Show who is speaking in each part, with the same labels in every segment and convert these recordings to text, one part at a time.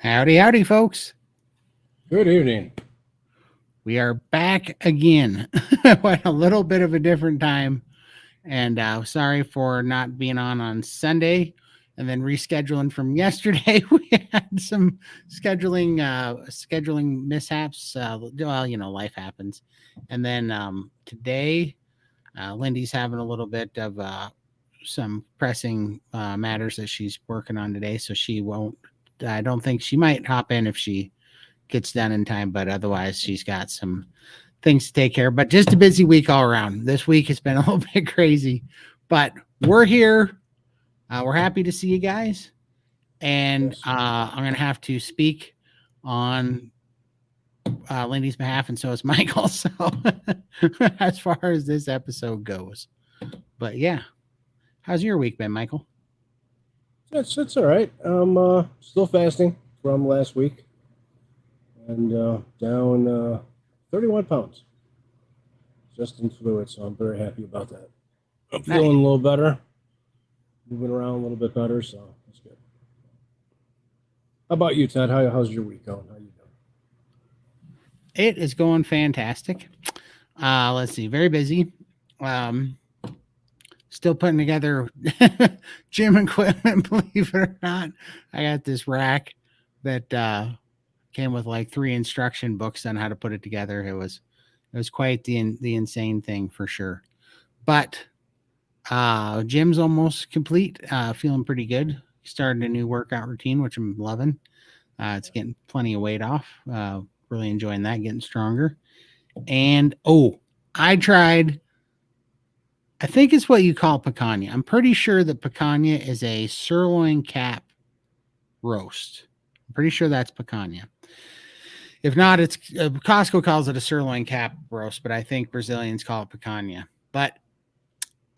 Speaker 1: Howdy, howdy, folks.
Speaker 2: Good evening.
Speaker 1: We are back again. What a little bit of a different time. And sorry for not being on Sunday and then rescheduling from yesterday. We had some scheduling mishaps. Well, life happens. And then today, Lindy's having a little bit of some pressing matters that she's working on today. So she won't, I don't think she might hop in if she gets done in time, but otherwise she's got some things to take care of. But just a busy week all around. This week has been a little bit crazy, but we're here. We're happy to see you guys, and
Speaker 2: Yes.
Speaker 1: I'm gonna have to speak on Lindy's behalf, and so is Michael. So as far as this episode goes, but yeah, how's your week been, Michael?
Speaker 2: It's all right. I'm still fasting from last week and down 31 pounds just in fluid, so I'm very happy about that. I'm
Speaker 1: Nice.
Speaker 2: feeling a little better, moving around a little bit better, so that's good. How about you, Ted? How's your week going? How you doing?
Speaker 1: It is going fantastic. Let's see, very busy. Um, Still putting together gym equipment, believe it or not. I got this rack that came with like 3 instruction books on how to put it together. It was quite the insane thing for sure. But gym's almost complete. Feeling pretty good. Started a new workout routine, which I'm loving. It's getting plenty of weight off. Really enjoying that, getting stronger. And I tried, I think it's what you call picanha. I'm pretty sure that picanha is a sirloin cap roast. I'm pretty sure that's picanha. If not, it's Costco calls it a sirloin cap roast, but I think Brazilians call it picanha. But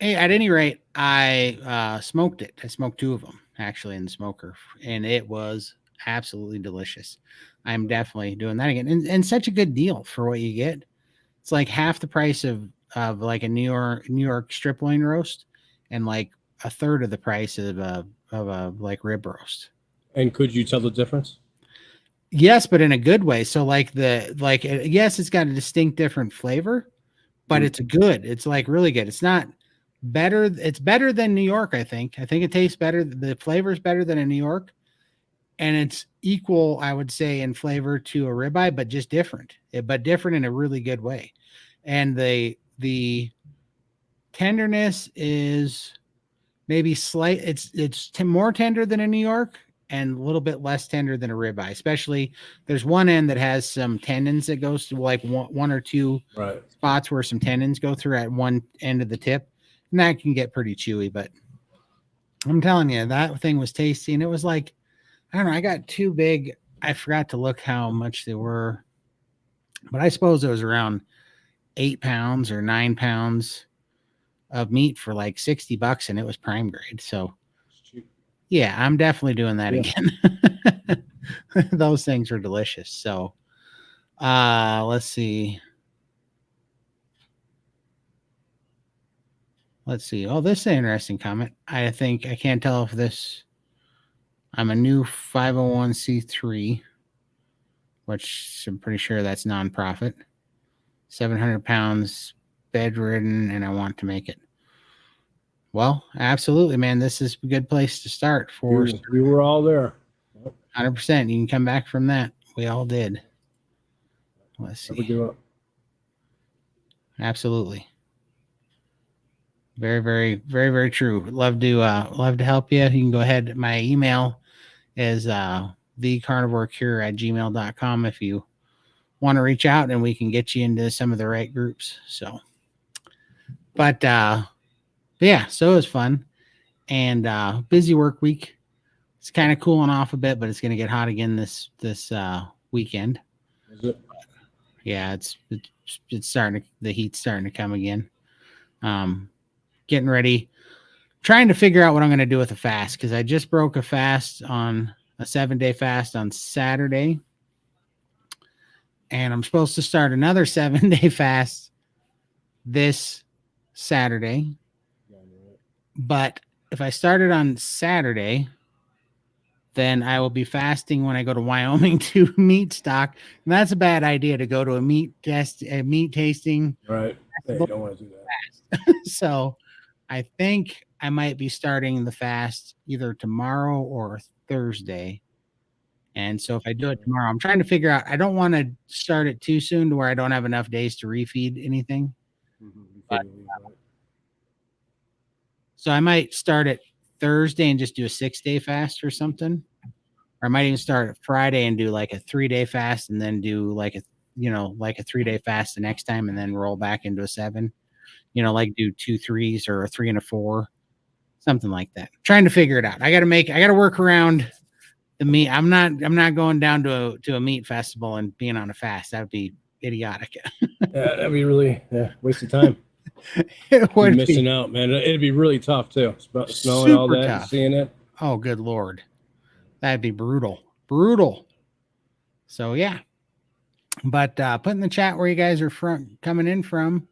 Speaker 1: hey, at any rate, I smoked it. I smoked 2 of them actually in the smoker, and it was absolutely delicious. I'm definitely doing that again, and such a good deal for what you get. It's like half the price of like a New York strip loin roast, and like a third of the price of a like rib roast.
Speaker 2: And could you tell the difference?
Speaker 1: Yes, but in a good way. So yes, it's got a distinct different flavor, but
Speaker 2: Mm.
Speaker 1: it's good. It's like really good. It's not better. It's better than New York. I think. I think it tastes better. The flavor is better than in New York, and it's equal, I would say, in flavor to a ribeye, but just different. But different in a really good way. And the tenderness is maybe slight. It's more tender than a New York, and a little bit less tender than a ribeye. Especially there's one end that has some tendons that goes to like one or two
Speaker 2: Right.
Speaker 1: spots where some tendons go through at one end of the tip, and that can get pretty chewy. But I'm telling you, that thing was tasty, and it was like, I don't know. I got 2 big. I forgot to look how much they were, but I suppose it was around 8 pounds or 9 pounds of meat for like $60, and it was prime grade. So
Speaker 2: It's cheap.
Speaker 1: yeah, I'm definitely doing that
Speaker 2: Yeah.
Speaker 1: again. Those things are delicious. So let's see. Let's see. Oh, this is an interesting comment. I think I can't tell if this, I'm a new 501c3, which I'm pretty sure that's nonprofit. 700 pounds, bedridden, and I want to make it. Well, absolutely, man. This is a good place to start for
Speaker 2: We were all there. Yep.
Speaker 1: 100%. You can come back from that. We all did. Let's
Speaker 2: Never
Speaker 1: see.
Speaker 2: give up.
Speaker 1: Absolutely. Very, very, very, very true. Love to help you. You can go ahead. My email is thecarnivorecure@gmail.com if you want to reach out, and we can get you into some of the right groups. So, but yeah, so it was fun and busy work week. It's kind of cooling off a bit, but it's going to get hot again this weekend.
Speaker 2: Is it?
Speaker 1: Yeah, it's starting to, the heat's starting to come again. Getting ready, trying to figure out what I'm going to do with a fast, because I just broke a 7-day fast on Saturday, and I'm supposed to start another 7-day fast this Saturday.
Speaker 2: Yeah, I knew it.
Speaker 1: But if I started on Saturday, then I will be fasting when I go to Wyoming to meat stock. And that's a bad idea to go to a meat tasting.
Speaker 2: Right. Yeah, you don't want to do that.
Speaker 1: So I think I might be starting the fast either tomorrow or Thursday. And so if I do it tomorrow, I'm trying to figure out, I don't want to start it too soon to where I don't have enough days to refeed anything. But, so I might start it Thursday and just do a 6-day fast or something. Or I might even start Friday and do like a 3-day fast and then do like a 3-day fast the next time and then roll back into a 7. Like do 2 3s or a 3 and a 4, something like that. Trying to figure it out. I got to work around the meat. I'm not going down to a meat festival and being on a fast. That would be idiotic.
Speaker 2: Yeah, that'd be really waste of time.
Speaker 1: It would
Speaker 2: be missing out, man. It'd be really tough too. Smelling
Speaker 1: super
Speaker 2: all that,
Speaker 1: tough.
Speaker 2: Seeing it.
Speaker 1: Oh, good Lord. That'd be brutal. So yeah. But put in the chat where you guys are coming in from.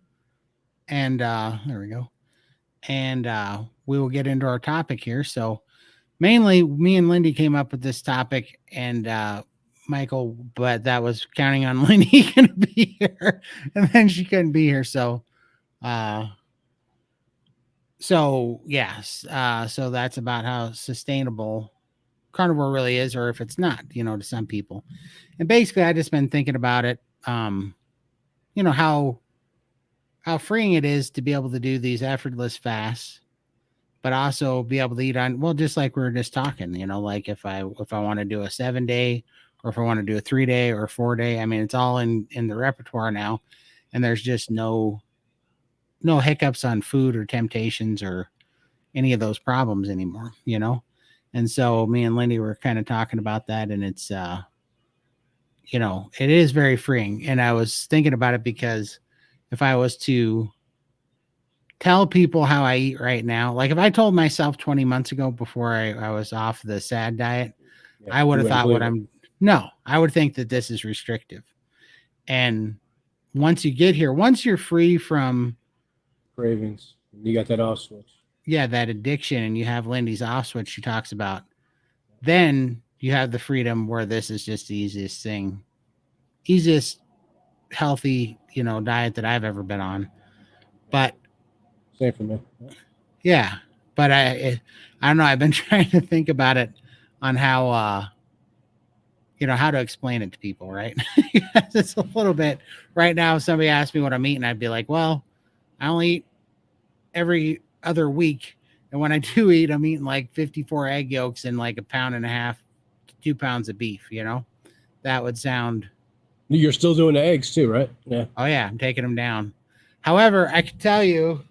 Speaker 1: And there we go. And we will get into our topic here. So mainly me and Lindy came up with this topic, and Michael, but that was counting on Lindy going to be here, and then she couldn't be here. So yes. So that's about how sustainable carnivore really is, or if it's not, to some people. And basically I just been thinking about it, how freeing it is to be able to do these effortless fasts, but also be able to eat on, well, just like we were just talking, like if I want to do a 7-day, or if I want to do a 3-day or a 4-day, I mean, it's all in the repertoire now, and there's just no hiccups on food or temptations or any of those problems anymore, And so me and Lindy were kind of talking about that, and it's, it is very freeing. And I was thinking about it because if I was to tell people how I eat right now, like if I told myself 20 months ago before I was off the SAD diet, I would have thought I would think that this is restrictive. And once you get here, once you're free from
Speaker 2: cravings, you got that off switch.
Speaker 1: Yeah, that addiction, and you have Lindy's off switch she talks about, then you have the freedom where this is just the easiest healthy, diet that I've ever been on. But
Speaker 2: same for me.
Speaker 1: Yeah. But I don't know. I've been trying to think about it on how, how to explain it to people, right? It's a little bit right now. If somebody asked me what I'm eating, I'd be like, well, I only eat every other week. And when I do eat, I'm eating like 54 egg yolks and like 1.5 pounds to 2 pounds of beef, that would sound.
Speaker 2: You're still doing the eggs too, right? Yeah.
Speaker 1: Oh yeah. I'm taking them down. However, I can tell you,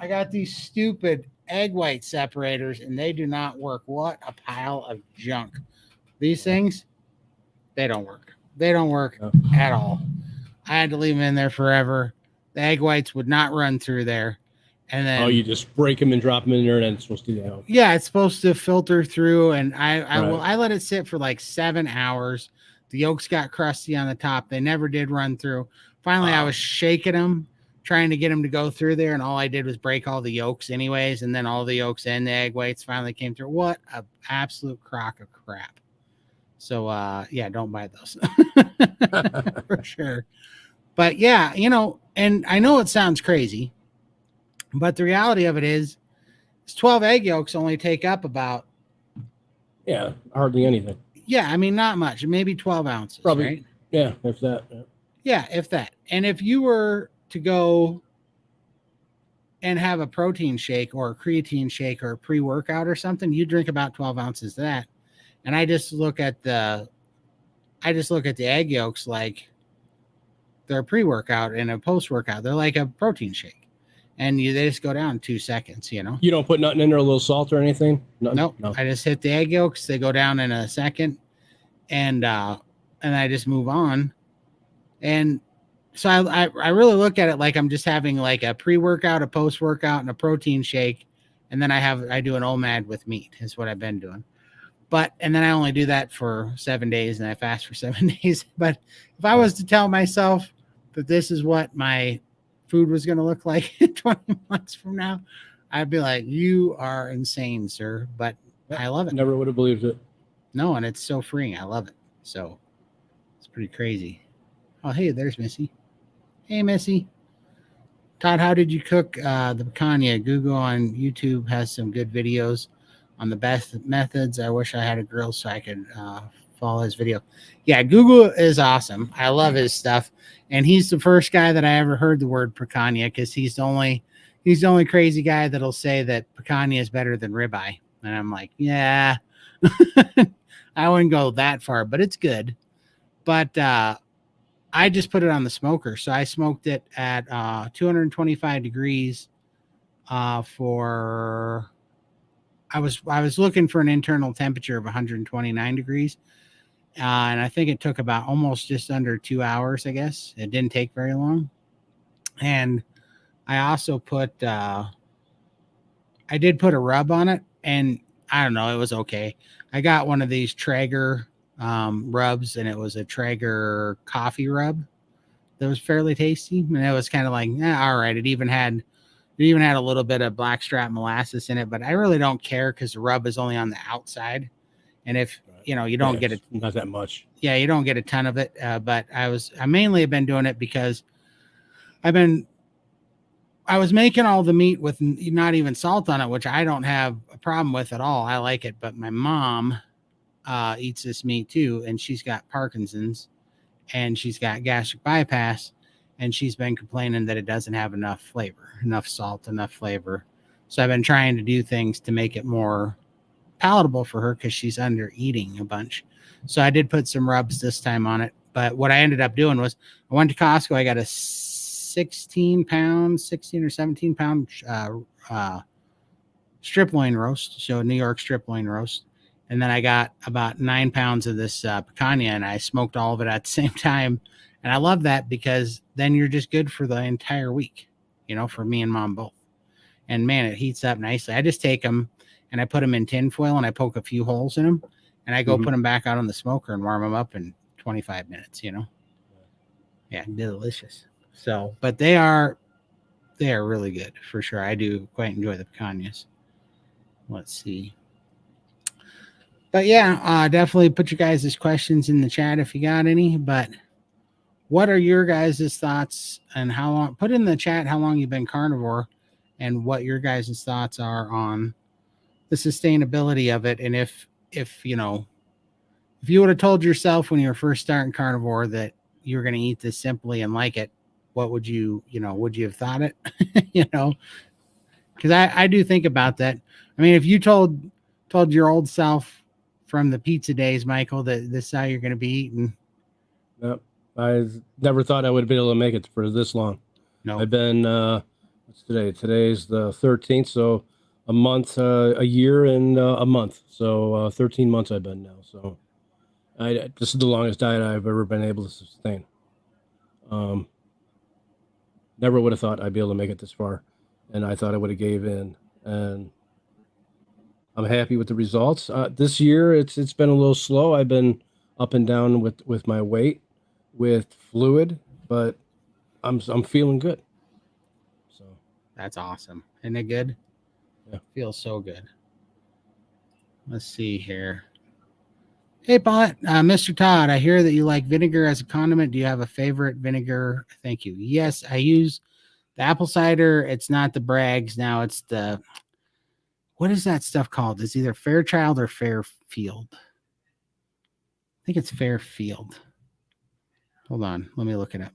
Speaker 1: I got these stupid egg white separators and they do not work. What a pile of junk. These things, they don't work. They don't work at all. I had to leave them in there forever. The egg whites would not run through there. And then
Speaker 2: you just break them and drop them in there, and then it's supposed to do that.
Speaker 1: Yeah, it's supposed to filter through, and I let it sit for like 7 hours. The yolks got crusty on the top. They never did run through. Finally, I was shaking them, trying to get them to go through there, and all I did was break all the yolks anyways, and then all the yolks and the egg whites finally came through. What an absolute crock of crap. So yeah, don't buy those for sure. But yeah, and I know it sounds crazy, but the reality of it is 12 egg yolks only take up about
Speaker 2: hardly anything.
Speaker 1: Yeah, I mean, not much, maybe 12 ounces.
Speaker 2: Probably,
Speaker 1: right?
Speaker 2: Yeah, if that.
Speaker 1: Yeah, if that. And if you were to go and have a protein shake or a creatine shake or a pre-workout or something, you drink about 12 ounces of that. And I just look at the egg yolks like they're a pre-workout and a post-workout. They're like a protein shake. And they just go down in 2 seconds, You
Speaker 2: don't put nothing in there, a little salt or anything?
Speaker 1: Nope. No. I just hit the egg yolks. They go down in a second. And I just move on. And so I really look at it like I'm just having like a pre-workout, a post-workout, and a protein shake. And then I do an OMAD with meat is what I've been doing. And then I only do that for 7 days and I fast for 7 days. But if I was to tell myself that this is what my food was going to look like 20 months from now, I'd be like, you are insane, sir. But I love it.
Speaker 2: Never would have believed it.
Speaker 1: No, and it's so freeing. I love it. So it's pretty crazy. Oh, hey, there's Missy. Hey, Missy. Todd, how did you cook the picanha? Google on YouTube has some good videos on the best methods. I wish I had a grill so I could follow his video. Yeah, Google is awesome. I love his stuff, and he's the first guy that I ever heard the word picanha because he's the only crazy guy that'll say that picanha is better than ribeye, and I'm like, yeah, I wouldn't go that far, but it's good. But I just put it on the smoker. So I smoked it at 225 degrees for I was looking for an internal temperature of 129 degrees. And I think it took about almost just under 2 hours, I guess. It didn't take very long. And I also I did put a rub on it, and I don't know, it was okay. I got one of these Traeger rubs, and it was a Traeger coffee rub that was fairly tasty, and it was kind of like, all right. It even had a little bit of blackstrap molasses in it, but I really don't care because the rub is only on the outside, and if you don't get it,
Speaker 2: not that much.
Speaker 1: Yeah, you don't get a ton of it. But I mainly have been doing it because I was making all the meat with not even salt on it, which I don't have a problem with at all. I like it, but my mom eats this meat too, and she's got Parkinson's, and she's got gastric bypass, and she's been complaining that it doesn't have enough flavor, enough salt, enough flavor. So I've been trying to do things to make it more palatable for her because she's under eating a bunch. So I did put some rubs this time on it. But what I ended up doing was I went to Costco. I got a 16 or 17 pound strip loin roast. So New York strip loin roast. And then I got about 9 pounds of this picanha, and I smoked all of it at the same time. And I love that because then you're just good for the entire week, for me and mom both. And man, it heats up nicely. I just take them and I put them in tin foil and I poke a few holes in them, and I go put them back out on the smoker and warm them up in 25 minutes, Yeah, delicious. So, but they are really good for sure. I do quite enjoy the picanhas. Let's see. But yeah, definitely put your guys' questions in the chat if you got any. But what are your guys' thoughts and how long? Put in the chat how long you've been carnivore and what your guys' thoughts are on the sustainability of it. And if you would have told yourself when you were first starting carnivore that you were going to eat this simply and like it, what would you have thought it? Because I do think about that. I mean, if you told your old self from the pizza days, Michael, that this is how you're going to be eating.
Speaker 2: Nope. I never thought I would be able to make it for this long.
Speaker 1: No,
Speaker 2: I've been, what's today? Today's the 13th. So a month, a year and a month. So 13 months I've been now. So this is the longest diet I've ever been able to sustain. Never would have thought I'd be able to make it this far. And I thought I would have gave in. And I'm happy with the results. This year, it's been a little slow. I've been up and down with my weight, with fluid, but I'm feeling good. So
Speaker 1: that's awesome. Isn't it good?
Speaker 2: Yeah,
Speaker 1: feels so good. Let's see here. Hey, Mr. Todd, I hear that you like vinegar as a condiment. Do you have a favorite vinegar? Thank you. Yes, I use the apple cider. It's not the Bragg's now. It's the, what is that stuff called? It's either Fairchild or Fairfield. I think it's Fairfield. Hold on. Let me look it up.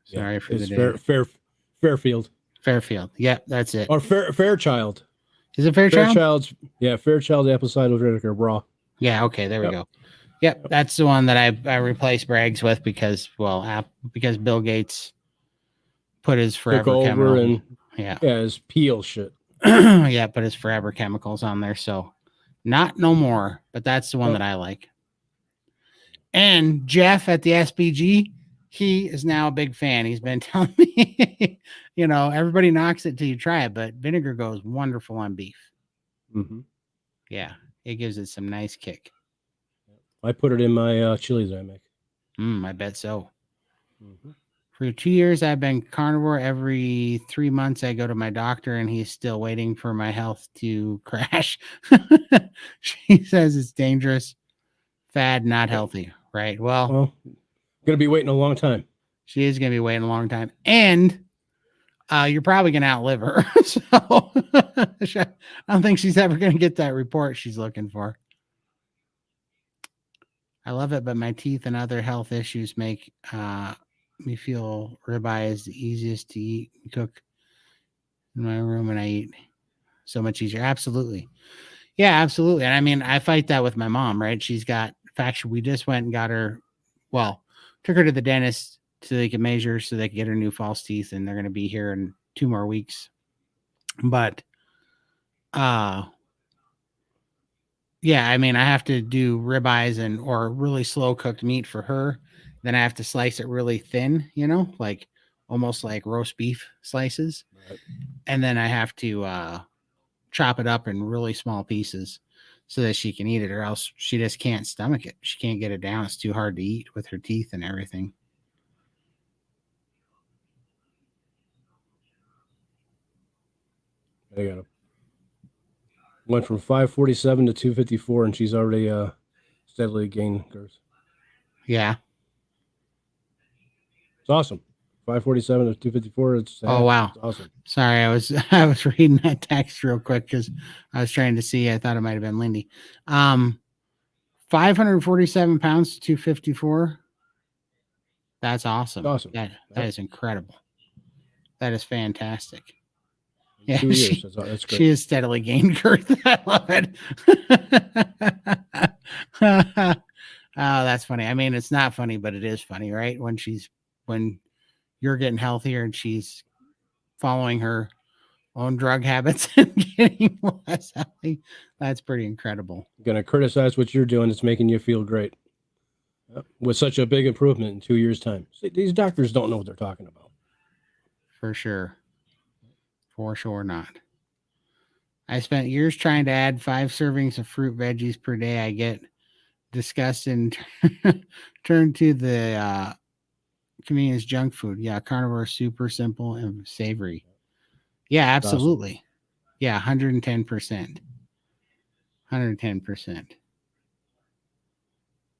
Speaker 1: Sorry for the day.
Speaker 2: Fairfield.
Speaker 1: Fairfield. Yep, that's it.
Speaker 2: Or Fairchild.
Speaker 1: Is it Fairchild?
Speaker 2: Fairchild apple cider vinegar raw.
Speaker 1: Yeah, okay, there we go. Yep, that's the one that I replaced Bragg's with because Bill Gates put his forever
Speaker 2: took over
Speaker 1: chemical,
Speaker 2: and his peel shit.
Speaker 1: Yeah, put his forever chemicals on there. So not no more, but that's the one that I like. And Jeff at the SBG, he is now a big fan. He's been telling me, everybody knocks it till you try it, but vinegar goes wonderful on beef.
Speaker 2: Mm-hmm.
Speaker 1: Yeah, it gives it some nice kick.
Speaker 2: I put it in my chilies I make.
Speaker 1: I bet so.
Speaker 2: Mhm.
Speaker 1: For 2 years, I've been carnivore. Every 3 months, I go to my doctor, and he's still waiting for my health to crash. She says it's dangerous, fad, not healthy. Right. Well,
Speaker 2: Well, gonna be waiting a long time.
Speaker 1: she is going to be waiting a long time. And you're probably going to outlive her. So I don't think she's ever going to get that report she's looking for. I love it, but my teeth and other health issues make me feel ribeye is the easiest to eat and cook in my room, and I eat so much easier. Absolutely. Yeah, absolutely. And I mean, I fight that with my mom, right? She's got, in fact, we just went and got her, well, took her to the dentist so they can measure so they can get her new false teeth, and they're going to be here in 2 more weeks. But, yeah, I mean, I have to do ribeyes and or really slow cooked meat for her. Then I have to slice it really thin, like almost like roast beef slices.
Speaker 2: Right.
Speaker 1: And then I have to chop it up in really small pieces so that she can eat it, or else she just can't stomach it. She can't get it down. It's too hard to eat with her teeth and everything.
Speaker 2: I got it. Went from 547 to 254, and she's already steadily gained girth.
Speaker 1: Yeah.
Speaker 2: It's awesome. 547 to 254.
Speaker 1: Oh, wow.
Speaker 2: It's awesome.
Speaker 1: Sorry, I was reading that text real quick because I was trying to see. I thought it might have been Lindy. 547 pounds to 254. That's awesome.
Speaker 2: Awesome.
Speaker 1: That is incredible. That is fantastic.
Speaker 2: Yeah, 2 years. That's great.
Speaker 1: She has steadily gained girth. I love it. Oh, that's funny. I mean, it's not funny, but it is funny, right? When you're getting healthier and she's following her own drug habits and getting less healthy. That's pretty incredible.
Speaker 2: Gonna criticize what you're doing. It's making you feel great. With such a big improvement in 2 years' time. See, these doctors don't know what they're talking about.
Speaker 1: For sure. For sure not. I spent years trying to add 5 servings of fruit veggies per day. I get disgusted and turn to the convenience junk food. Yeah, carnivore is super simple and savory. Yeah, absolutely. Awesome. Yeah, 110%. 110%.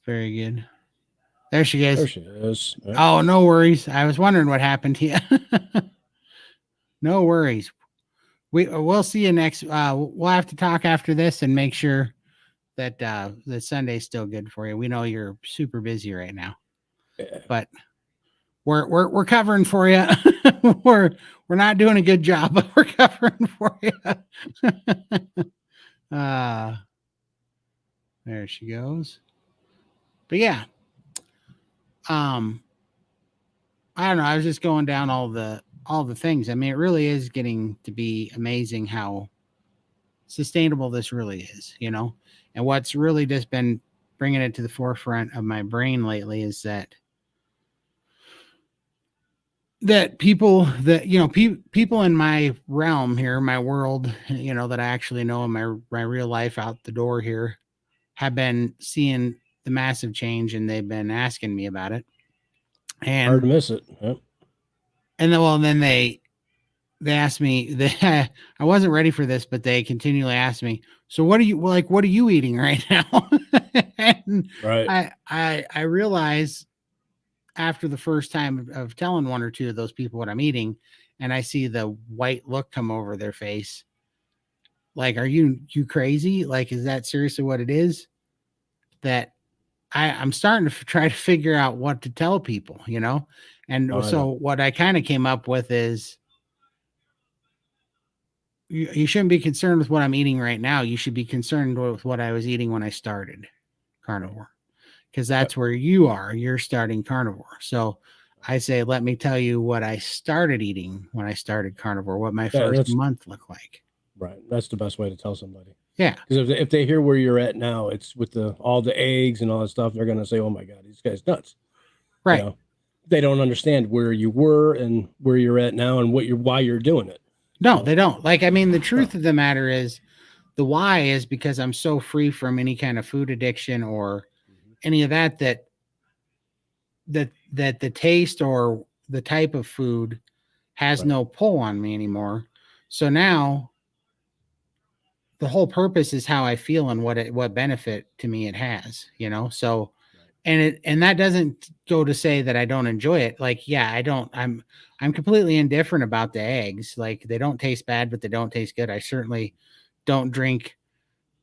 Speaker 1: Very good. There she is.
Speaker 2: There she is.
Speaker 1: Right. Oh, no worries. I was wondering what happened to you. No worries. We'll see you next. We'll have to talk after this and make sure that the Sunday's still good for you. We know you're super busy right now, but we're covering for you. we're not doing a good job, but we're covering for you. There she goes. But yeah, I don't know. I was just going down all the things. I mean, it really is getting to be amazing how sustainable this really is, and what's really just been bringing it to the forefront of my brain lately is that people that, people in my realm here, my world, that I actually know in my real life out the door here have been seeing the massive change, and they've been asking me about it. And
Speaker 2: hard to miss it. Yep.
Speaker 1: And then they asked me, I wasn't ready for this, but they continually asked me, so what are you eating right now? And
Speaker 2: right.
Speaker 1: I realized after the first time of telling one or two of those people what I'm eating, and I see the white look come over their face, like, are you crazy? Like, is that seriously what it is? That I'm starting to try to figure out what to tell people, And what I kind of came up with is you shouldn't be concerned with what I'm eating right now. You should be concerned with what I was eating when I started carnivore, because that's where you are. You're starting carnivore. So I say, let me tell you what I started eating when I started carnivore, what my first month looked like.
Speaker 2: Right. That's the best way to tell somebody.
Speaker 1: Yeah.
Speaker 2: Because if they hear where you're at now, it's with all the eggs and all that stuff, they're going to say, oh my God, these guys nuts.
Speaker 1: Right.
Speaker 2: They don't understand where you were and where you're at now and why you're doing it.
Speaker 1: No, they don't. Like, I mean, the truth of the matter is the why is because I'm so free from any kind of food addiction or any of that that the taste or the type of food has
Speaker 2: Right.
Speaker 1: no pull on me anymore. So now the whole purpose is how I feel and what benefit to me it has, you know? So, and that doesn't go to say that I don't enjoy it. Like, yeah, I'm completely indifferent about the eggs. Like they don't taste bad, but they don't taste good. I certainly don't drink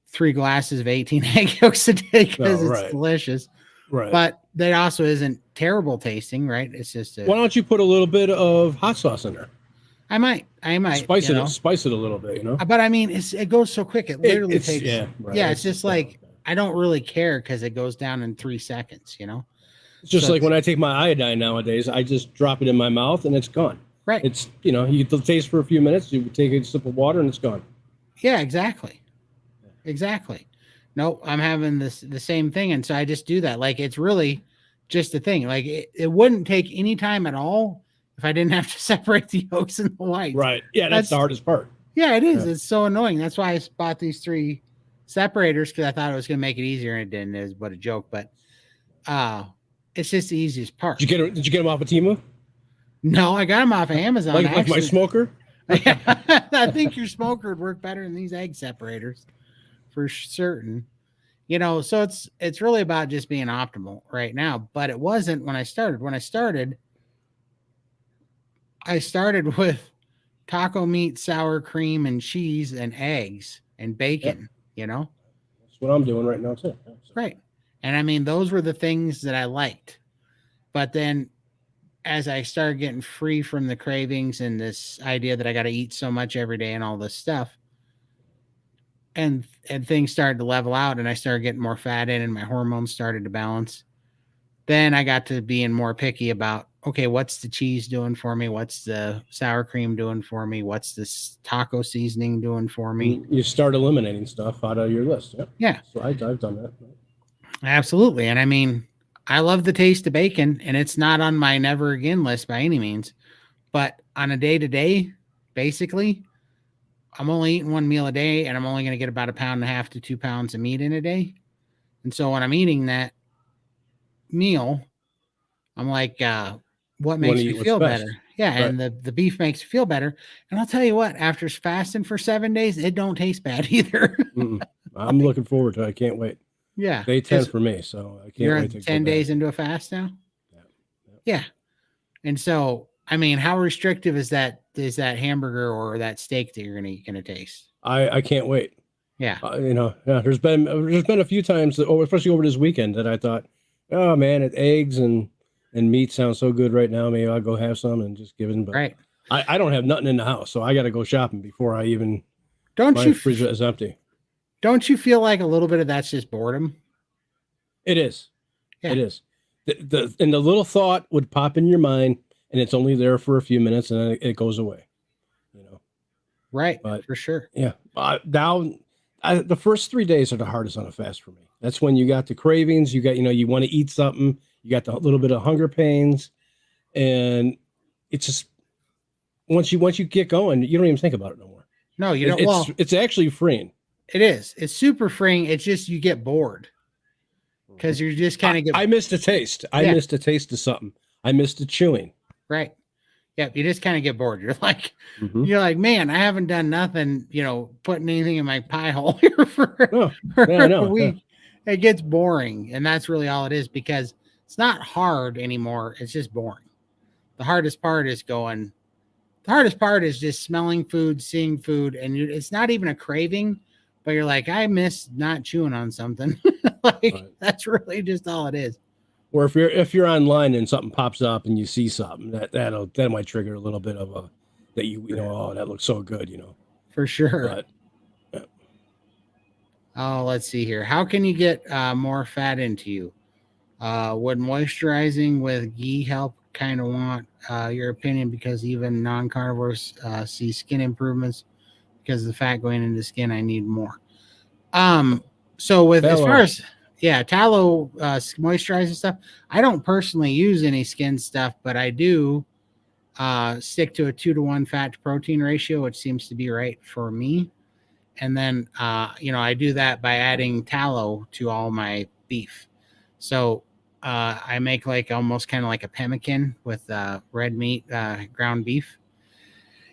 Speaker 1: 3 glasses of 18 egg yolks a day because
Speaker 2: No,
Speaker 1: it's
Speaker 2: right.
Speaker 1: delicious.
Speaker 2: Right.
Speaker 1: But that also isn't terrible tasting, right? It's just
Speaker 2: Why don't you put a little bit of hot sauce in there?
Speaker 1: I might,
Speaker 2: Spice
Speaker 1: you
Speaker 2: it,
Speaker 1: know.
Speaker 2: spice it a little bit, you know.
Speaker 1: But I mean, it goes so quick. It literally
Speaker 2: It's
Speaker 1: takes.
Speaker 2: yeah, right.
Speaker 1: Yeah, it's just like
Speaker 2: okay.
Speaker 1: I don't really care because it goes down in 3 seconds. You know.
Speaker 2: It's just
Speaker 1: So
Speaker 2: like when I take my iodine nowadays, I just drop it in my mouth and it's gone.
Speaker 1: Right.
Speaker 2: It's you get the taste for a few minutes. You take a sip of water and it's gone.
Speaker 1: Yeah, exactly. Exactly. No, I'm having the same thing, and so I just do that. Like it's really just a thing. Like it wouldn't take any time at all if I didn't have to separate the yolks and the whites.
Speaker 2: Right. Yeah, that's the hardest part.
Speaker 1: Yeah, it is.
Speaker 2: Yeah.
Speaker 1: It's so annoying. That's why I bought these 3 separators because I thought it was going to make it easier, and it didn't. It was but a joke. But it's just the easiest part.
Speaker 2: Did you get them off of Temu?
Speaker 1: No, I got them off of Amazon.
Speaker 2: Like my smoker?
Speaker 1: I think your smoker would work better than these egg separators, for certain. You know, so it's really about just being optimal right now. But it wasn't when I started. When I started with taco meat, sour cream, and cheese, and eggs and bacon. You know,
Speaker 2: That's what I'm doing right now too.
Speaker 1: right? And I mean, those were the things that I liked. But then, as I started getting free from the cravings and this idea that I got to eat so much every day and all this stuff, and things started to level out, and I started getting more fat in, and my hormones started to balance. Then I got to being more picky about, okay, what's the cheese doing for me? What's the sour cream doing for me? What's this taco seasoning doing for me?
Speaker 2: You start eliminating stuff out of your list. Yeah.
Speaker 1: Yeah.
Speaker 2: So I've done that.
Speaker 1: Absolutely. And I mean, I love the taste of bacon, and it's not on my never again list by any means. But on a day to day, basically, I'm only eating 1 meal a day, and I'm only going to get about 1.5 pounds to 2 pounds of meat in a day. And so when I'm eating that meal, I'm like, what makes me feel better? Yeah, right. And the beef makes you feel better. And I'll tell you what, after fasting for 7 days, it don't taste bad either.
Speaker 2: I'm looking forward to it. I can't wait.
Speaker 1: Yeah.
Speaker 2: Day 10 for me, so I can't wait to
Speaker 1: 10 days into a fast now? Yeah. And so, I mean, how restrictive is that hamburger or that steak that you're going to taste?
Speaker 2: I can't wait.
Speaker 1: Yeah.
Speaker 2: There's been a few times, especially over this weekend, that I thought, oh man, eggs and meat sounds so good right now. Maybe I'll go have some and just give it. But
Speaker 1: right.
Speaker 2: I don't have nothing in the house, so I got to go shopping before I even.
Speaker 1: My
Speaker 2: fridge is empty.
Speaker 1: Don't you feel like a little bit of that's just boredom?
Speaker 2: It is.
Speaker 1: Yeah.
Speaker 2: It is. The little thought would pop in your mind, and it's only there for a few minutes, and then it goes away.
Speaker 1: Right. But, for sure.
Speaker 2: Yeah. The first 3 days are the hardest on a fast for me. That's when you got the cravings. You got you want to eat something. You got the little bit of hunger pains, and it's just once you get going, you don't even think about it no more.
Speaker 1: No, you don't.
Speaker 2: It's actually freeing.
Speaker 1: It is. It's super freeing. It's just you get bored because you're just kind of
Speaker 2: I missed a taste. I missed a taste of something. I missed the chewing.
Speaker 1: Right. Yeah, you just kind of get bored. You're like, man, I haven't done nothing. Putting anything in my pie hole here for a week. Yeah. It gets boring, and that's really all it is because it's not hard anymore. It's just boring. The hardest part is just smelling food, seeing food, and it's not even a craving, but you're like, I miss not chewing on something. That's really just all it is.
Speaker 2: Or if you're online and something pops up and you see something, that might trigger a little bit of a oh, that looks so good,
Speaker 1: For sure.
Speaker 2: But, yeah.
Speaker 1: Oh, let's see here. How can you get more fat into you? Would moisturizing with ghee help? Kind of want your opinion because even non-carnivores see skin improvements because of the fat going into the skin. I need more. So with tallow. As far as tallow moisturizing stuff, I don't personally use any skin stuff, but I do stick to a 2-to-1 fat to protein ratio, which seems to be right for me. And then I do that by adding tallow to all my beef. So I make like almost kind of like a pemmican with red meat, ground beef.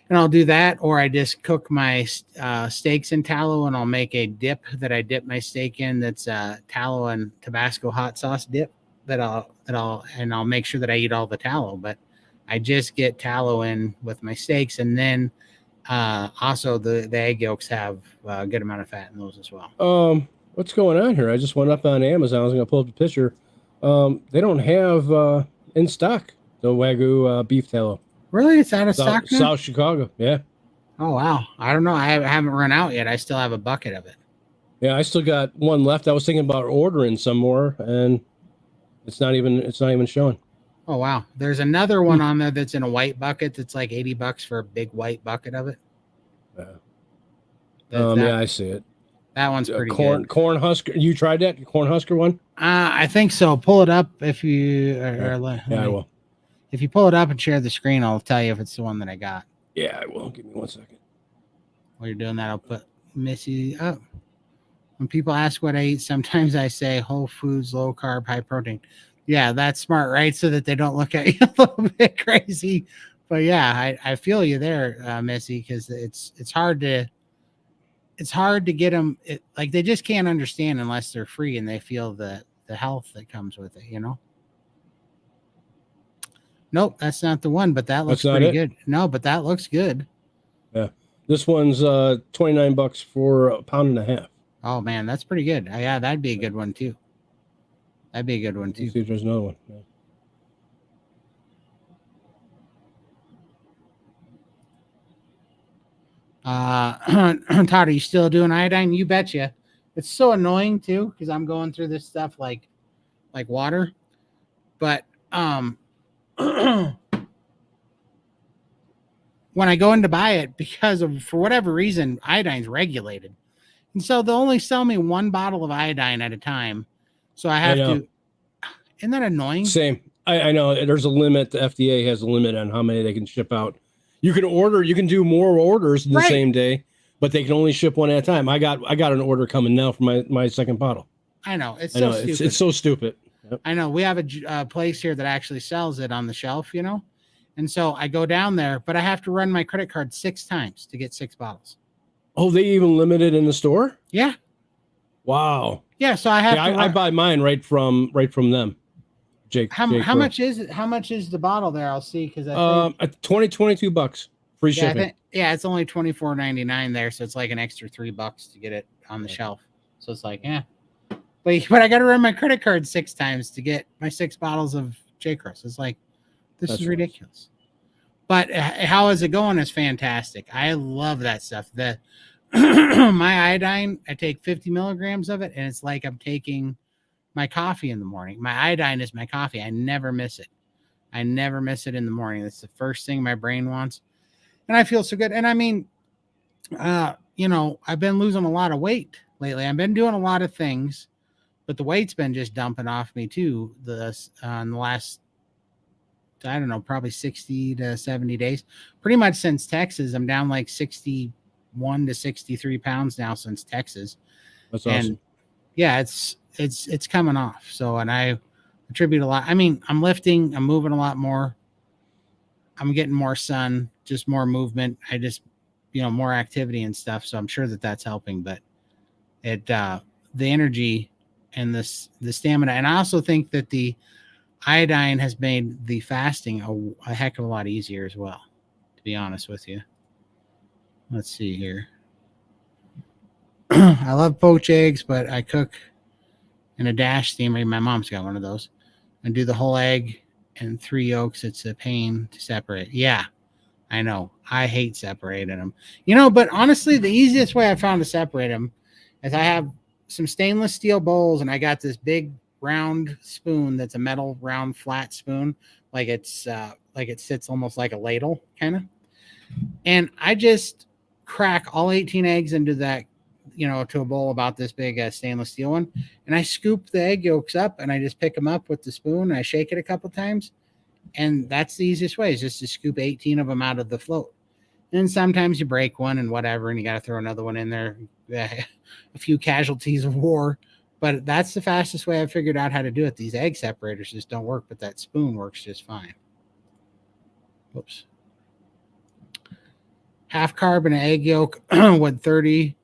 Speaker 1: And I'll do that, or I just cook my steaks in tallow, and I'll make a dip that I dip my steak in. That's tallow and Tabasco hot sauce dip. I'll make sure that I eat all the tallow. But I just get tallow in with my steaks, and then also the egg yolks have a good amount of fat in those as well.
Speaker 2: What's going on here? I just went up on Amazon. I was going to pull up the picture. They don't have in stock the Wagyu beef tallow.
Speaker 1: Really, it's out of stock now?
Speaker 2: South Chicago. Yeah.
Speaker 1: Oh wow! I don't know. I haven't run out yet. I still have a bucket of it.
Speaker 2: Yeah, I still got one left. I was thinking about ordering some more, and it's not even showing.
Speaker 1: Oh wow! There's another one on there that's in a white bucket. That's like $80 for a big white bucket of it.
Speaker 2: Yeah, I see it.
Speaker 1: That one's pretty good.
Speaker 2: Corn husker. You tried that corn husker one?
Speaker 1: I think so. Pull it up if you.
Speaker 2: Yeah, I will.
Speaker 1: If you pull it up and share the screen, I'll tell you if it's the one that I got.
Speaker 2: Yeah, I will. Give me 1 second.
Speaker 1: While you're doing that, I'll put Missy up. When people ask what I eat, sometimes I say whole foods, low carb, high protein. Yeah, that's smart, right? So that they don't look at you a little bit crazy. But yeah, I feel you there, Missy, because it's hard to get them. Like they just can't understand unless they're free and they feel the health that comes with it, you know. Nope, that's not the one, but that looks pretty good. No, but that looks good.
Speaker 2: Yeah, this one's $29 for a pound and a half.
Speaker 1: Oh man, that's pretty good. Yeah, that'd be a good one too. That'd be a good one too.
Speaker 2: Let's see if there's another one.
Speaker 1: Yeah. Todd, are you still doing iodine? You betcha. It's so annoying too because I'm going through this stuff like water, but when I go in to buy it, because of for whatever reason, iodine's regulated, and so they'll only sell me one bottle of iodine at a time. So I have to. Isn't that annoying?
Speaker 2: Same. I know there's a limit. The FDA has a limit on how many they can ship out. You can do more orders in the same day, but they can only ship one at a time. I got an order coming now for my second bottle.
Speaker 1: I know. It's so stupid.
Speaker 2: It's so stupid. Yep.
Speaker 1: I know. We have a place here that actually sells it on the shelf, you know? And so I go down there, but I have to run my credit card 6 times to get 6 bottles.
Speaker 2: Oh, they even limit it in the store?
Speaker 1: Yeah.
Speaker 2: Wow.
Speaker 1: Yeah, so I have to
Speaker 2: I buy mine right from them. Jake.
Speaker 1: How much is it? How much is the bottle there? I'll see because I think
Speaker 2: $22 free shipping.
Speaker 1: It's only $24.99 there, so it's like an extra $3 to get it on the shelf. So it's like, yeah. But I got to run my credit card 6 times to get my 6 bottles of J-Cross. It's like, this is ridiculous. But how is it going is fantastic. I love that stuff. My iodine, I take 50 milligrams of it, and it's like I'm taking my coffee in the morning. My iodine is my coffee. I never miss it. I never miss it in the morning. That's the first thing my brain wants. And I feel so good. And I mean, I've been losing a lot of weight lately. I've been doing a lot of things, but the weight's been just dumping off me too. In the last, I don't know, probably 60 to 70 days. Pretty much since Texas, I'm down like 61 to 63 pounds now since Texas.
Speaker 2: That's awesome.
Speaker 1: And yeah, it's coming off. So, and I attribute a lot. I mean, I'm lifting, I'm moving a lot more. I'm getting more sun, just more movement. I just, more activity and stuff. So I'm sure that that's helping, but the energy and the stamina. And I also think that the iodine has made the fasting a heck of a lot easier as well, to be honest with you. Let's see here. I love poached eggs, but I cook in a dash steamer. My mom's got one of those, and do the whole egg and 3 yolks. It's a pain to separate. Yeah, I know. I hate separating them. But honestly, the easiest way I found to separate them is I have some stainless steel bowls, and I got this big round spoon that's a metal round flat spoon, like it sits almost like a ladle kind of. And I just crack all 18 eggs into that, to a bowl about this big stainless steel one. And I scoop the egg yolks up, and I just pick them up with the spoon. And I shake it a couple times. And that's the easiest way, is just to scoop 18 of them out of the float. And sometimes you break one and whatever, and you got to throw another one in there. A few casualties of war. But that's the fastest way I figured out how to do it. These egg separators just don't work, but that spoon works just fine. Whoops. Half carb and an egg yolk, would 30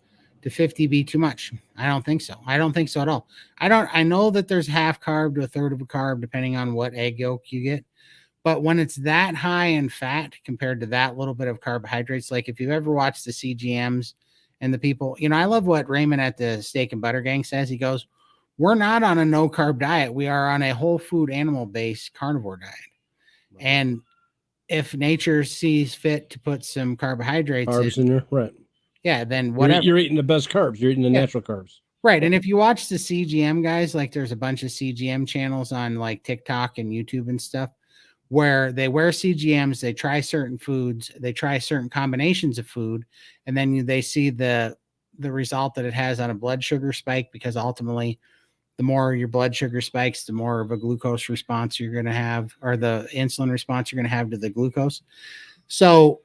Speaker 1: to 50 be too much? I don't think so. I don't think so at all. I know that there's half carb to a third of a carb, depending on what egg yolk you get. But when it's that high in fat compared to that little bit of carbohydrates, like if you've ever watched the CGMs and the people, I love what Raymond at the Steak and Butter Gang says. He goes, we're not on a no carb diet. We are on a whole food animal based carnivore diet. And if nature sees fit to put some carbohydrates
Speaker 2: in there, right?
Speaker 1: Yeah, then whatever.
Speaker 2: You're eating the best carbs. You're eating the natural carbs.
Speaker 1: Right. And if you watch the CGM guys, like there's a bunch of CGM channels on like TikTok and YouTube and stuff where they wear CGMs, they try certain foods, they try certain combinations of food, and then they see the result that it has on a blood sugar spike, because ultimately the more your blood sugar spikes, the more of a glucose response you're going to have, or the insulin response you're going to have to the glucose. So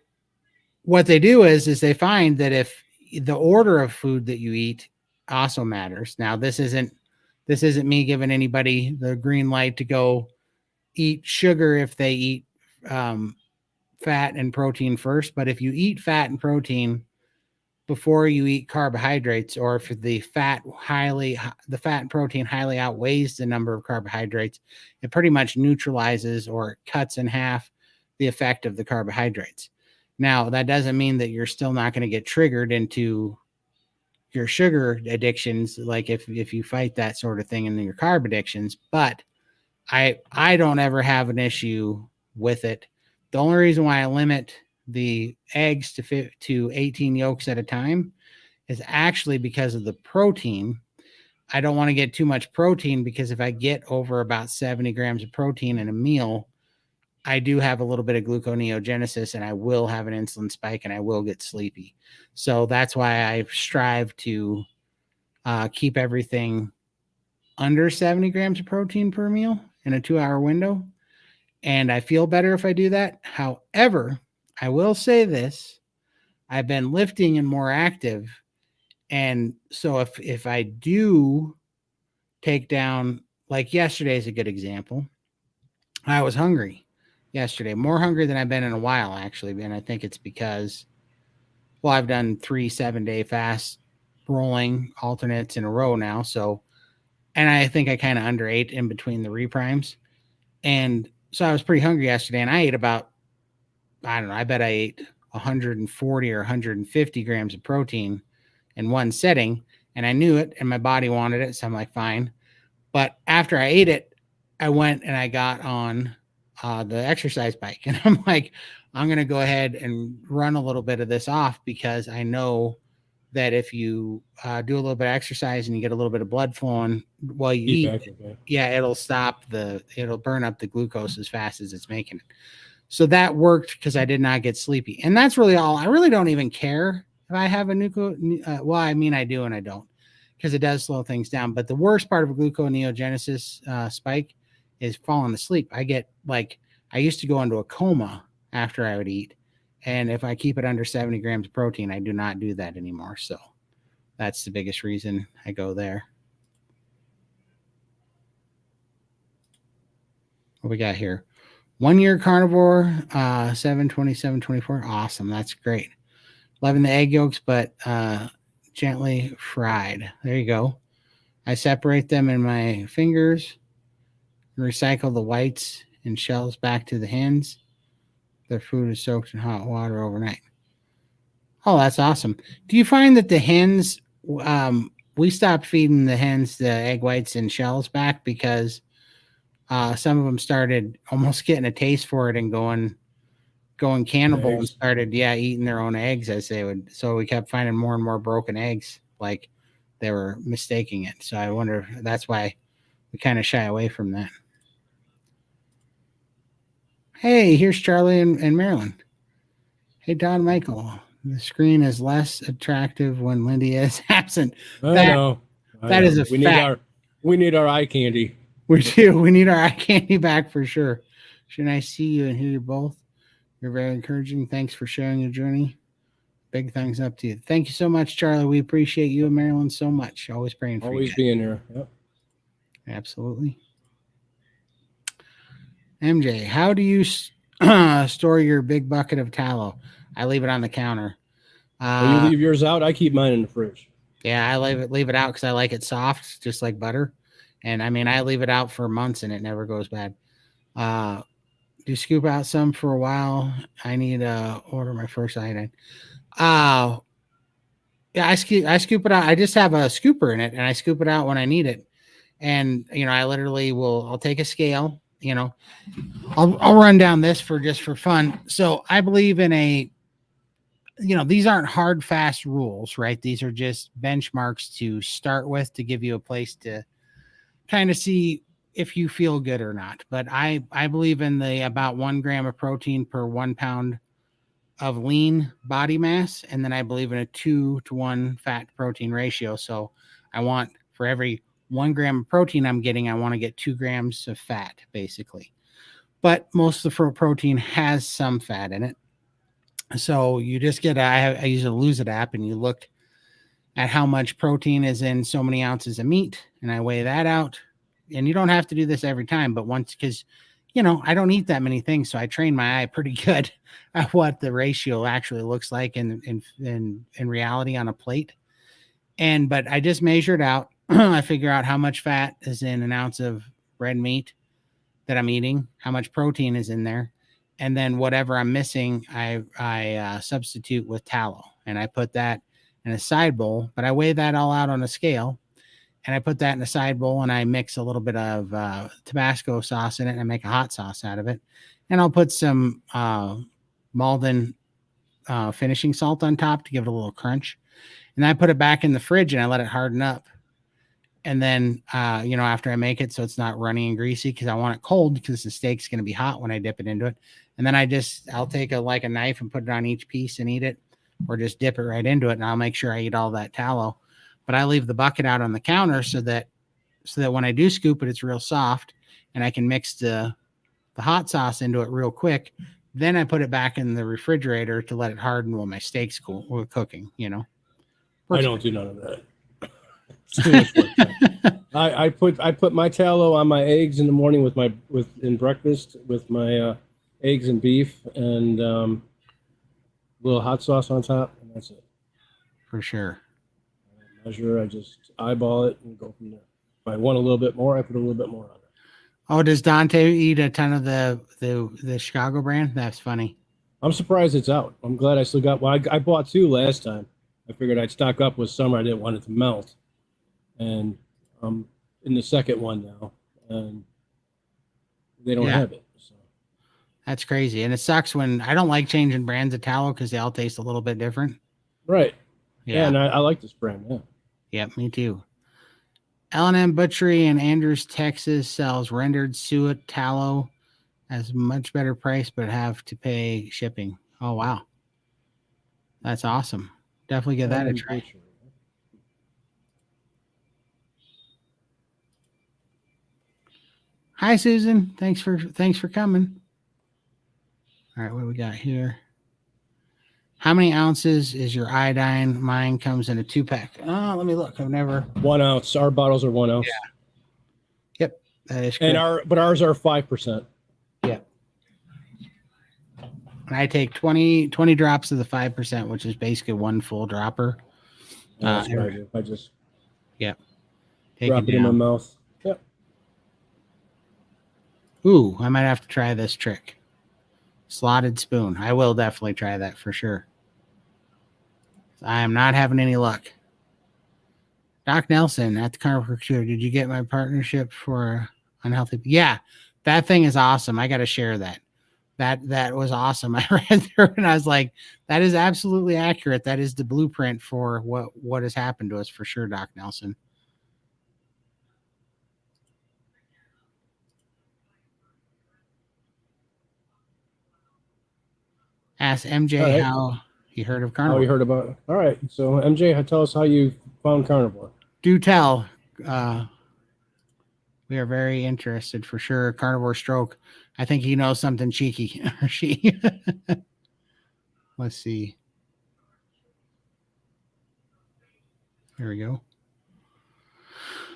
Speaker 1: what they do is they find that if the order of food that you eat also matters. Now, this isn't me giving anybody the green light to go eat sugar if they eat fat and protein first. But if you eat fat and protein before you eat carbohydrates, or if the fat and protein highly outweighs the number of carbohydrates, it pretty much neutralizes or cuts in half the effect of the carbohydrates. Now, that doesn't mean that you're still not going to get triggered into your sugar addictions, like if you fight that sort of thing in your carb addictions. But I don't ever have an issue with it. The only reason why I limit the eggs to 18 yolks at a time is actually because of the protein. I don't want to get too much protein, because if I get over about 70 grams of protein in a meal, I do have a little bit of gluconeogenesis, and I will have an insulin spike, and I will get sleepy. So that's why I strive to keep everything under 70 grams of protein per meal in a 2-hour window. And I feel better if I do that. However, I will say this: I've been lifting and more active. And so if I do take down, like yesterday is a good example. I was hungry yesterday, more hungry than I've been in a while, actually. And I think it's because, well, I've done 3 7-day fast rolling alternates in a row now. So, and I think I kind of underate in between the reprimes. And so I was pretty hungry yesterday, and I ate about, I don't know, I bet I ate 140 or 150 grams of protein in one setting, and I knew it, and my body wanted it. So I'm like, fine. But after I ate it, I went and I got on the exercise bike, and I'm like, I'm going to go ahead and run a little bit of this off, because I know that if you do a little bit of exercise and you get a little bit of blood flowing while you eat, it'll burn up the glucose as fast as it's making it. So that worked, because I did not get sleepy. And that's really all. I really don't even care if I have a well, I mean, I do and I don't, because it does slow things down. But the worst part of a gluconeogenesis spike is falling asleep. I used to go into a coma after I would eat. And if I keep it under 70 grams of protein, I do not do that anymore. So that's the biggest reason I go there. What we got here? 1 year carnivore, 7/27/24. Awesome. That's great. Loving the egg yolks, but gently fried. There you go. I separate them in my fingers and recycle the whites and shells back to the hens. Their food is soaked in hot water overnight. Oh, that's awesome. Do you find that the hens, we stopped feeding the hens the egg whites and shells back, because some of them started almost getting a taste for it and going cannibal and started, eating their own eggs as they would. So we kept finding more and more broken eggs, like they were mistaking it. So I wonder if that's why we kind of shy away from that. Hey, here's Charlie and Marilyn. Hey, Don Michael. The screen is less attractive when Lindy is absent.
Speaker 2: I know.
Speaker 1: That is a fact.
Speaker 2: We need our eye candy.
Speaker 1: We do. We need our eye candy back for sure. Should I see you and hear you both? You're very encouraging. Thanks for sharing your journey. Big thumbs up to you. Thank you so much, Charlie. We appreciate you and Marilyn so much. Always praying for
Speaker 2: Always
Speaker 1: you.
Speaker 2: being here. Yep.
Speaker 1: Absolutely. MJ, how do you store your big bucket of tallow? I leave it on the counter.
Speaker 2: When you leave yours out, I keep mine in the fridge.
Speaker 1: Yeah, I leave it out because I like it soft, just like butter. And I mean, I leave it out for months and it never goes bad. Do scoop out some for a while. I need to order my first iodine. Yeah, I scoop it out. I just have a scooper in it, and I scoop it out when I need it. And I literally I'll take a scale. I'll run down this for fun. So I believe in these aren't hard, fast rules, right? These are just benchmarks to start with to give you a place to kind of see if you feel good or not. But I believe in the about 1 gram of protein per 1 pound of lean body mass. And then I believe in a 2-to-1 fat protein ratio. So I want for every 1 gram of protein I'm getting, I want to get 2 grams of fat basically. But most of the protein has some fat in it. So you just get, I use a Lose It app and you look at how much protein is in so many ounces of meat. And I weigh that out. And you don't have to do this every time, but once, because, I don't eat that many things. So I train my eye pretty good at what the ratio actually looks like in reality on a plate. But I just measure it out. I figure out how much fat is in an ounce of red meat that I'm eating, how much protein is in there. And then whatever I'm missing, I substitute with tallow, and I put that in a side bowl, but I weigh that all out on a scale, and I put that in a side bowl, and I mix a little bit of Tabasco sauce in it, and I make a hot sauce out of it. And I'll put some Malden finishing salt on top to give it a little crunch. And I put it back in the fridge and I let it harden up. And then, after I make it so it's not runny and greasy, because I want it cold because the steak's going to be hot when I dip it into it. And then I'll take a knife and put it on each piece and eat it, or just dip it right into it. And I'll make sure I eat all that tallow. But I leave the bucket out on the counter so that when I do scoop it, it's real soft and I can mix the hot sauce into it real quick. Then I put it back in the refrigerator to let it harden while my steak's cooking,
Speaker 2: I don't do none of that. Too much work. I put my tallow on my eggs in the morning in breakfast with my eggs and beef and a little hot sauce on top, and that's it.
Speaker 1: For sure.
Speaker 2: I just eyeball it and go from there. If I want a little bit more, I put a little bit more on it.
Speaker 1: Oh, does Dante eat a ton of the Chicago brand? That's funny.
Speaker 2: I'm surprised it's out. I'm glad I still got one. I bought 2 last time. I figured I'd stock up with summer. I didn't want it to melt. And I'm in the second one now, and they don't have it. So.
Speaker 1: That's crazy. And it sucks when I don't like changing brands of tallow because they all taste a little bit different.
Speaker 2: Right. Yeah, and I like this brand. Yeah.
Speaker 1: Yep, me too. L&M Butchery in Andrews, Texas sells rendered suet tallow as much better price, but have to pay shipping. Oh, wow. That's awesome. Definitely give that a try.
Speaker 2: Butchery.
Speaker 1: Hi, Susan. Thanks for coming. All right, what do we got here? How many ounces is your iodine? Mine comes in a 2-pack. Oh, let me look. I've never.
Speaker 2: 1 ounce. Our bottles are 1 ounce.
Speaker 1: Yeah. Yep, that is correct.
Speaker 2: And ours are 5%.
Speaker 1: Yeah. And I take 20 drops of the 5%, which is basically 1 full dropper.
Speaker 2: That's what I do. I just
Speaker 1: drop
Speaker 2: it in my mouth. Yep.
Speaker 1: Ooh, I might have to try this trick. Slotted spoon. I will definitely try that for sure. I am not having any luck. Doc Nelson at the Carnivore Cure. Did you get my partnership for unhealthy? Yeah, that thing is awesome. I got to share that. That was awesome. I read through and I was like, that is absolutely accurate. That is the blueprint for what has happened to us for sure, Doc Nelson. Ask MJ how he heard of Carnivore.
Speaker 2: How you heard about it. All right. So, MJ, tell us how you found Carnivore.
Speaker 1: Do tell. We are very interested for sure. Carnivore Stroke. I think he knows something cheeky. Or she. Let's see. There we go.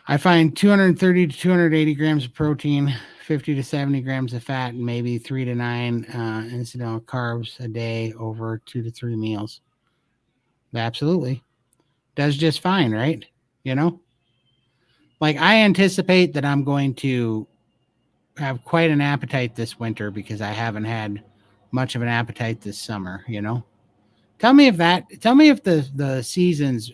Speaker 1: I find 230 to 280 grams of protein, 50 to 70 grams of fat, and maybe 3 to 9 incidental carbs a day over 2 to 3 meals. Absolutely. Does just fine, right? You know? Like, I anticipate that I'm going to have quite an appetite this winter because I haven't had much of an appetite this summer, you know? Tell me if the seasons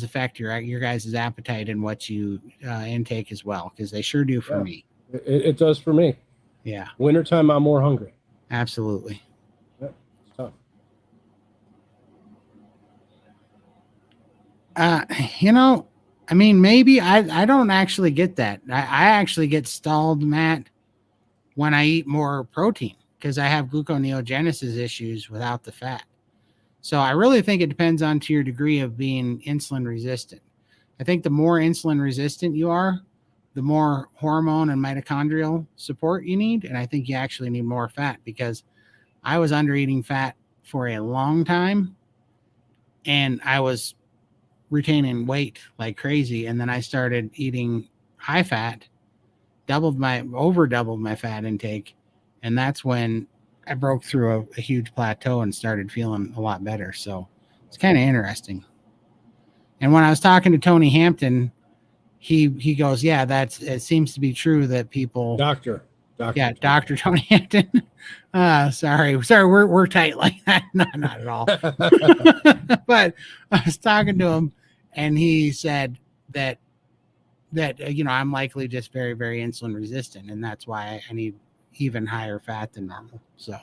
Speaker 1: affect your guys' appetite and what you intake as well, because they sure do for me.
Speaker 2: It does for me.
Speaker 1: Yeah,
Speaker 2: Wintertime, I'm more hungry.
Speaker 1: absolutely.
Speaker 2: Yeah, it's tough.
Speaker 1: You know, I mean, maybe I don't actually get that. I actually get stalled, Matt, when I eat more protein because I have gluconeogenesis issues without the fat. So I really think it depends on to your degree of being insulin resistant. I think the more insulin resistant you are, the more hormone and mitochondrial support you need. And I think you actually need more fat, because I was under eating fat for a long time and I was retaining weight like crazy. And then I started eating high fat, doubled my fat intake. And that's when I broke through a huge plateau and started feeling a lot better. So it's kind of interesting. And when I was talking to Tony Hampton, he goes, yeah, it seems to be true that people.
Speaker 2: Dr.
Speaker 1: Dr. Tony Hampton. Sorry, we're tight like that. Not at all. But I was talking to him, and he said that I'm likely just very, very insulin resistant, and that's why I need even higher fat than normal. So,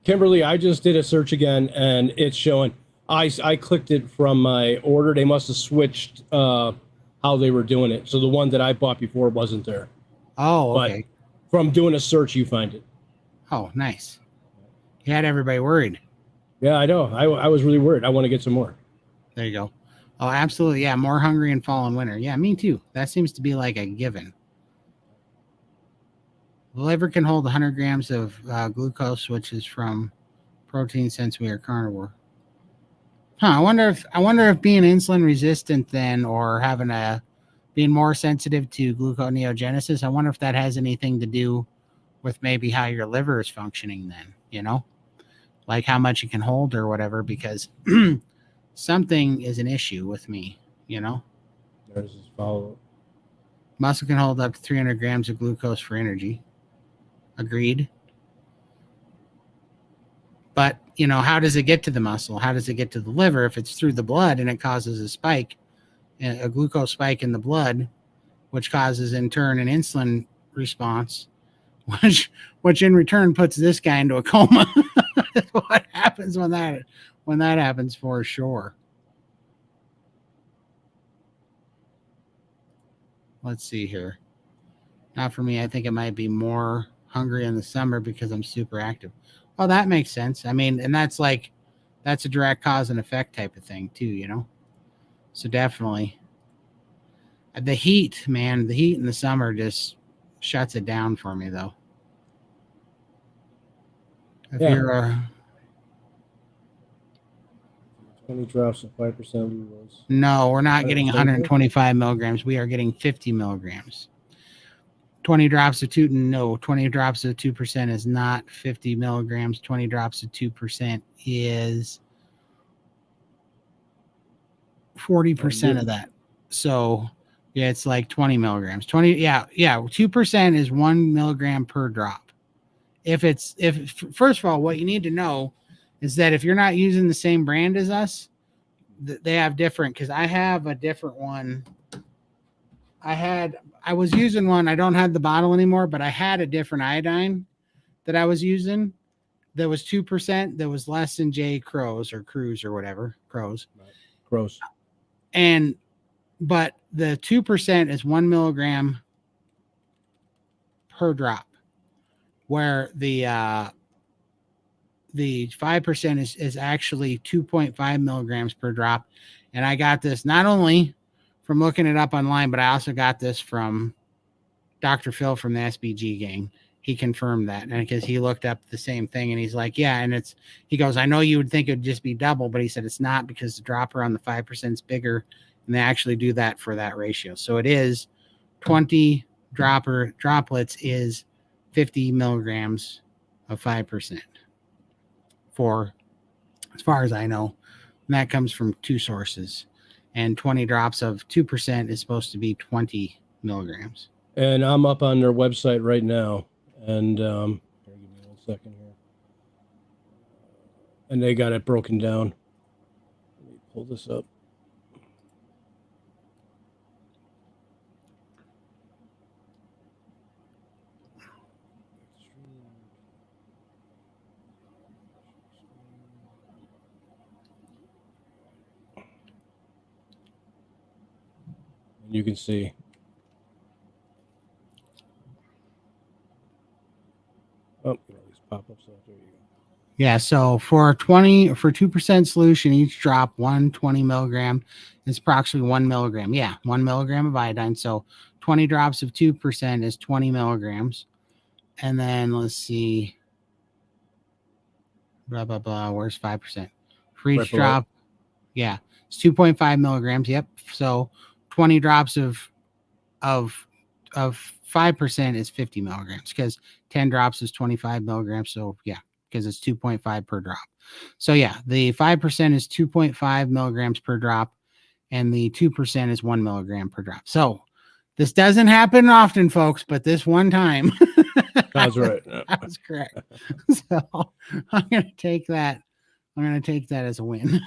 Speaker 2: Kimberly, I just did a search again, and it's showing. I clicked it from my order. They must have switched how they were doing it. So the one that I bought before wasn't there.
Speaker 1: Oh, okay.
Speaker 2: But from doing a search, you find it.
Speaker 1: Oh, nice. You had everybody worried.
Speaker 2: Yeah, I know. I was really worried. I want to get some more.
Speaker 1: There you go. Oh, absolutely. Yeah, more hungry in fall and winter. Yeah, me too. That seems to be like a given. The liver can hold 100 grams of glucose, which is from protein, since we are carnivore. I wonder if being insulin resistant then, or being more sensitive to gluconeogenesis, I wonder if that has anything to do with maybe how your liver is functioning then, you know, like how much it can hold or whatever, because something is an issue with me, you know.
Speaker 2: There's this follow-up.
Speaker 1: Muscle can hold up to 300 grams of glucose for energy. Agreed. But, you know, how does it get to the muscle? How does it get to the liver? If it's through the blood and it causes a glucose spike in the blood, which causes in turn an insulin response, which in return puts this guy into a coma. That's what happens when that happens, for sure. Let's see here. Not for me. I think it might be more hungry in the summer because I'm super active. Oh, that makes sense. I mean, and that's a direct cause and effect type of thing too, you know? So definitely. The heat, man, the heat in the summer just shuts it down for me, though. If you're
Speaker 2: 20 drops of 5% glucose.
Speaker 1: No, we're not getting 125 milligrams. We are getting 50 milligrams. 20 drops of 2% is not 50 milligrams. 20 drops of 2% is 40% of that. So yeah, it's like 20 milligrams. 2% is 1 milligram per drop. First of all, what you need to know is that if you're not using the same brand as us, they have different, because I have a different one. I was using one. I don't have the bottle anymore, but I had a different iodine that I was using that was 2%, that was less than J. Crow's or Cruise or whatever. Crow's. But the 2% is 1 milligram per drop, where the 5% is actually 2.5 milligrams per drop. And I got this not only from looking it up online, but I also got this from Dr. Phil from the SBG gang. he confirmed that. And because he looked up the same thing and he's like, yeah. And he goes, I know you would think it would just be double, but he said it's not because the dropper on the 5% is bigger and they actually do that for that ratio. So it is 20 droplets is 50 milligrams of 5% for, as far as I know, and that comes from 2 sources, and 20 drops of 2% is supposed to be 20 milligrams.
Speaker 2: And I'm up on their website right now. And here, give me 1 second here. And they got it broken down. Let me pull this up. And you can see. Oh, these pop-ups. There you go.
Speaker 1: Yeah, so for 2% solution, each drop 120 milligram is approximately 1 milligram. Yeah, 1 milligram of iodine. So 20 drops of 2% is 20 milligrams. And then let's see. Blah, blah, blah. Where's 5%? For each drop, yeah, it's 2.5 milligrams. Yep. So 20 drops of 5% is 50 milligrams because 10 drops is 25 milligrams. So yeah, because it's 2.5 per drop. So yeah, the 5% is 2.5 milligrams per drop and the 2% is 1 milligram per drop. So this doesn't happen often, folks, but this one time
Speaker 2: That's right.
Speaker 1: that was correct. So I'm going to take that. I'm going to take that as a win.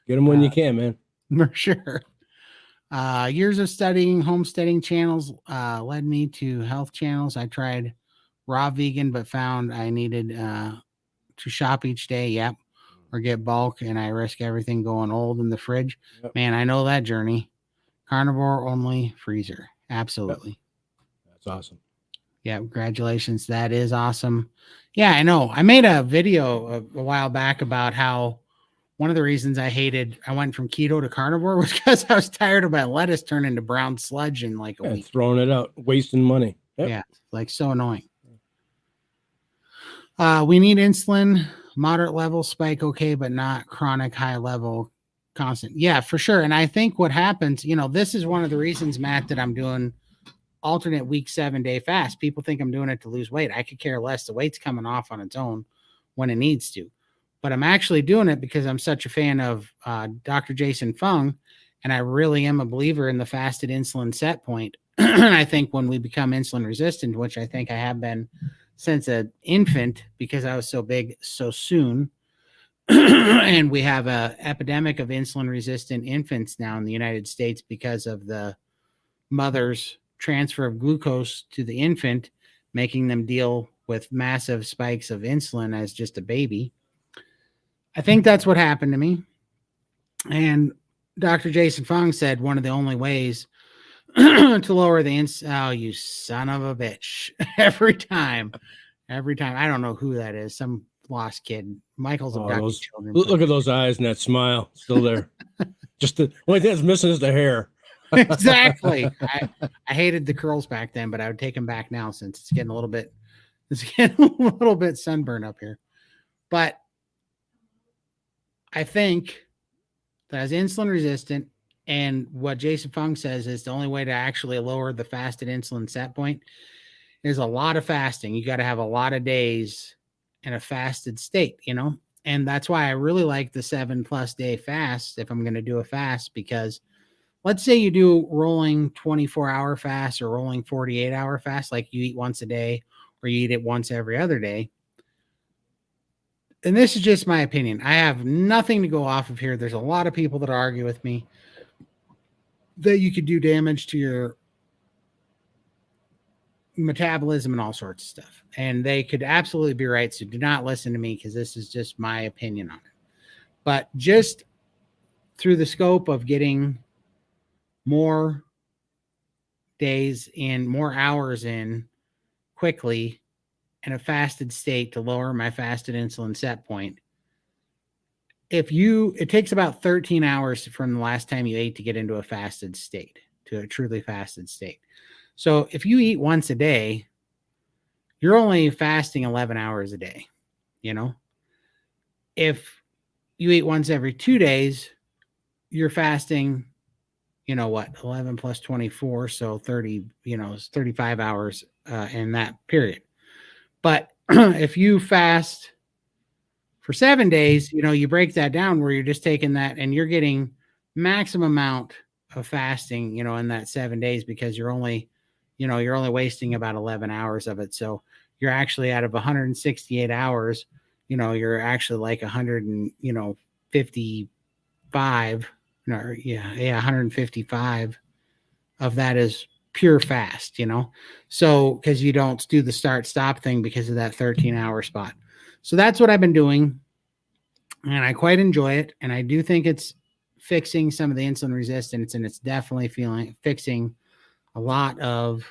Speaker 2: Get them when you can, man.
Speaker 1: For sure. Years of studying homesteading channels led me to health channels. I tried raw vegan, but found I needed to shop each day. Yep. Or get bulk, and I risk everything going old in the fridge. Yep. Man, I know that journey. Carnivore only freezer. Absolutely.
Speaker 2: Yep. That's awesome.
Speaker 1: Yeah, congratulations. That is awesome. Yeah, I know. I made a video a while back about how one of the reasons I went from keto to carnivore was because I was tired of my lettuce turning to brown sludge in like a week.
Speaker 2: Throwing it out, wasting money.
Speaker 1: Yep. Yeah, like so annoying. We need insulin, moderate level spike, okay, but not chronic high level constant. Yeah, for sure. And I think what happens, this is one of the reasons, Matt, that I'm doing alternate week 7-day fast. People think I'm doing it to lose weight. I could care less. The weight's coming off on its own when it needs to. But I'm actually doing it because I'm such a fan of Dr. Jason Fung, and I really am a believer in the fasted insulin set point. I think when we become insulin resistant, which I think I have been since an infant because I was so big so soon, and we have an epidemic of insulin resistant infants now in the United States because of the mother's transfer of glucose to the infant, making them deal with massive spikes of insulin as just a baby. I think that's what happened to me. And Dr. Jason Fung said one of the only ways to lower the oh, you son of a bitch. Every time. I don't know who that is. Some lost kid. Michael's abducted children.
Speaker 2: Look at those eyes and that smile still there. Just the only thing that's missing is the hair.
Speaker 1: Exactly. I hated the curls back then, but I would take them back now since it's getting a little bit sunburned up here. But I think that as insulin resistant, and what Jason Fung says is the only way to actually lower the fasted insulin set point is a lot of fasting. You got to have a lot of days in a fasted state, and that's why I really like the 7+ day fast if I'm going to do a fast, because let's say you do rolling 24-hour fast or rolling 48-hour fast, like you eat once a day or you eat it once every other day. And this is just my opinion. I have nothing to go off of here. There's a lot of people that argue with me that you could do damage to your metabolism and all sorts of stuff. And they could absolutely be right. So do not listen to me because this is just my opinion on it. But just through the scope of getting more days in, more hours in quickly in a fasted state to lower my fasted insulin set point. It takes about 13 hours from the last time you ate to get into a fasted state, to a truly fasted state. So if you eat once a day, you're only fasting 11 hours a day. You know, if you eat once every 2 days, you're fasting, 11 plus 24, so 30, it's 35 hours in that period. But if you fast for 7 days, you break that down where you're just taking that and you're getting maximum amount of fasting, in that 7 days, because you're only wasting about 11 hours of it. So you're actually out of 168 hours, you're actually like 155, 155 of that is pure fast, so because you don't do the start stop thing because of that 13-hour spot. So that's what I've been doing, and I quite enjoy it. And I do think it's fixing some of the insulin resistance, and it's definitely fixing a lot of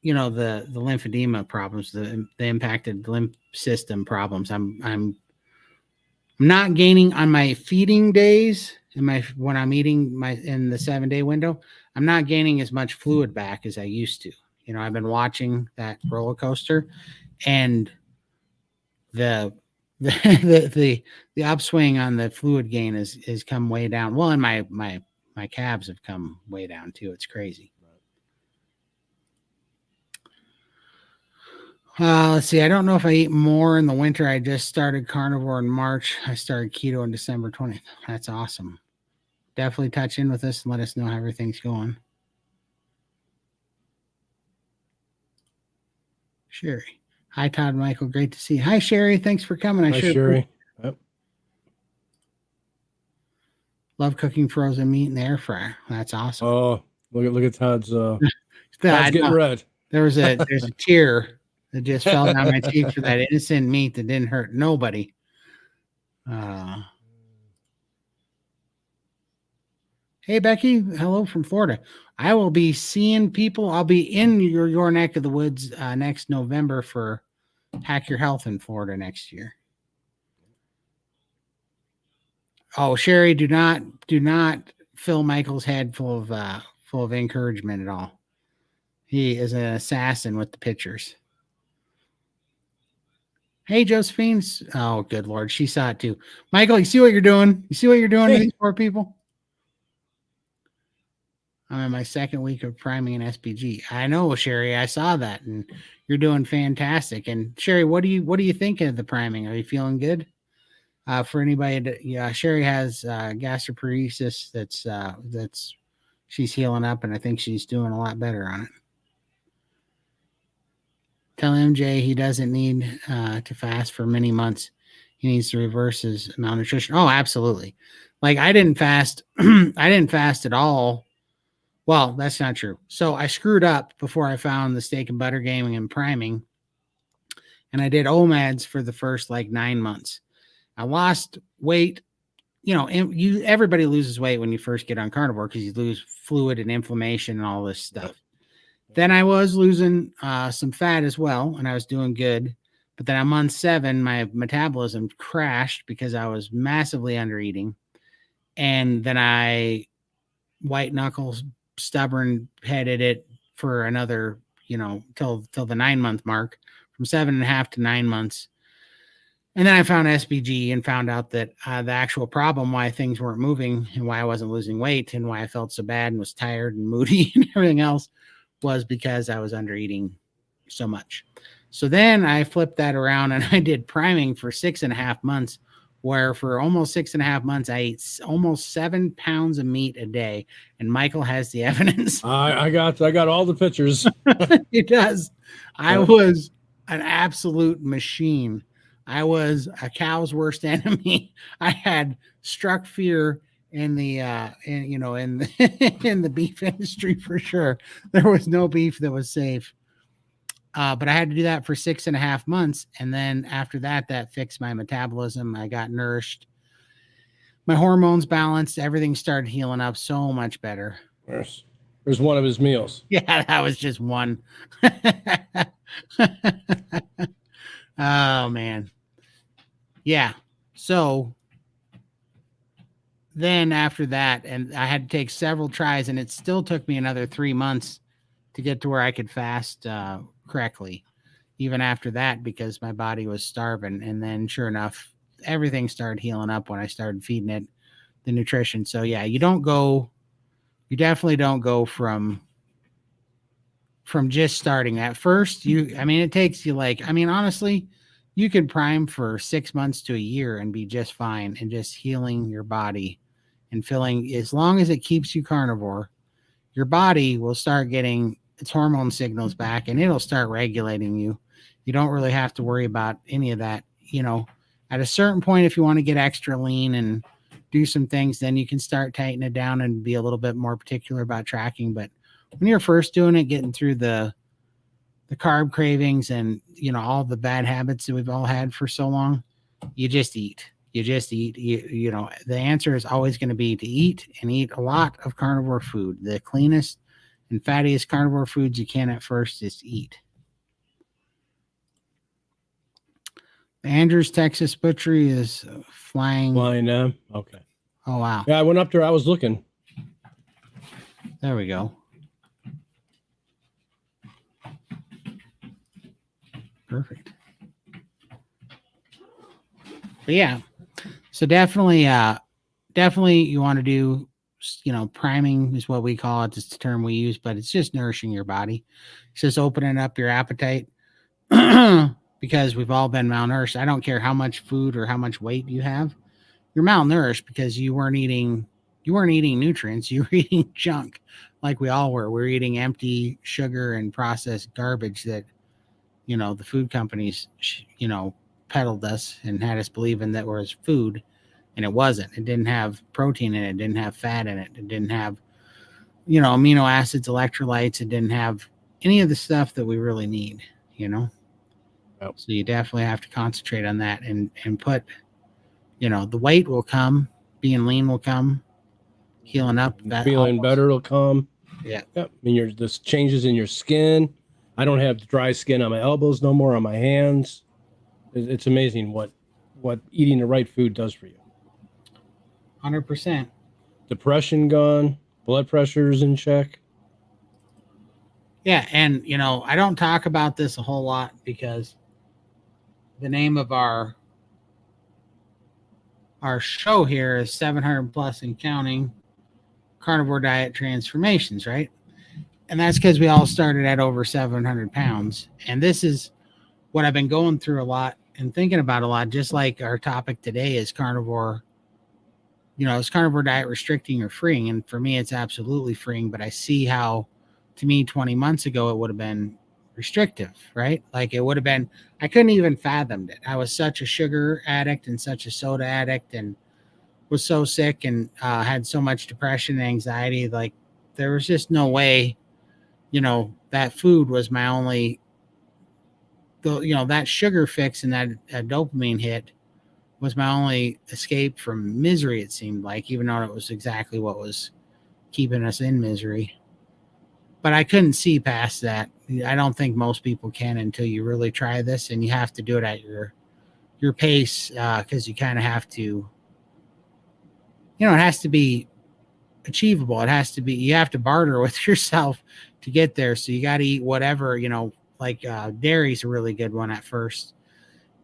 Speaker 1: the lymphedema problems, the impacted lymph system problems. I'm not gaining on my feeding days when I'm eating in the 7-day window. I'm not gaining as much fluid back as I used to. I've been watching that roller coaster, and the the upswing on the fluid gain is come way down. Well, and my calves have come way down too. It's crazy. Let's see. I don't know if I eat more in the winter. I just started carnivore in March. I started keto on December 20th. That's awesome. Definitely touch in with us and let us know how everything's going. Sherry. Hi, Todd Michael. Great to see you. Hi, Sherry. Thanks for coming.
Speaker 2: Hi, Sherry. Yep.
Speaker 1: Love cooking frozen meat in the air fryer. That's awesome.
Speaker 2: Oh, look at Todd's. Todd's getting red.
Speaker 1: There's a tear that just fell down my cheek for that innocent meat that didn't hurt nobody. Hey, Becky. Hello from Florida. I will be seeing people. I'll be in your neck of the woods next November for Hack Your Health in Florida next year. Oh, Sherry, do not fill Michael's head full of encouragement at all. He is an assassin with the pictures. Hey, Josephine. Oh, good Lord. She saw it too. Michael, you see what you're doing? You see what you're doing to these poor people? I'm in my second week of priming an SPG. I know, Sherry. I saw that, and you're doing fantastic. And Sherry, what do you think of the priming? Are you feeling good? For anybody, Sherry has gastroparesis. That's she's healing up, and I think she's doing a lot better on it. Tell MJ he doesn't need to fast for many months. He needs to reverse his malnutrition. Oh, absolutely. Like I didn't fast. I didn't fast at all. Well, that's not true. So I screwed up before I found the steak and butter gaming and priming. And I did OMADs for the first 9 months. I lost weight. Everybody loses weight when you first get on carnivore because you lose fluid and inflammation and all this stuff. Then I was losing some fat as well, and I was doing good. But then on month 7, my metabolism crashed because I was massively under eating. And then I white knuckles, stubborn headed it for another, till the 9-month mark, from 7.5 to 9 months. And then I found SPG and found out that the actual problem why things weren't moving and why I wasn't losing weight and why I felt so bad and was tired and moody and everything else was because I was under eating so much. So then I flipped that around and I did priming for 6.5 months, where for almost 6.5 months, I ate almost 7 pounds of meat a day. And Michael has the evidence.
Speaker 2: I got all the pictures.
Speaker 1: He does. I was an absolute machine. I was a cow's worst enemy. I had struck fear in the in the beef industry for sure. There was no beef that was safe. But I had to do that for 6.5 months. And then after that fixed my metabolism. I got nourished. My hormones balanced. Everything started healing up so much better.
Speaker 2: There's one of his meals.
Speaker 1: Yeah, that was just one. Oh, man. Yeah. So then after that, and I had to take several tries, and it still took me another 3 months to get to where I could fast correctly, even after that, because my body was starving. And then sure enough, everything started healing up when I started feeding it the nutrition. So yeah, you definitely don't go from just starting at first. It takes you honestly, you could prime for 6 months to a year and be just fine and just healing your body and filling. As long as it keeps you carnivore, your body will start getting its hormone signals back and it'll start regulating you. You don't really have to worry about any of that. At a certain point, if you want to get extra lean and do some things, then you can start tightening it down and be a little bit more particular about tracking. But when you're first doing it, getting through the carb cravings and all the bad habits that we've all had for so long, you just eat. The answer is always going to be to eat and eat a lot of carnivore food. The cleanest and fattiest carnivore foods you can at first is eat. Andrews Texas Butchery is flying.
Speaker 2: Okay.
Speaker 1: Oh wow.
Speaker 2: Yeah, I went up there. I was looking.
Speaker 1: There we go. Perfect. But yeah, so definitely you want to do, priming is what we call it. It's the term we use, but it's just nourishing your body. It's just opening up your appetite because we've all been malnourished. I don't care how much food or how much weight you have. You're malnourished because you weren't eating nutrients. You were eating junk like we all were. We're eating empty sugar and processed garbage that, the food companies, peddled us and had us believing that was food, and it wasn't. It didn't have protein in it. It didn't have fat in it. It didn't have, amino acids, electrolytes. It didn't have any of the stuff that we really need, Yep. So you definitely have to concentrate on that and put, the weight will come, being lean will come, healing up.
Speaker 2: Feeling better will come.
Speaker 1: Yeah.
Speaker 2: Yep. This changes in your skin. I don't have dry skin on my elbows no more, on my hands. It's amazing what eating the right food does for you.
Speaker 1: 100%.
Speaker 2: Depression gone, blood pressure's in check.
Speaker 1: Yeah, and I don't talk about this a whole lot because the name of our show here is 700 plus and counting carnivore diet transformations, right? And that's because we all started at over 700 pounds. And this is what I've been going through a lot and thinking about a lot, just like our topic today is carnivore. Is carnivore diet restricting or freeing? And for me, it's absolutely freeing, but I see how, to me, 20 months ago, it would have been restrictive, right? Like it would have been, I couldn't even fathom it. I was such a sugar addict and such a soda addict and was so sick and had so much depression and anxiety. Like there was just no way, that food was my only, that sugar fix and that dopamine hit was my only escape from misery, it seemed like, even though it was exactly what was keeping us in misery. But I couldn't see past that. I don't think most people can until you really try this, and you have to do it at your pace because you kind of have to, it has to be achievable. It has to be, you have to barter with yourself to get there. So you got to eat whatever, like dairy's a really good one at first.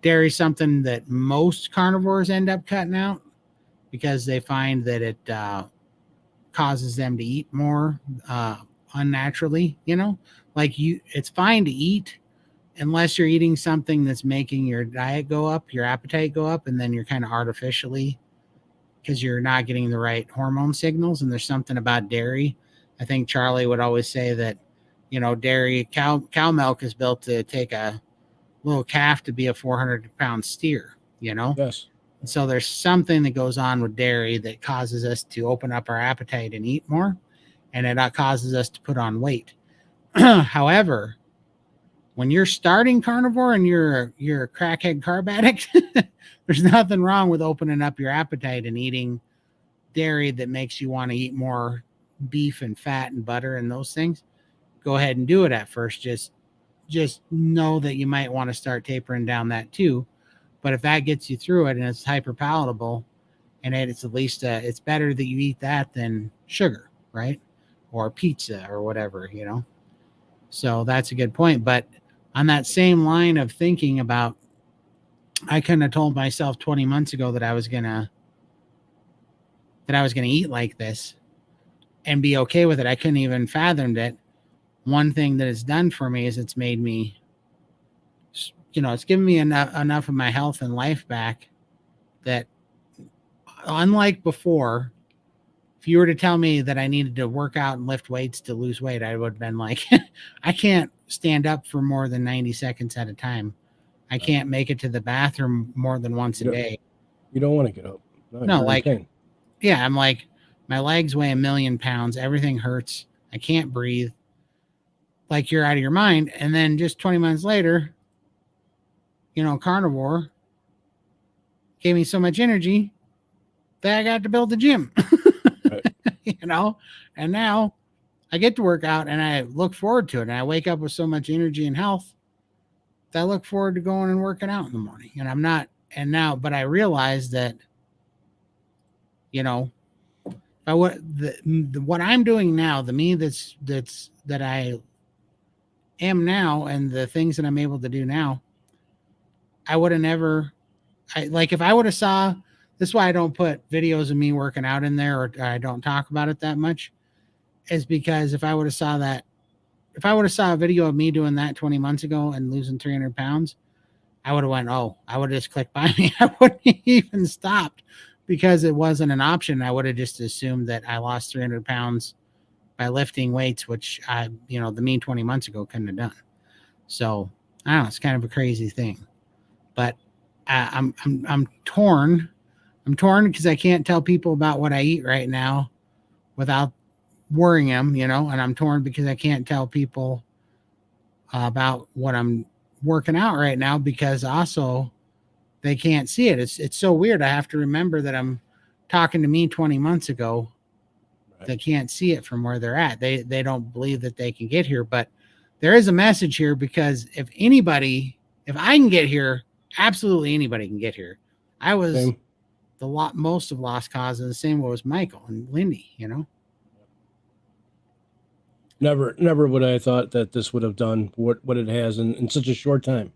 Speaker 1: Dairy, something that most carnivores end up cutting out because they find that it causes them to eat more unnaturally. It's fine to eat unless you're eating something that's making your diet go up, your appetite go up, and then you're kind of artificially, because you're not getting the right hormone signals. And there's something about dairy. I think Charlie would always say that, dairy, cow milk is built to take a little calf to be a 400-pound steer,
Speaker 2: Yes.
Speaker 1: And so there's something that goes on with dairy that causes us to open up our appetite and eat more, and it causes us to put on weight. However, when you're starting carnivore and you're a crackhead carb addict, there's nothing wrong with opening up your appetite and eating dairy that makes you want to eat more beef and fat and butter and those things. Go ahead and do it at first. Just know that you might want to start tapering down that too. But if that gets you through it and it's hyper palatable, and it's at least it's better that you eat that than sugar, right? Or pizza or whatever, So that's a good point. But on that same line of thinking about, I couldn't have told myself 20 months ago that I was gonna eat like this and be okay with it. I couldn't even fathom it. One thing that it's done for me is it's made me, it's given me enough of my health and life back that, unlike before, if you were to tell me that I needed to work out and lift weights to lose weight, I would have been like, I can't stand up for more than 90 seconds at a time. I can't make it to the bathroom more than once a day.
Speaker 2: You don't want to get up.
Speaker 1: No, like, yeah, I'm like, my legs weigh 1,000,000 pounds. Everything hurts. I can't breathe. Like, you're out of your mind. And then just 20 minutes later, carnivore gave me so much energy that I got to build the gym.
Speaker 2: Right.
Speaker 1: And now I get to work out and I look forward to it. And I wake up with so much energy and health that I look forward to going and working out in the morning. But I realize that, what I'm doing now, the me that I am now, and the things that I'm able to do now, I would have never, if I would have saw, this is why I don't put videos of me working out in there, or I don't talk about it that much, is because if I would have saw a video of me doing that 20 months ago and losing 300 pounds, I would have went, I would have just clicked by me. I wouldn't even stopped, because it wasn't an option. I would have just assumed that I lost 300 pounds by lifting weights, which the me 20 months ago couldn't have done. So I don't know, it's kind of a crazy thing, but I'm torn. I'm torn because I can't tell people about what I eat right now without worrying them, and I'm torn because I can't tell people about what I'm working out right now, because also they can't see it. It's so weird. I have to remember that I'm talking to me 20 months ago. Right. They can't see it from where they're at. They don't believe that they can get here, but there is a message here, because if I can get here, absolutely anybody can get here. I was Same. Most of Lost Cause, and the same was Michael and Lindy,
Speaker 2: Never would I have thought that this would have done what it has in such a short time.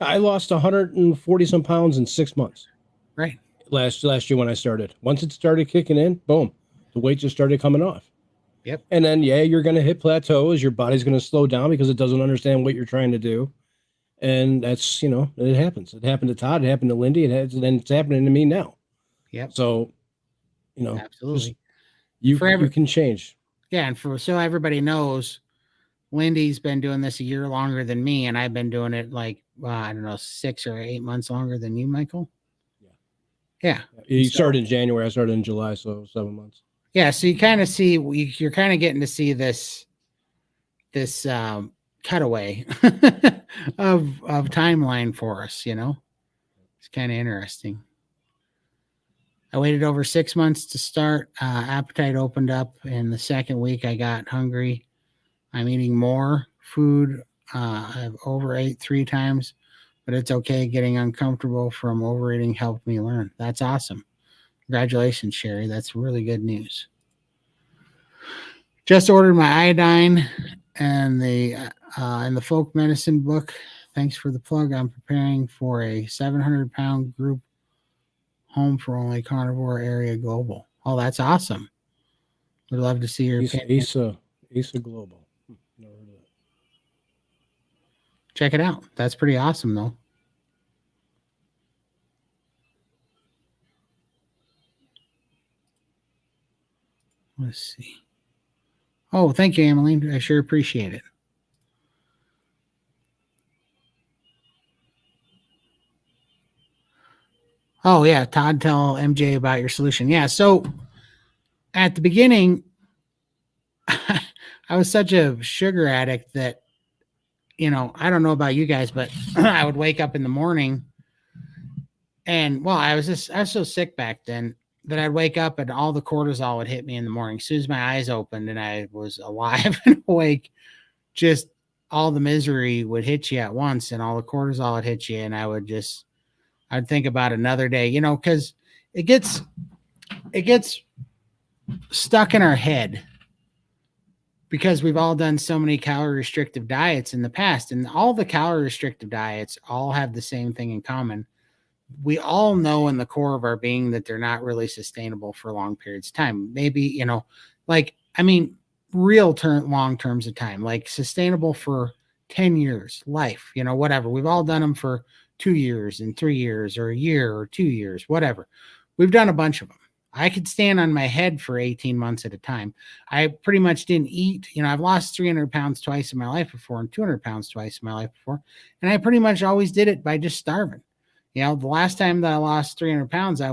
Speaker 2: I lost 140 some pounds in 6 months.
Speaker 1: Right.
Speaker 2: Last year when I started. Once it started kicking in, boom, the weight just started coming off.
Speaker 1: Yep.
Speaker 2: And then, you're going to hit plateaus. Your body's going to slow down because it doesn't understand what you're trying to do. And that's, it happens. It happened to Todd. It happened to Lindy. And it's happening to me now.
Speaker 1: Yep.
Speaker 2: So,
Speaker 1: absolutely.
Speaker 2: You can change.
Speaker 1: Yeah. And so everybody knows, Lindy's been doing this a year longer than me, and I've been doing it 6 or 8 months longer than you, Michael. Yeah.
Speaker 2: You started in January. I started in July, so 7 months.
Speaker 1: Yeah. So you kind of see, you're kind of getting to see this cutaway of timeline for us. It's kind of interesting. I waited over 6 months to start. Appetite opened up in the second week. I got hungry. I'm eating more food. I've overate 3 times, but it's okay. Getting uncomfortable from overeating helped me learn. That's awesome. Congratulations, Sherry. That's really good news. Just ordered my iodine and the folk medicine book. Thanks for the plug. I'm preparing for a 700-pound group home for only carnivore area global. Oh, that's awesome. Would love to see your
Speaker 2: Asa Global.
Speaker 1: Check it out. That's pretty awesome, though. Let's see. Oh, thank you, Emmeline. I sure appreciate it. Oh, yeah. Todd, tell MJ about your solution. Yeah. So at the beginning, I was such a sugar addict that, I don't know about you guys, but I would wake up in the morning and, I was so sick back then that I'd wake up and all the cortisol would hit me in the morning. As soon as my eyes opened and I was alive and awake, just all the misery would hit you at once, and all the cortisol would hit you. And I'd think about another day, because it gets stuck in our head, because we've all done so many calorie restrictive diets in the past, and all the calorie restrictive diets all have the same thing in common. We all know in the core of our being that they're not really sustainable for long periods of time. Maybe, like, I mean, real term, long terms of time, like sustainable for 10 years, life, whatever. We've all done them for 2 years and 3 years or a year or 2 years, whatever. We've done a bunch of them. I could stand on my head for 18 months at a time. I pretty much didn't eat. I've lost 300 pounds twice in my life before and 200 pounds twice in my life before. And I pretty much always did it by just starving. The last time that I lost 300 pounds, I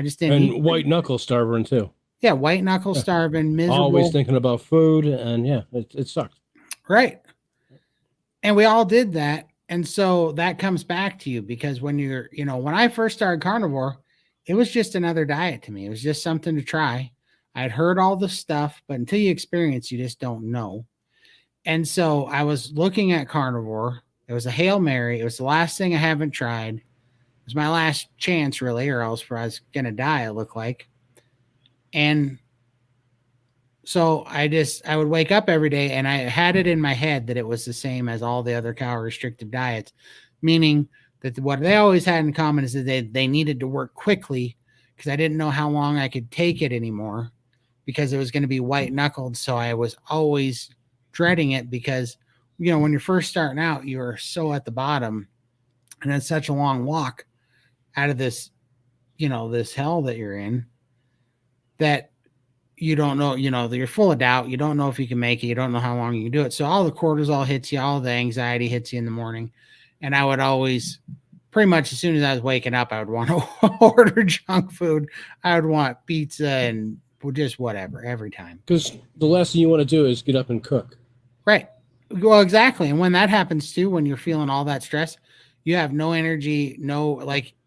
Speaker 1: just didn't eat.
Speaker 2: And white knuckle starving too.
Speaker 1: Yeah, white knuckle starving, miserable.
Speaker 2: Always thinking about food, and yeah, it sucked.
Speaker 1: Right. And we all did that. And so that comes back to you because when when I first started carnivore, it was just another diet to me. It was just something to try. I'd heard all the stuff, but until you experience, you just don't know. And so I was looking at carnivore. It was a Hail Mary. It was the last thing I haven't tried. It was my last chance, really, or else I was going to die, it looked like. And so I would wake up every day and I had it in my head that it was the same as all the other calorie restrictive diets, meaning that what they always had in common is that they needed to work quickly because I didn't know how long I could take it anymore because it was going to be white knuckled. So I was always dreading it because, when you're first starting out, you're so at the bottom and it's such a long walk out of this, this hell that you're in that you don't know, you're full of doubt. You don't know if you can make it. You don't know how long you can do it. So all the cortisol hits you, all the anxiety hits you in the morning. And I would always, pretty much as soon as I was waking up, I would want to order junk food. I would want pizza and just whatever every time.
Speaker 2: Because the last thing you want to do is get up and cook.
Speaker 1: Right. Well, exactly. And when that happens too, when you're feeling all that stress, you have no energy,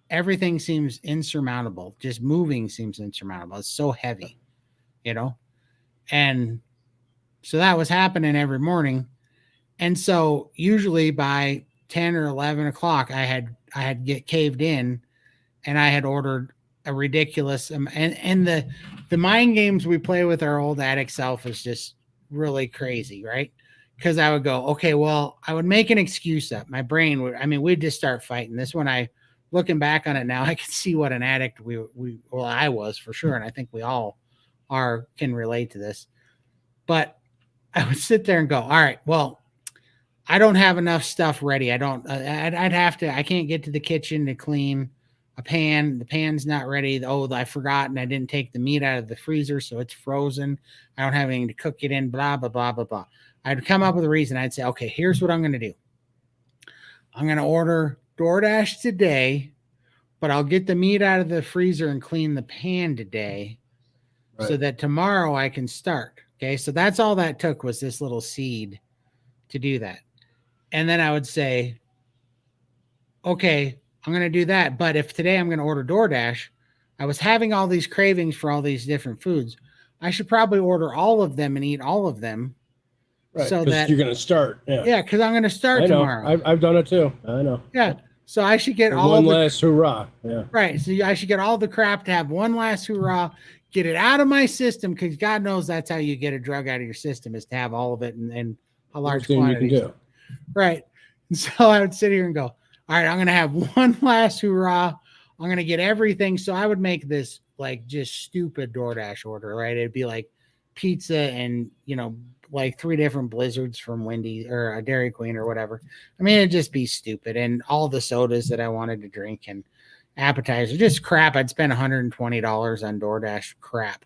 Speaker 1: everything seems insurmountable. Just moving seems insurmountable. It's so heavy, and so that was happening every morning. And so usually by 10 or 11 o'clock, I had get caved in and I had ordered a ridiculous, and the mind games we play with our old addict self is just really crazy, right? Because I would go, okay, well, I would make an excuse up. My brain we'd just start fighting. This when I, looking back on it now, I can see what an addict I was for sure. And I think we all can relate to this. But I would sit there and go, all right, well, I don't have enough stuff ready. I'd have to, I can't get to the kitchen to clean a pan. The pan's not ready. Oh, I forgot. And I didn't take the meat out of the freezer. So it's frozen. I don't have anything to cook it in, blah, blah, blah, blah, blah. I'd come up with a reason. I'd say, okay, here's what I'm going to do. I'm going to order DoorDash today, but I'll get the meat out of the freezer and clean the pan today so that tomorrow I can start. Okay. So that's all that took was this little seed to do that. And then I would say, okay, I'm going to do that. But if today I'm going to order DoorDash, I was having all these cravings for all these different foods. I should probably order all of them and eat all of them.
Speaker 2: Right.
Speaker 1: So that
Speaker 2: you're going to start.
Speaker 1: Yeah. Because I'm going to start tomorrow.
Speaker 2: I've done it too. I know.
Speaker 1: Yeah. So I should get
Speaker 2: one last hurrah. Yeah.
Speaker 1: Right. So I should get all the crap to have one last hurrah, get it out of my system, because God knows that's how you get a drug out of your system, is to have all of it in a large quantity.
Speaker 2: You can do.
Speaker 1: Right. And so I would sit here and go, all right, I'm going to have one last hurrah. I'm going to get everything. So I would make this just stupid DoorDash order, right? It'd be like pizza and, 3 different blizzards from Wendy's or a Dairy Queen or whatever. I mean, it'd just be stupid. And all the sodas that I wanted to drink and appetizer, just crap. I'd spend $120 on DoorDash crap.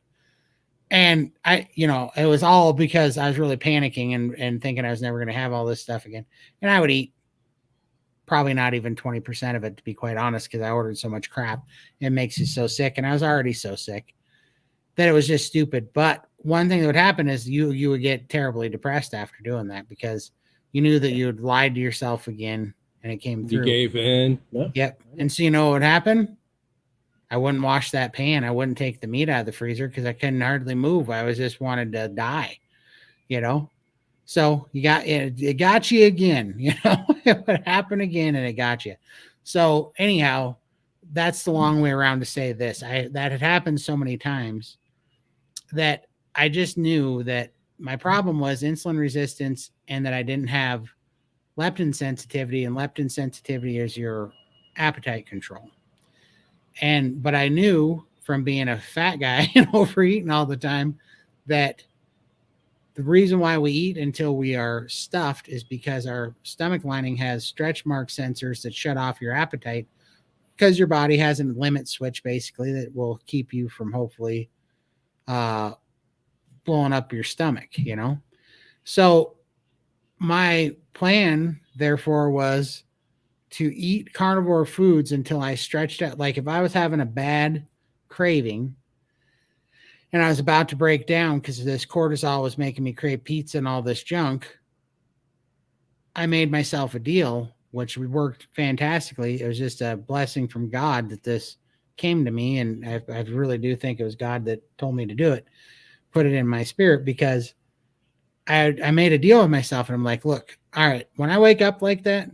Speaker 1: And it was all because I was really panicking and thinking I was never going to have all this stuff again. And I would eat probably not even 20% of it, to be quite honest, because I ordered so much crap. It makes you so sick. And I was already so sick that it was just stupid. But one thing that would happen is you would get terribly depressed after doing that, because you knew that you had lied to yourself again and it came through.
Speaker 2: You gave in.
Speaker 1: Yep. And so what would happen? I wouldn't wash that pan. I wouldn't take the meat out of the freezer because I couldn't hardly move. I was just wanted to die, So it got you again, it would happen again and it got you. So anyhow, that's the long way around to say this. That had happened so many times that I just knew that my problem was insulin resistance and that I didn't have leptin sensitivity, and leptin sensitivity is your appetite control. But I knew from being a fat guy and overeating all the time that the reason why we eat until we are stuffed is because our stomach lining has stretch mark sensors that shut off your appetite, because your body has a limit switch basically that will keep you from hopefully blowing up your stomach, So my plan, therefore, was to eat carnivore foods until I stretched out. Like if I was having a bad craving and I was about to break down because this cortisol was making me crave pizza and all this junk, I made myself a deal, which worked fantastically. It was just a blessing from God that this came to me. And I really do think it was God that told me to do it, put it in my spirit, because I made a deal with myself and I'm like, look, all right, when I wake up like that,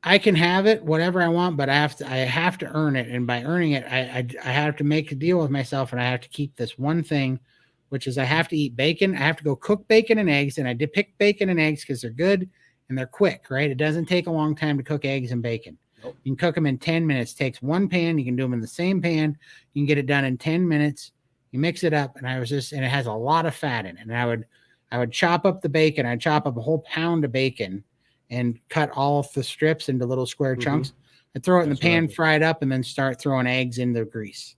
Speaker 1: I can have it, whatever I want, but I have to earn it. And by earning it, I have to make a deal with myself, and I have to keep this one thing, which is I have to eat bacon. I have to go cook bacon and eggs. And I did pick bacon and eggs because they're good and they're quick, right? It doesn't take a long time to cook eggs and bacon. Nope. You can cook them in 10 minutes. It takes one pan. You can do them in the same pan. You can get it done in 10 minutes. You mix it up, and and it has a lot of fat in it. And I would chop up the bacon. I'd chop up a whole pound of bacon and cut all of the strips into little square chunks. I'd throw it in the pan, fry it up, and then start throwing eggs in the grease.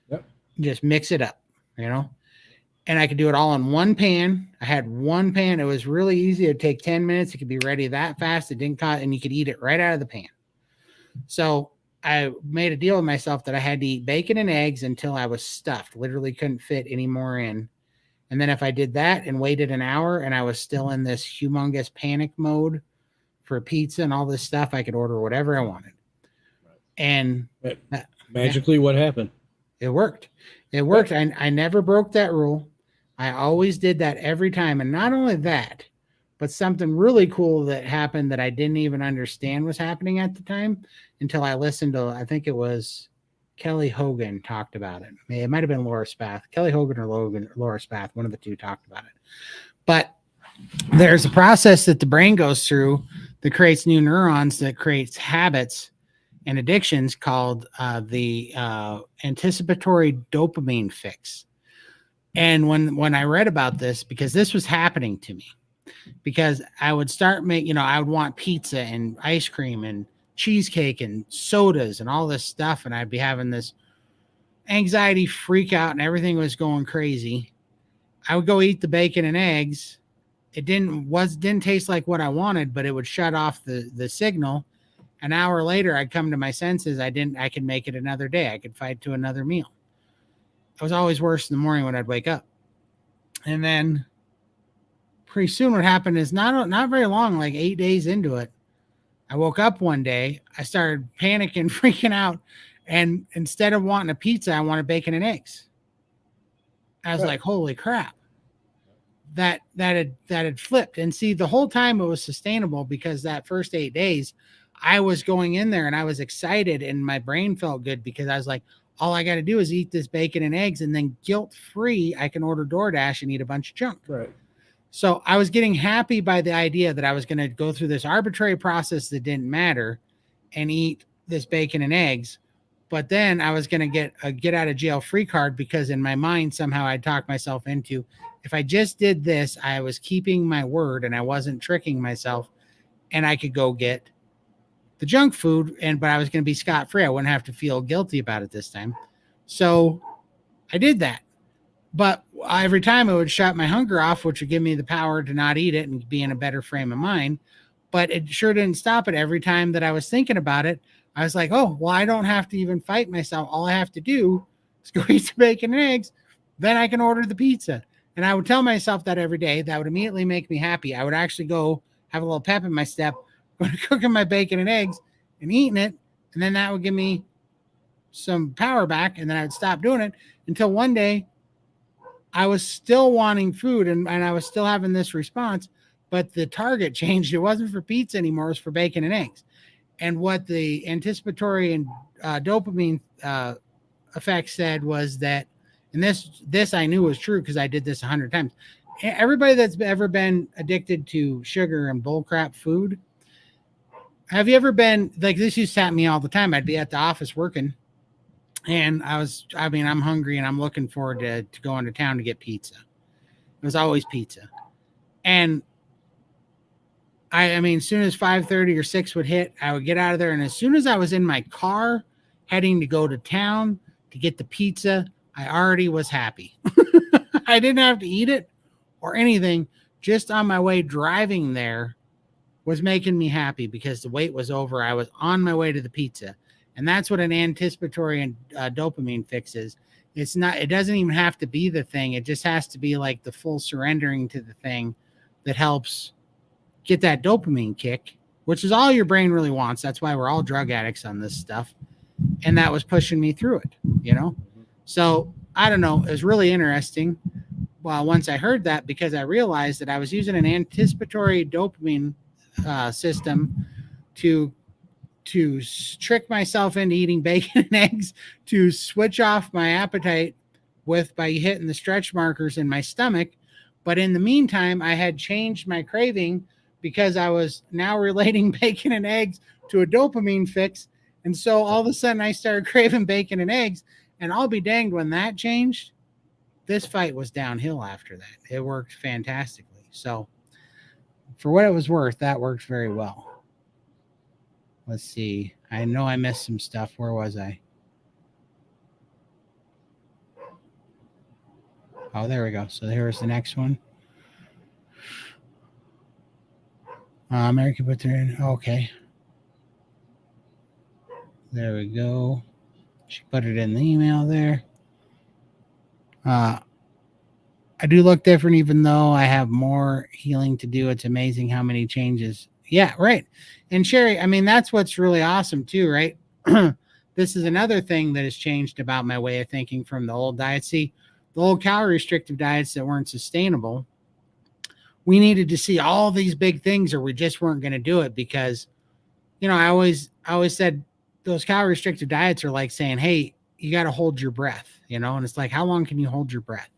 Speaker 1: Yep. Just mix it up, And I could do it all in one pan. I had one pan. It was really easy. It'd take 10 minutes. It could be ready that fast. It didn't cost, and you could eat it right out of the pan. So I made a deal with myself that I had to eat bacon and eggs until I was stuffed, literally couldn't fit any more in. And then if I did that and waited an hour and I was still in this humongous panic mode for pizza and all this stuff, I could order whatever I wanted. And
Speaker 2: magically, what happened?
Speaker 1: It worked. It worked. I never broke that rule. I always did that every time. And not only that, but something really cool that happened that I didn't even understand was happening at the time until I listened to, I think it was Kelly Hogan talked about it. It might have been Laura Spath. Kelly Hogan or Laura Spath, one of the two talked about it. But there's a process that the brain goes through that creates new neurons, that creates habits and addictions, called the anticipatory dopamine fix. And when I read about this, because this was happening to me, because I would start I would want pizza and ice cream and cheesecake and sodas and all this stuff, and I'd be having this anxiety freak out and everything was going crazy. I would go eat the bacon and eggs. It didn't taste like what I wanted, but it would shut off the signal. An hour later, I'd come to my senses. I could make it another day. I could fight to another meal. It was always worse in the morning when I'd wake up. And then pretty soon what happened is not very long, like 8 days into it, I woke up one day, I started panicking, freaking out. And instead of wanting a pizza, I wanted bacon and eggs. I was like, holy crap. That had flipped. And see, the whole time it was sustainable, because that first 8 days I was going in there and I was excited and my brain felt good, because I was like, all I got to do is eat this bacon and eggs, and then guilt-free, I can order DoorDash and eat a bunch of junk.
Speaker 2: Right.
Speaker 1: So I was getting happy by the idea that I was going to go through this arbitrary process that didn't matter and eat this bacon and eggs. But then I was going to get a get out of jail free card, because in my mind, somehow I talked myself into, if I just did this, I was keeping my word and I wasn't tricking myself, and I could go get the junk food, but I was going to be scot-free. I wouldn't have to feel guilty about it this time. So I did that. But every time it would shut my hunger off, which would give me the power to not eat it and be in a better frame of mind. But it sure didn't stop it. Every time that I was thinking about it, I was like, oh, well, I don't have to even fight myself. All I have to do is go eat the bacon and eggs. Then I can order the pizza. And I would tell myself that every day. That would immediately make me happy. I would actually go have a little pep in my step, cooking my bacon and eggs and eating it. And then that would give me some power back. And then I would stop doing it until one day I was still wanting food and I was still having this response, but the target changed. It wasn't for pizza anymore. It was for bacon and eggs. And what the anticipatory and dopamine effect said was that And this I knew was true because I did this 100 times. Everybody that's ever been addicted to sugar and bullcrap food, have you ever been like this? Used to happen to me all the time. I'd be at the office working, and I'm hungry and I'm looking forward to going to town to get pizza. It was always pizza. And as soon as 5:30 or 6 would hit, I would get out of there. And as soon as I was in my car heading to go to town to get the pizza, I already was happy. I didn't have to eat it or anything. Just on my way driving there was making me happy because the wait was over. I was on my way to the pizza. And that's what an anticipatory and dopamine fix is. It doesn't even have to be the thing. It just has to be like the full surrendering to the thing that helps get that dopamine kick, which is all your brain really wants. That's why we're all drug addicts on this stuff. And that was pushing me through it, So I don't know. It was really interesting. Well, once I heard that, because I realized that I was using an anticipatory dopamine system to trick myself into eating bacon and eggs, to switch off my appetite by hitting the stretch markers in my stomach. But in the meantime, I had changed my craving because I was now relating bacon and eggs to a dopamine fix. And so all of a sudden I started craving bacon and eggs, and I'll be danged when that changed. This fight was downhill after that. It worked fantastically. So for what it was worth, that worked very well. Let's see. I know I missed some stuff. Where was I? Oh, there we go. So here's the next one. American put there in. Okay. There we go. She put it in the email there. I do look different even though I have more healing to do. It's amazing how many changes. Yeah, right. And Sherry, that's what's really awesome too, right? This is another thing that has changed about my way of thinking from the old diet. See, the old calorie restrictive diets that weren't sustainable, we needed to see all these big things or we just weren't going to do it because, I always said those calorie restrictive diets are like saying, hey, you got to hold your breath, and it's like, how long can you hold your breath?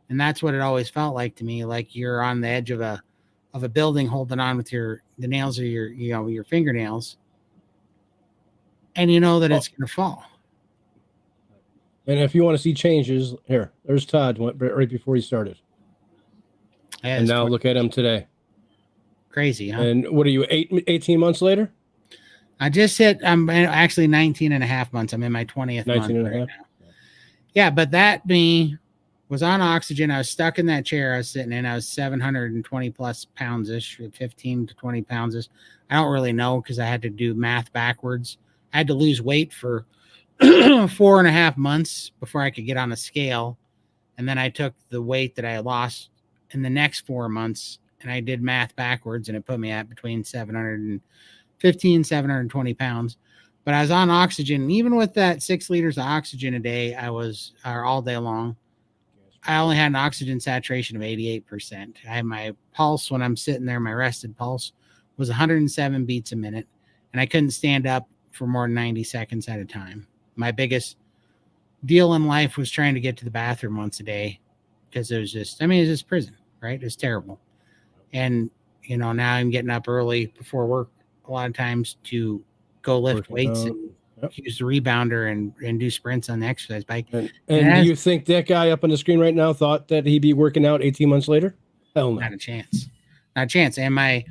Speaker 1: And that's what it always felt like to me. Like you're on the edge of a building, holding on with the nails of your fingernails. And you know that it's going to fall.
Speaker 2: And if you want to see changes, there's Todd right before he started.
Speaker 1: Yeah,
Speaker 2: and now look at him today.
Speaker 1: Crazy, huh?
Speaker 2: And what are you, 18 months later?
Speaker 1: I just I'm actually 19 and a half months. I'm in my 20th
Speaker 2: 19
Speaker 1: month
Speaker 2: and a
Speaker 1: right
Speaker 2: half.
Speaker 1: now. Yeah, but that me was on oxygen. I was stuck in that chair I was sitting in. I was 720 plus pounds-ish, 15 to 20 pounds-ish. I don't really know because I had to do math backwards. I had to lose weight for 4.5 months before I could get on a scale. And then I took the weight that I lost in the next 4 months and I did math backwards and it put me at between 715 and 720 pounds. But I was on oxygen. And even with that 6 liters of oxygen a day, all day long, I only had an oxygen saturation of 88%. I had my pulse when I'm sitting there, my rested pulse was 107 beats a minute. And I couldn't stand up for more than 90 seconds at a time. My biggest deal in life was trying to get to the bathroom once a day because it was just prison, right? It's terrible. And, now I'm getting up early before work a lot of times to go lift weights and use the rebounder and do sprints on the exercise bike.
Speaker 2: And do you think that guy up on the screen right now thought that he'd be working out 18 months later? Hell no.
Speaker 1: Not a chance. Not a chance. And my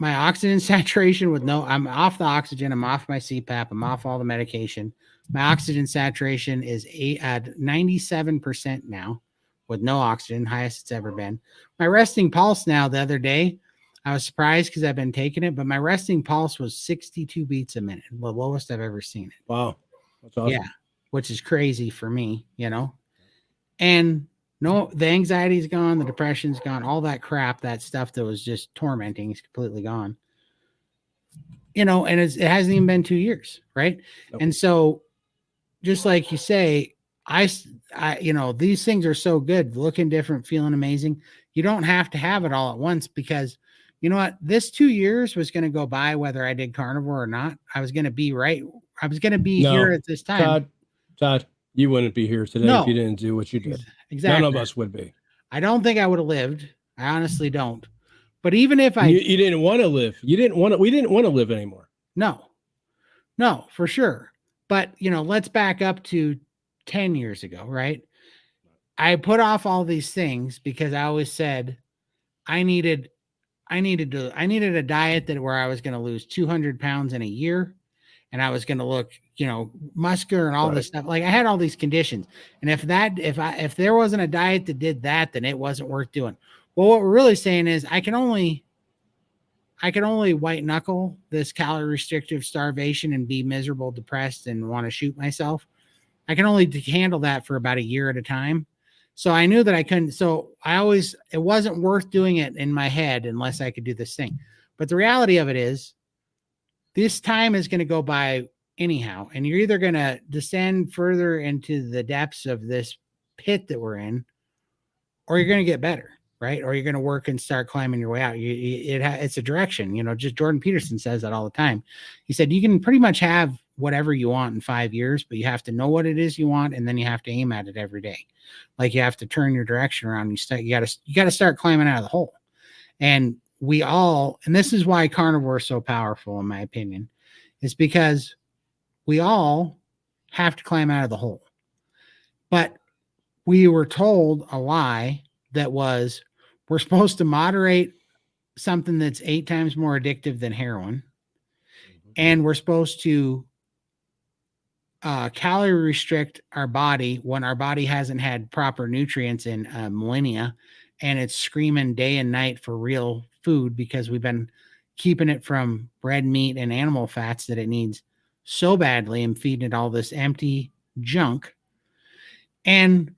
Speaker 1: oxygen saturation I'm off the oxygen. I'm off my CPAP. I'm off all the medication. My oxygen saturation is at 97% now with no oxygen, highest it's ever been. My resting pulse now the other day, I was surprised because I've been taking it, but my resting pulse was 62 beats a minute, the lowest I've ever seen it.
Speaker 2: Wow. That's awesome.
Speaker 1: Yeah, which is crazy for me, And no, the anxiety's gone, the depression's gone, all that crap, that stuff that was just tormenting is completely gone. And it hasn't even been 2 years, right? Nope. And so, just like you say, I these things are so good, looking different, feeling amazing. You don't have to have it all at once because you know what? This 2 years was going to go by whether I did carnivore or not. I was going to be right. I was going to be here at this time.
Speaker 2: Todd, You wouldn't be here today
Speaker 1: No.
Speaker 2: if you didn't do what you did.
Speaker 1: Exactly.
Speaker 2: None of us would be.
Speaker 1: I don't think I would have lived. I honestly don't. But even if I,
Speaker 2: You didn't want to live. You didn't want to. We didn't want to live anymore.
Speaker 1: no, for sure. But, let's back up to 10 years ago, right? I put off all these things because I always said I needed a diet where I was going to lose 200 pounds in a year, and I was going to look, muscular and all this stuff. Like I had all these conditions. And if there wasn't a diet that did that, then it wasn't worth doing. Well, what we're really saying is I can only white knuckle this calorie restrictive starvation and be miserable, depressed, and want to shoot myself. I can only handle that for about a year at a time. So I knew that I couldn't. So it wasn't worth doing it in my head unless I could do this thing. But the reality of it is this time is going to go by anyhow. And you're either going to descend further into the depths of this pit that we're in, or you're going to get better, right? Or you're going to work and start climbing your way out. It's a direction, just Jordan Peterson says that all the time. He said, you can pretty much have whatever you want in 5 years, but you have to know what it is you want. And then you have to aim at it every day. Like you have to turn your direction around. You got to start climbing out of the hole. And and this is why carnivore is so powerful, in my opinion, is because we all have to climb out of the hole. But we were told a lie that was, we're supposed to moderate something that's 8 times more addictive than heroin. And we're supposed to calorie restrict our body when our body hasn't had proper nutrients in millennia, and it's screaming day and night for real food because we've been keeping it from red meat and animal fats that it needs so badly and feeding it all this empty junk. And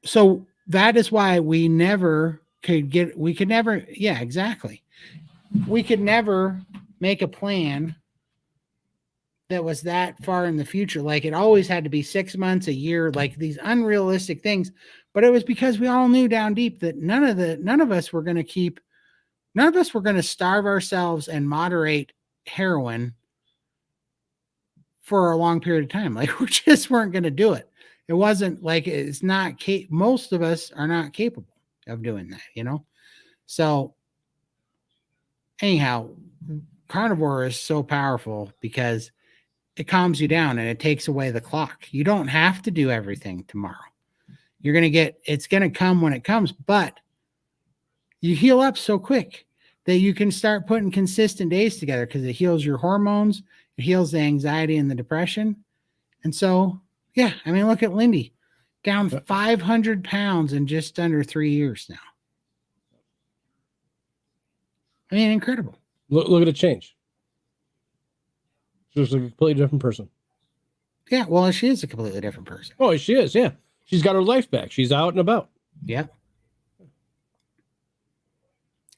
Speaker 1: so that is why we could never make a plan that was that far in the future. Like it always had to be 6 months, a year, like these unrealistic things. But it was because we all knew down deep that none of us were going to starve ourselves and moderate heroin for a long period of time. Like we just weren't going to do it. It wasn't like it's not most of us are not capable of doing that, So anyhow, carnivore is so powerful because it calms you down and it takes away the clock. You don't have to do everything tomorrow. It's going to come when it comes, but you heal up so quick that you can start putting consistent days together because it heals your hormones. It heals the anxiety and the depression. And so, yeah, I mean, look at Lindy, down 500 pounds in just under 3 years now. I mean, incredible.
Speaker 2: Look at it change. She's a completely different person.
Speaker 1: Yeah, well, she is a completely different person.
Speaker 2: Oh, she is, yeah. She's got her life back. She's out and about.
Speaker 1: Yeah.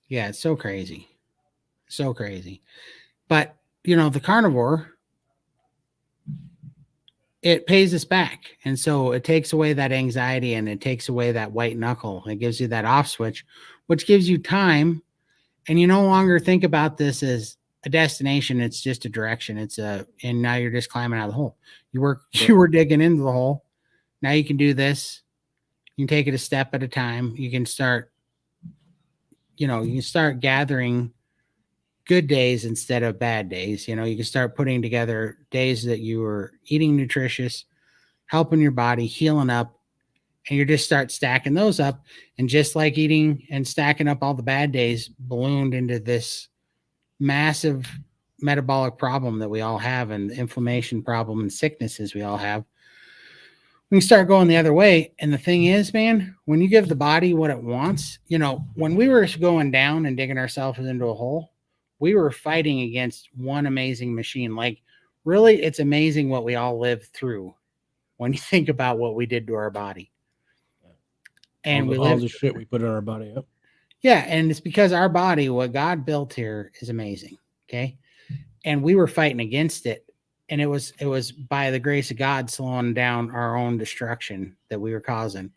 Speaker 1: Yeah, it's so crazy. So crazy. But, the carnivore, it pays us back. And so it takes away that anxiety and it takes away that white knuckle. It gives you that off switch, which gives you time. And you no longer think about this as a destination. It's just a direction. And now you're just climbing out of the hole. You were digging into the hole. Now you can do this. You can take it a step at a time. You can start, gathering good days instead of bad days. You can start putting together days that you were eating nutritious, helping your body, healing up, and you just start stacking those up. And just like eating and stacking up all the bad days ballooned into this massive metabolic problem that we all have, and inflammation problem and sicknesses we all have, we can start going the other way. And the thing is, man, when you give the body what it wants, when we were going down and digging ourselves into a hole, we were fighting against one amazing machine. Like, really, it's amazing what we all lived through when you think about what we did to our body. And
Speaker 2: all the shit we put in our body. Yep.
Speaker 1: Yeah, and it's because our body, what God built here, is amazing. Okay, and we were fighting against it, and it was by the grace of God slowing down our own destruction that we were causing.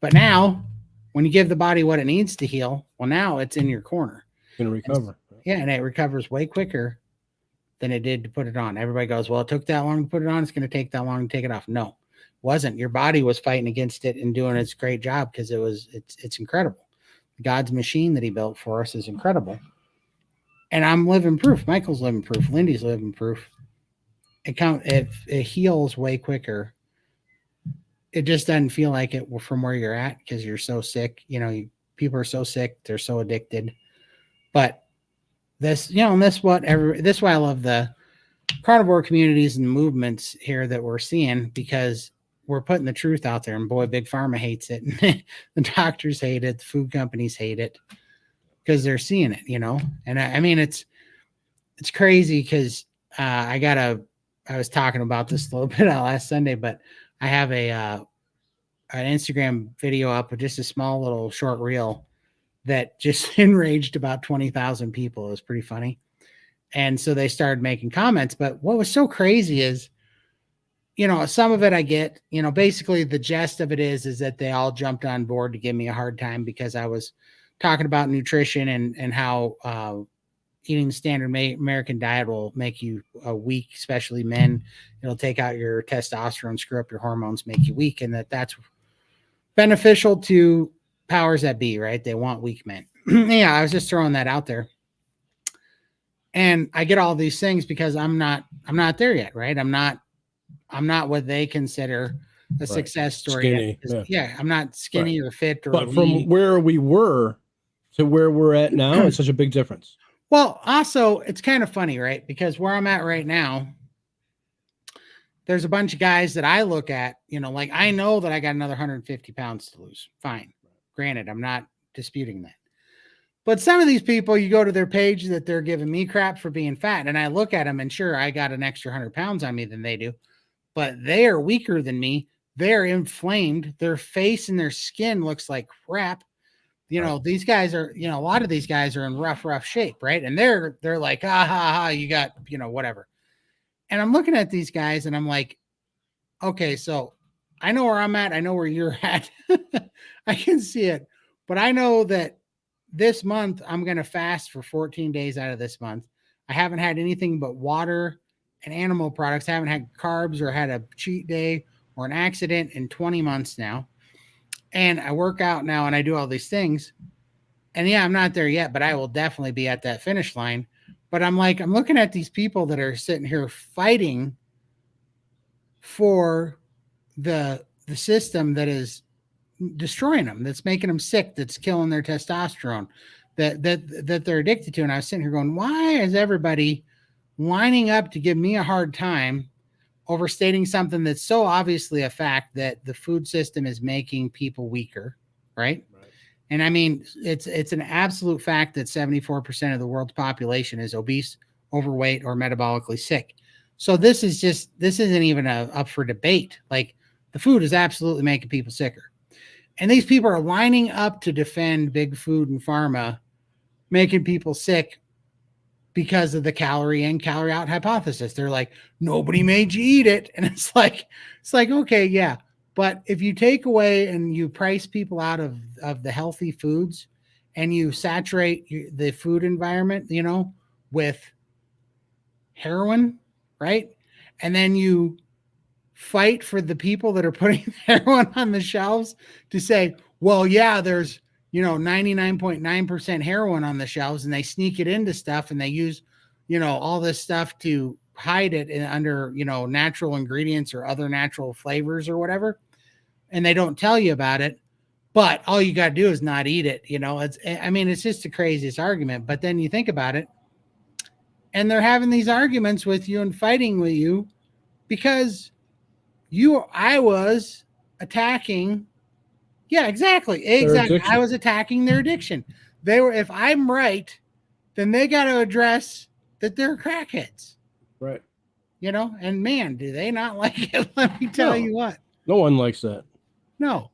Speaker 1: But now, when you give the body what it needs to heal, well, now it's in your corner.
Speaker 2: It's going to recover.
Speaker 1: And it recovers way quicker than it did to put it on. Everybody goes, well, it took that long to put it on. It's going to take that long to take it off. No, wasn't. Your body was fighting against it and doing its great job because it's incredible. God's machine that he built for us is incredible. And I'm living proof. Michael's living proof. Lindy's living proof. It heals way quicker. It just doesn't feel like it from where you're at because you're so sick. People are so sick. They're so addicted. But this, and this why I love the carnivore communities and movements here that we're seeing, because we're putting the truth out there. And boy, Big Pharma hates it. The doctors hate it. The food companies hate it because they're seeing it, And I mean, it's crazy because I was talking about this a little bit last Sunday, but I have an Instagram video up with just a small little short reel that just enraged about 20,000 people. It was pretty funny. And so they started making comments. But what was so crazy is, some of it I get, basically the gist of it is that they all jumped on board to give me a hard time because I was talking about nutrition and how eating the standard American diet will make you weak, especially men. It'll take out your testosterone, screw up your hormones, make you weak, and that's beneficial to powers that be, right? They want weak men. Yeah, I was just throwing that out there. And I get all these things because I'm not there yet, right? I'm not what they consider a success story.
Speaker 2: Skinny,
Speaker 1: yeah, I'm not skinny or fit or
Speaker 2: but lean. From where we were to where we're at now, it's such a big difference.
Speaker 1: Well, also, it's kind of funny, right? Because where I'm at right now, there's a bunch of guys that I look at, like I know that I got another 150 pounds to lose. Fine. Granted, I'm not disputing that. But some of these people, you go to their page that they're giving me crap for being fat, and I look at them and sure, I got an extra 100 pounds on me than they do, but they are weaker than me. They're inflamed. Their face and their skin looks like crap. These guys are, a lot of these guys are in rough shape, right? And they're like, you got, whatever. And I'm looking at these guys and I'm like, okay, so I know where I'm at. I know where you're at. I can see it, but I know that this month I'm going to fast for 14 days out of this month. I haven't had anything but water and animal products. I haven't had carbs or had a cheat day or an accident in 20 months now. And I work out now and I do all these things. And yeah, I'm not there yet, but I will definitely be at that finish line. But I'm looking at these people that are sitting here fighting for the system that is destroying them, that's making them sick, that's killing their testosterone, that they're addicted to. And I was sitting here going, why is everybody lining up to give me a hard time overstating something that's so obviously a fact, that the food system is making people weaker, right? And I mean, it's an absolute fact that 74% of the world's population is obese, overweight, or metabolically sick. So this isn't even up for debate. Like, the food is absolutely making people sicker. And these people are lining up to defend big food and pharma making people sick because of the calorie in, calorie out hypothesis. They're like, nobody made you eat it. And it's like, okay, yeah. But if you take away and you price people out of the healthy foods and you saturate the food environment, with heroin, right? And then you fight for the people that are putting heroin on the shelves to say, well, yeah, there's, 99.9% heroin on the shelves, and they sneak it into stuff and they use, all this stuff to hide it under, natural ingredients or other natural flavors or whatever. And they don't tell you about it, but all you got to do is not eat it. It's just the craziest argument. But then you think about it, and they're having these arguments with you and fighting with you because I was attacking. Yeah, exactly. I was attacking their addiction. If I'm right, then they got to address that they're crackheads.
Speaker 2: Right.
Speaker 1: And man, do they not like it? Let me tell you what.
Speaker 2: No one likes that.
Speaker 1: No,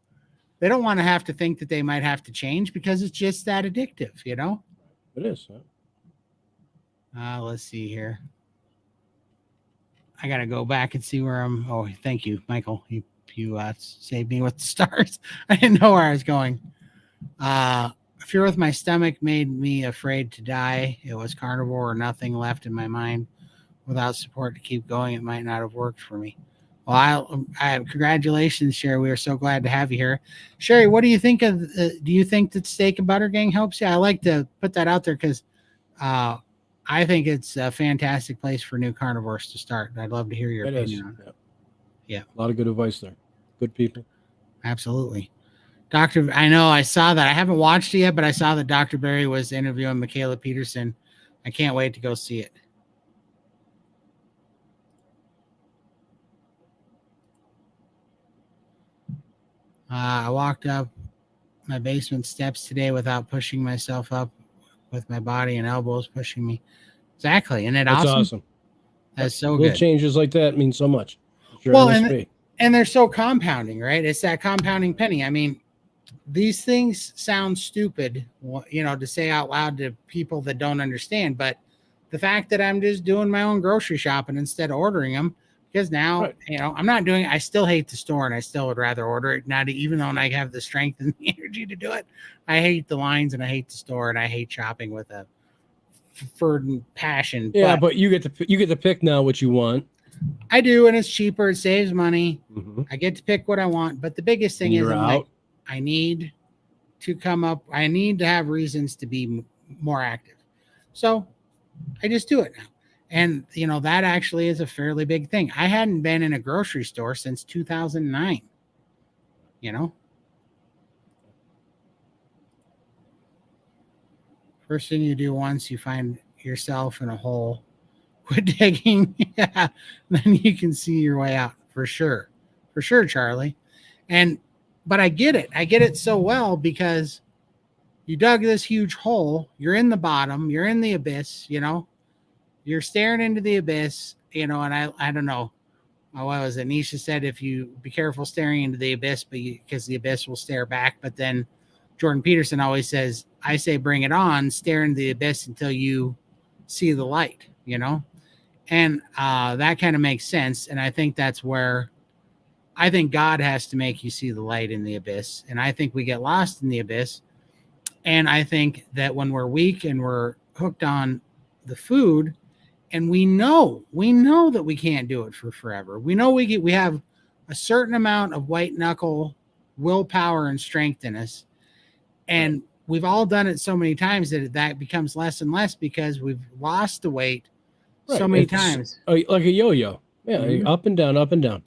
Speaker 1: they don't want to have to think that they might have to change because it's just that addictive,
Speaker 2: It is.
Speaker 1: Huh? Let's see here. I got to go back and see where I'm. Oh, thank you, Michael. You saved me with the stars. I didn't know where I was going. Fear with my stomach made me afraid to die. It was carnivore or nothing left in my mind. Without support to keep going, it might not have worked for me. Well, congratulations, Sherry. We are so glad to have you here. Sherry, what do you think of? Do you think that Steak and Butter Gang helps you? I like to put that out there because I think it's a fantastic place for new carnivores to start. I'd love to hear your
Speaker 2: It
Speaker 1: opinion
Speaker 2: is.
Speaker 1: on it.
Speaker 2: Yeah.
Speaker 1: Yeah.
Speaker 2: A lot of good advice there. Good people.
Speaker 1: Absolutely. Dr. I know I saw that. I haven't watched it yet, but I saw that Dr. Berry was interviewing Michaela Peterson. I can't wait to go see it. I walked up my basement steps today without pushing myself up with my body and elbows pushing me. Exactly. Isn't it
Speaker 2: That's
Speaker 1: awesome?
Speaker 2: awesome.
Speaker 1: That's so
Speaker 2: Little
Speaker 1: good.
Speaker 2: changes like that mean so much. Sure,
Speaker 1: Well,
Speaker 2: MSP.
Speaker 1: and they're so compounding, right? It's that compounding penny. I mean, these things sound stupid, to say out loud to people that don't understand. But the fact that I'm just doing my own grocery shopping instead of ordering them, because now,
Speaker 2: Right.
Speaker 1: I'm not doing I still hate the store and I still would rather order it. Not even though I have the strength and the energy to do it. I hate the lines and I hate the store and I hate shopping with a fervent passion.
Speaker 2: Yeah, but you get to pick now what you want.
Speaker 1: I do, and it's cheaper. It saves money.
Speaker 2: Mm-hmm.
Speaker 1: I get to pick what I want. But the biggest thing
Speaker 2: And
Speaker 1: is
Speaker 2: you're out.
Speaker 1: I need to come up. I need to have reasons to be more active. So I just do it now. And, that actually is a fairly big thing. I hadn't been in a grocery store since 2009. First thing you do once you find yourself in a hole, quit digging. Yeah, then you can see your way out for sure. For sure, Charlie. But I get it. I get it so well because you dug this huge hole. You're in the bottom. You're in the abyss, You're staring into the abyss, and I don't know. What was it? Nisha said, if you be careful staring into the abyss, because the abyss will stare back. But then Jordan Peterson always says, I say, bring it on, stare into the abyss until you see the light, And that kind of makes sense. And I think that's where I think God has to make you see the light in the abyss. And I think we get lost in the abyss. And I think that when we're weak and we're hooked on the food, and we know that we can't do it for forever. We know we have a certain amount of white knuckle willpower and strength in us. And we've all done it so many times that becomes less and less because we've lost the weight so many times.
Speaker 2: Like a yo-yo. Yeah,
Speaker 1: Mhm.
Speaker 2: Up and down, up and down.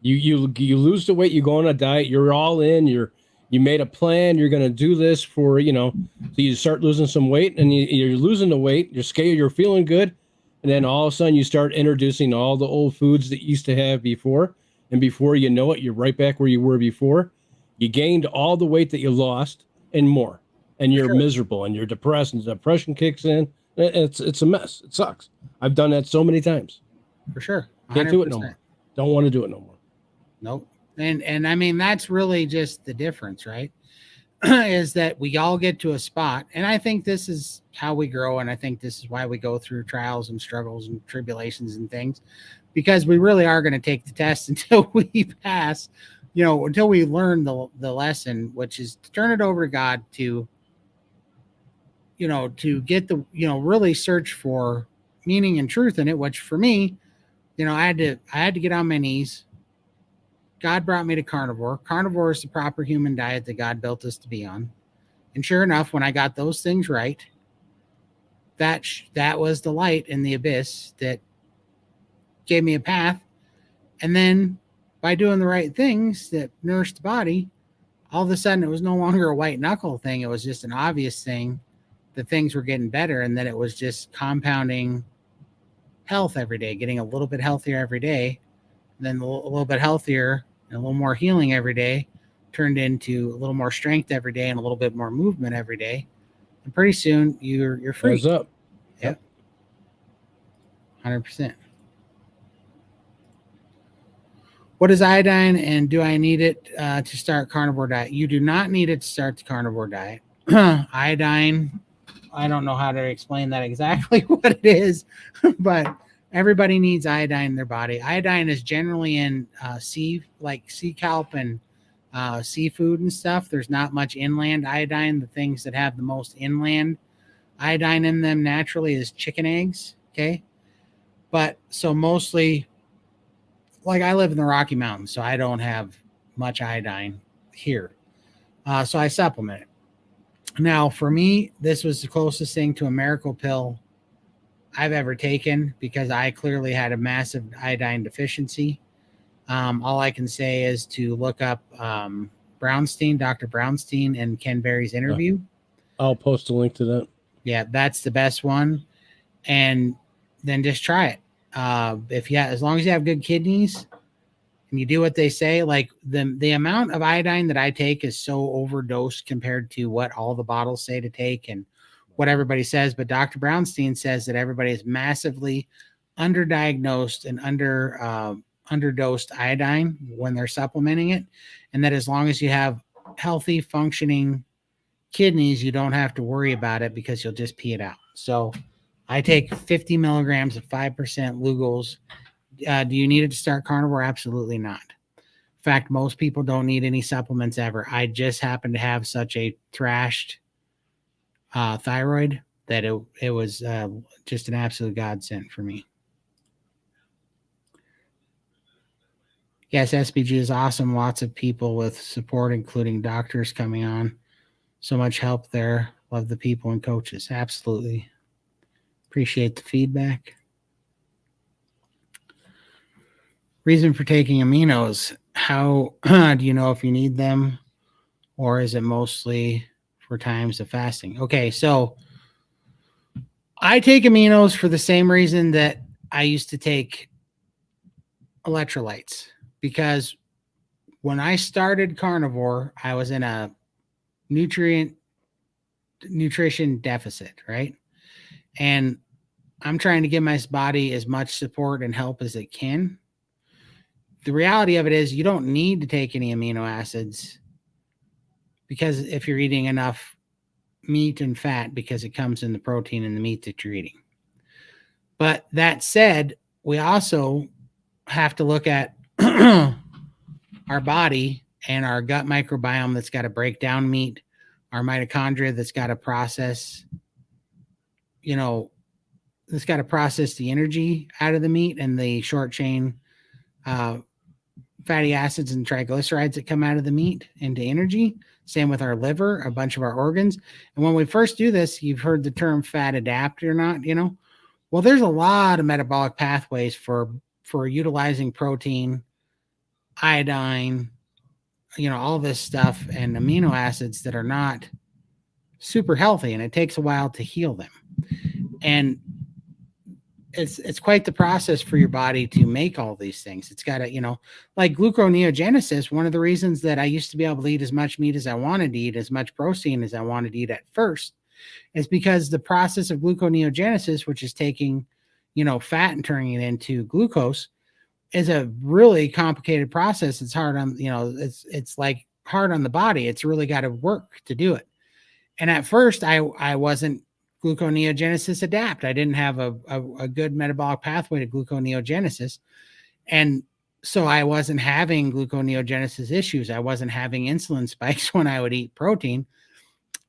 Speaker 2: You lose the weight, you go on a diet, you're all in, you made a plan, you're going to do this for, so you start losing some weight and you're losing the weight, you're feeling good. And then all of a sudden you start introducing all the old foods that you used to have before. And before you know it, you're right back where you were before. You gained all the weight that you lost and more. And you're miserable and you're depressed and depression kicks in. It's a mess. It sucks. I've done that so many times.
Speaker 1: For sure. 100%.
Speaker 2: Can't do it no more. Don't want to do it no more.
Speaker 1: Nope. And I mean, that's really just the difference, right? Is that we all get to a spot. And I think this is how we grow. And I think this is why we go through trials and struggles and tribulations and things, because we really are going to take the test until we pass, until we learn the lesson, which is to turn it over to God to get the, really search for meaning and truth in it, which for me, I had to get on my knees. God brought me to carnivore. Carnivore is the proper human diet that God built us to be on. And sure enough, when I got those things right, that was the light in the abyss that gave me a path. And then by doing the right things that nourished the body, all of a sudden it was no longer a white knuckle thing. It was just an obvious thing that things were getting better, and that it was just compounding health every day, getting a little bit healthier every day, then a little bit healthier and a little more healing every day turned into a little more strength every day and a little bit more movement every day. And pretty soon you're free.
Speaker 2: What's up?
Speaker 1: Yep. 100%. What is iodine, and do I need it to start carnivore diet? You do not need it to start the carnivore diet. Iodine, I don't know how to explain that exactly what it is, but everybody needs iodine in their body. Iodine is generally in sea kelp and seafood and stuff. There's not much inland iodine. The things that have the most inland iodine in them naturally is chicken eggs. Okay. But so mostly like I live in the Rocky Mountains, so I don't have much iodine here. So I supplement it. Now, for me, this was the closest thing to a miracle pill I've ever taken because I clearly had a massive iodine deficiency. All I can say is to look up Brownstein, Dr. Brownstein, and Ken Berry's interview.
Speaker 2: I'll post a link to that.
Speaker 1: Yeah, that's the best one. And then just try it. If you, as long as you have good kidneys and you do what they say, like the amount of iodine that I take is so overdosed compared to what all the bottles say to take and what everybody says. But Dr. Brownstein says that everybody is massively underdiagnosed and underdosed iodine when they're supplementing it, and that as long as you have healthy functioning kidneys, you don't have to worry about it because you'll just pee it out. So I take 50 milligrams of 5% Lugol's. Do you need it to start carnivore? Absolutely not. In fact, most people don't need any supplements ever. I just happen to have such a trashed thyroid that it was just an absolute godsend for me. Yes, SBG is awesome. Lots of people with support, including doctors coming on. So much help there. Love the people and coaches. Absolutely. Appreciate the feedback. Reason for taking aminos. How do you know if you need them, or is it mostly for times of fasting? Okay, so I take aminos for the same reason that I used to take electrolytes, because when I started carnivore, I was in a nutrition deficit, right? And I'm trying to give my body as much support and help as it can. The reality of it is you don't need to take any amino acids, because if you're eating enough meat and fat, because it comes in the protein in the meat that you're eating. But that said, we also have to look at our body and our gut microbiome that's got to break down meat, our mitochondria that's got to process, that's got to process the energy out of the meat and the short chain fatty acids and triglycerides that come out of the meat into energy. Same with our liver, a bunch of our organs. And when we first do this, you've heard the term fat adapt or not, well, there's a lot of metabolic pathways for utilizing protein, iodine, all this stuff and amino acids that are not super healthy, and it takes a while to heal them. And it's quite the process for your body to make all these things. It's got to, like gluconeogenesis. One of the reasons that I used to be able to eat as much meat as I wanted to eat, as much protein as I wanted to eat at first, is because the process of gluconeogenesis, which is taking, fat and turning it into glucose, is a really complicated process. It's hard on, it's like hard on the body. It's really got to work to do it. And at first I wasn't gluconeogenesis adapt. I didn't have a good metabolic pathway to gluconeogenesis. And so I wasn't having gluconeogenesis issues. I wasn't having insulin spikes when I would eat protein.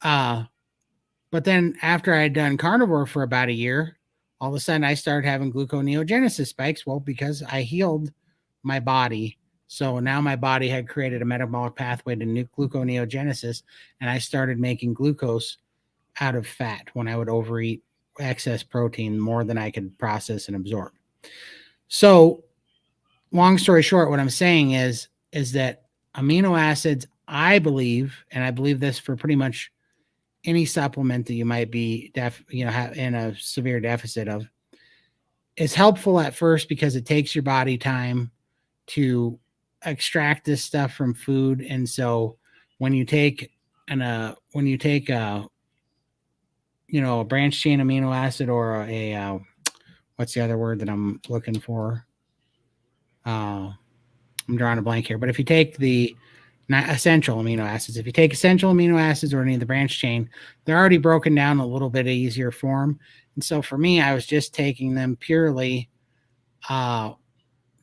Speaker 1: But then after I had done carnivore for about a year, all of a sudden I started having gluconeogenesis spikes. Well, because I healed my body. So now my body had created a metabolic pathway to gluconeogenesis, and I started making glucose out of fat when I would overeat excess protein more than I could process and absorb. So long story short, what I'm saying is that amino acids, I believe, and I believe this for pretty much any supplement that you might be in a severe deficit of, is helpful at first because it takes your body time to extract this stuff from food. And so when you take a branched chain amino acid, or a what's the other word that I'm looking for? I'm drawing a blank here. But if you take the essential amino acids, if you take essential amino acids or any of the branched chain, they're already broken down a little bit easier form. And so for me, I was just taking them purely to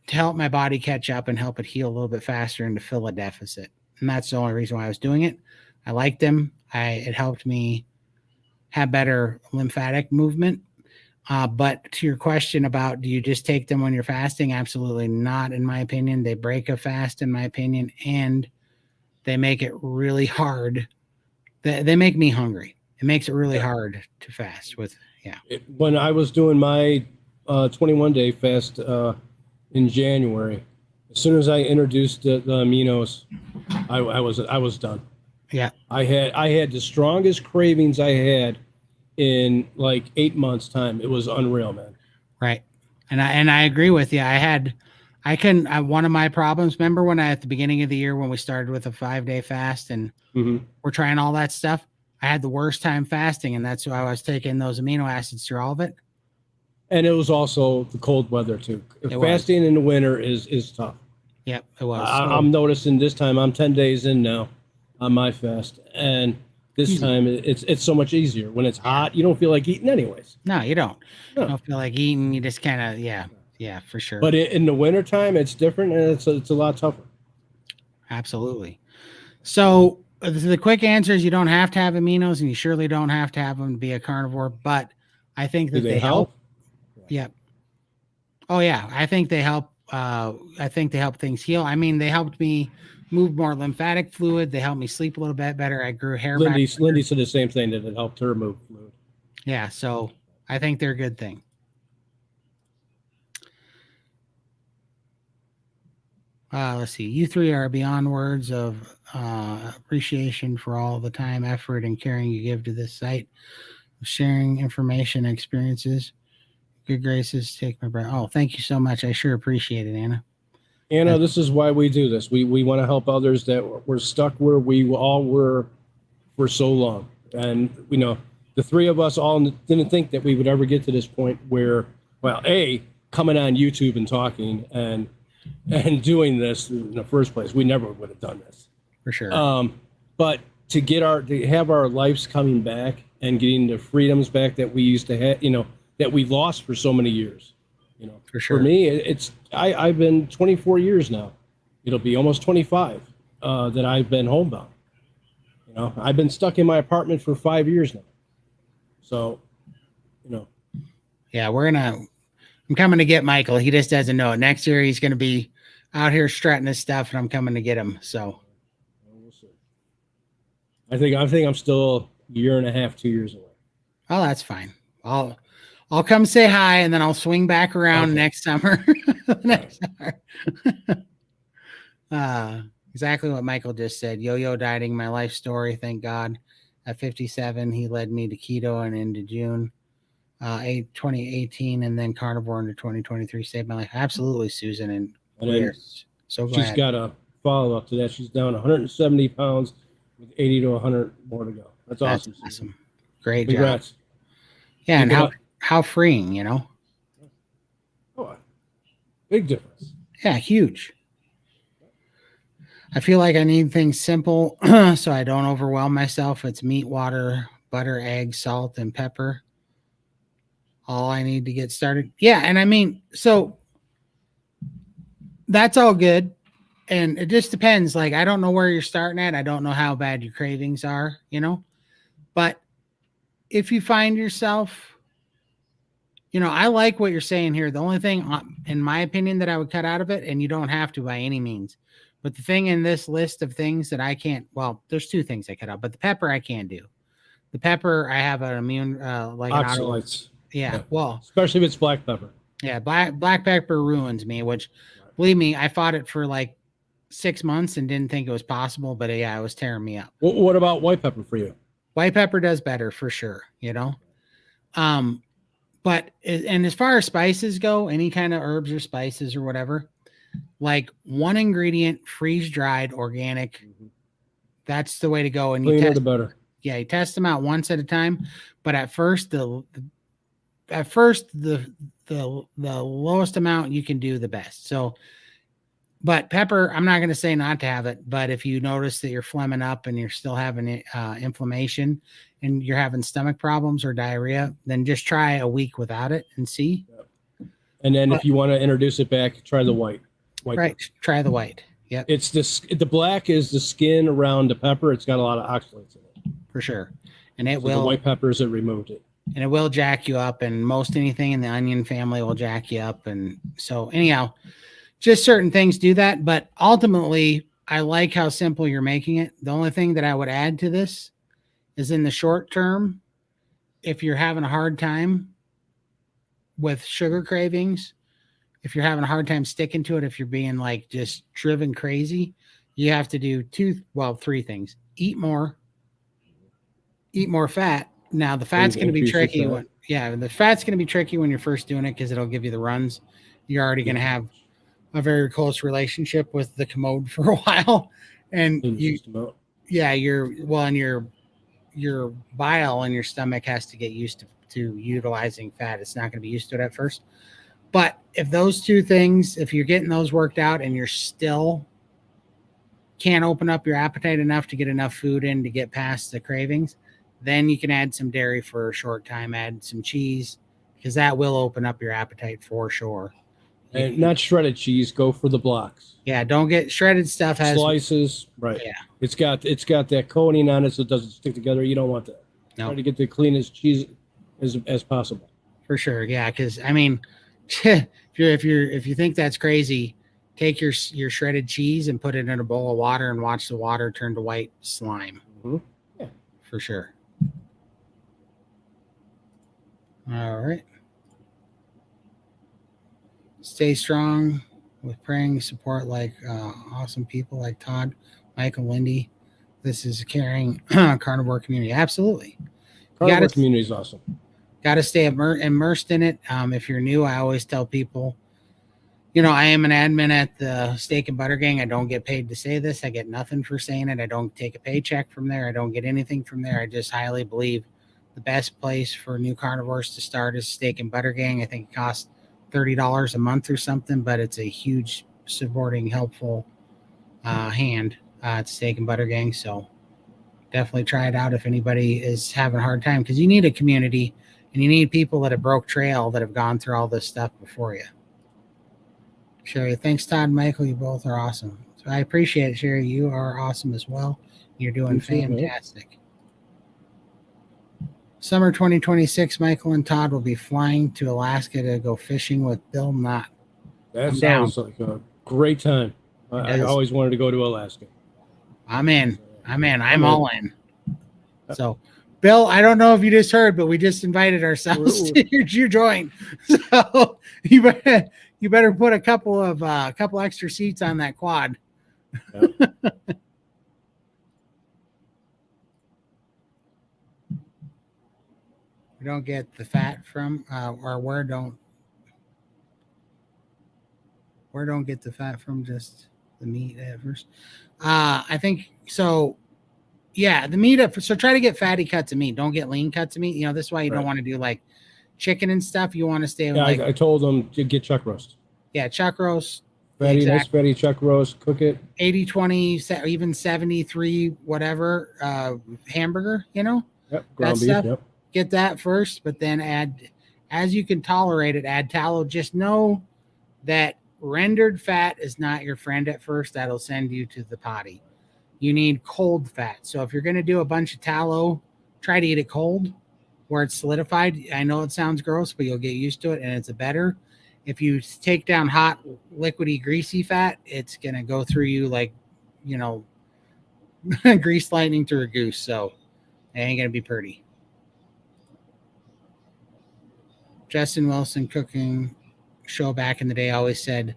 Speaker 1: help my body catch up and help it heal a little bit faster and to fill a deficit. And that's the only reason why I was doing it. I liked them. It helped me have better lymphatic movement. But to your question about do you just take them when you're fasting? Absolutely not, in my opinion. They break a fast, in my opinion, and they make it really hard. They make me hungry. It makes it really hard to fast with. Yeah.
Speaker 2: When I was doing my 21-day fast in January, as soon as I introduced the aminos, I was done.
Speaker 1: Yeah.
Speaker 2: I had the strongest cravings I had in like 8 months time. It was unreal, man.
Speaker 1: Right. And I agree with you. One of my problems, remember when at the beginning of the year when we started with a 5-day fast and we're trying all that stuff, I had the worst time fasting, and that's why I was taking those amino acids through all of it.
Speaker 2: And it was also the cold weather too. Fasting in the winter is tough.
Speaker 1: Yep, it was.
Speaker 2: I'm noticing this time I'm 10 days in now on my fast, and this time it's so much easier. When it's hot, you don't feel like eating anyways.
Speaker 1: No, you don't.
Speaker 2: No.
Speaker 1: You don't feel like eating. You just kind of, yeah, for sure.
Speaker 2: But in the wintertime, it's different, and it's a lot tougher.
Speaker 1: Absolutely. So the quick answer is you don't have to have aminos, and you surely don't have to have them to be a carnivore. But I think that they help. Yep. Oh yeah, I think they help. I think they help things heal. I mean, they helped me move more lymphatic fluid. They helped me sleep a little bit better. I grew hair back.
Speaker 2: Lindy said the same thing, that it helped her move fluid.
Speaker 1: Yeah, so I think they're a good thing. Let's see. You three are beyond words of appreciation for all the time, effort, and caring you give to this site, sharing information and experiences. Good graces, take my breath. Oh, thank you so much. I sure appreciate it, Anna.
Speaker 2: Anna, this is why we do this. We want to help others that were stuck where we all were for so long. And, the three of us all didn't think that we would ever get to this point where, well, coming on YouTube and talking and doing this in the first place, we never would have done this.
Speaker 1: For sure.
Speaker 2: But to have our lives coming back and getting the freedoms back that we used to have, that we lost for so many years.
Speaker 1: For sure.
Speaker 2: For me, I've been 24 years now. It'll be almost 25 that I've been homebound. I've been stuck in my apartment for 5 years now. So,
Speaker 1: Yeah, I'm coming to get Michael. He just doesn't know it. Next year he's going to be out here strutting his stuff, and I'm coming to get him. So,
Speaker 2: we'll see. I think I'm still a year and a half, 2 years away.
Speaker 1: Oh, that's fine. I'll come say hi, and then I'll swing back around next summer. Exactly what Michael just said. Yo-yo dieting, my life story. Thank God. At 57, he led me to keto and into June 2018, and then carnivore into 2023. Saved my life. Absolutely, Susan. And we're so glad.
Speaker 2: She's got a follow-up to that. She's down 170 pounds with 80 to 100 more to go. That's awesome.
Speaker 1: Awesome. Great
Speaker 2: Congrats.
Speaker 1: job. Yeah, and how freeing,
Speaker 2: Oh, big difference.
Speaker 1: Yeah, huge. I feel like I need things simple so I don't overwhelm myself. It's meat, water, butter, egg, salt, and pepper. All I need to get started. Yeah, and I mean, so that's all good. And it just depends. Like, I don't know where you're starting at. I don't know how bad your cravings are, But if you find yourself, I like what you're saying here. The only thing, in my opinion, that I would cut out of it, and you don't have to by any means, but the thing in this list of things that I can't, well, there's two things I cut out, but the pepper I can do. The pepper, I have an immune, like
Speaker 2: oxalates.
Speaker 1: Yeah, well,
Speaker 2: especially if it's black pepper.
Speaker 1: Yeah, black pepper ruins me, which, believe me, I fought it for like 6 months and didn't think it was possible, but yeah, it was tearing me up.
Speaker 2: What about white pepper for you?
Speaker 1: White pepper does better for sure, But as far as spices go, any kind of herbs or spices or whatever, like one ingredient, freeze dried, organic, that's the way to go. And
Speaker 2: cleaner the better.
Speaker 1: Yeah, you test them out once at a time. But at first, the lowest amount you can do, the best. So, but pepper, I'm not going to say not to have it, but if you notice that you're phlegming up and you're still having inflammation and you're having stomach problems or diarrhea, then just try a week without it and see.
Speaker 2: And then if you want to introduce it back, try the white.
Speaker 1: Right. Pepper. Try the white. Yep.
Speaker 2: It's the black is the skin around the pepper. It's got a lot of oxalates in it.
Speaker 1: For sure. And it
Speaker 2: will. The white peppers, it removed it.
Speaker 1: and it will jack you up, and most anything in the onion family will jack you up. And so anyhow, just certain things do that, but ultimately I like how simple you're making it. The only thing that I would add to this is in the short term, if you're having a hard time with sugar cravings, if you're having a hard time sticking to it, if you're being like just driven crazy, you have to do three things. Eat more fat. Now the fat's going to be
Speaker 2: Increase your
Speaker 1: tricky
Speaker 2: fat.
Speaker 1: the fat's going to be tricky when you're first doing it because it'll give you the runs. You're already going to have a very close relationship with the commode for a while, and and your bile in your stomach has to get used to utilizing fat. It's not going to be used to it at first. But if those two things, if you're getting those worked out and you're still can't open up your appetite enough to get enough food in to get past the cravings, then you can add some dairy for a short time, add some cheese, because that will open up your appetite for sure.
Speaker 2: And not shredded cheese, go for the blocks.
Speaker 1: Yeah, don't get shredded stuff.
Speaker 2: Slices, right.
Speaker 1: Yeah.
Speaker 2: It's got that coating on it so it doesn't stick together. You don't want that.
Speaker 1: No.
Speaker 2: Try to get the cleanest cheese as possible.
Speaker 1: For sure. Yeah, because I mean, if you think that's crazy, take your shredded cheese and put it in a bowl of water and watch the water turn to white slime.
Speaker 2: Mm-hmm. Yeah.
Speaker 1: For sure. All right. Stay strong with praying support like awesome people like Todd, Michael, Lindy. This is a caring carnivore community. Absolutely.
Speaker 2: Carnivore community is awesome.
Speaker 1: Got to stay immersed in it. If you're new, I always tell people, I am an admin at the Steak and Butter Gang. I don't get paid to say this. I get nothing for saying it. I don't take a paycheck from there. I don't get anything from there. I just highly believe the best place for new carnivores to start is Steak and Butter Gang. I think it costs $30 a month or something, but it's a huge supporting, helpful hand at Steak and Butter Gang. So definitely try it out if anybody is having a hard time, because you need a community and you need people that have broke trail, that have gone through all this stuff before you. Sherry, thanks, Todd and Michael. You both are awesome. So I appreciate it, Sherry. You are awesome as well. You're doing fantastic. Summer 2026, Michael and Todd will be flying to Alaska to go fishing with Bill Knott.
Speaker 2: That sounds like a great time. I always wanted to go to Alaska.
Speaker 1: I'm in. I'm all in. So, Bill, I don't know if you just heard, but we just invited ourselves to your joint. So you better put a couple extra seats on that quad. Yep. We don't get the fat from, or where don't get the fat from? Just the meat at first. I think so. Yeah, the meat. So try to get fatty cuts of meat. Don't get lean cuts of meat. This is why you don't want to do like chicken and stuff. You want to stay.
Speaker 2: Yeah, I told them to get chuck roast.
Speaker 1: Yeah, chuck roast.
Speaker 2: Fatty, nice fatty chuck roast. Cook it.
Speaker 1: 80-20, even 73, whatever. Hamburger.
Speaker 2: Yep. Ground beef. Yep.
Speaker 1: Get that first, but then add, as you can tolerate it, add tallow. Just know that rendered fat is not your friend at first. That'll send you to the potty. You need cold fat. So if you're going to do a bunch of tallow, try to eat it cold where it's solidified. I know it sounds gross, but you'll get used to it, and it's better. If you take down hot, liquidy, greasy fat, it's going to go through you like, grease lightning through a goose. So it ain't going to be pretty. Justin Wilson cooking show back in the day always said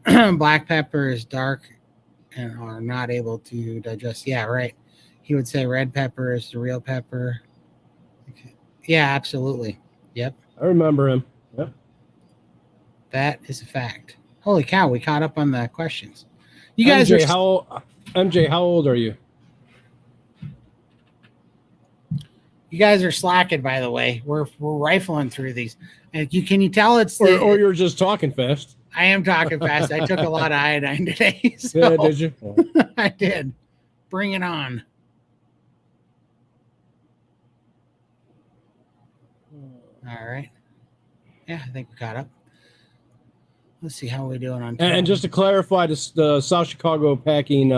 Speaker 1: black pepper is dark and are not able to digest. Yeah, right. He would say red pepper is the real pepper. Okay. Yeah, absolutely. Yep.
Speaker 2: I remember him. Yep.
Speaker 1: That is a fact. Holy cow, we caught up on the questions. You guys
Speaker 2: MJ, how old are you?
Speaker 1: You guys are slacking, by the way. We're rifling through these. And can you tell it's
Speaker 2: or you're just talking fast?
Speaker 1: I am talking fast. I took a lot of iodine today. So
Speaker 2: yeah, did you?
Speaker 1: I did. Bring it on. All right. Yeah, I think we caught up. Let's see how we're doing on.
Speaker 2: And just to clarify, the South Chicago Packing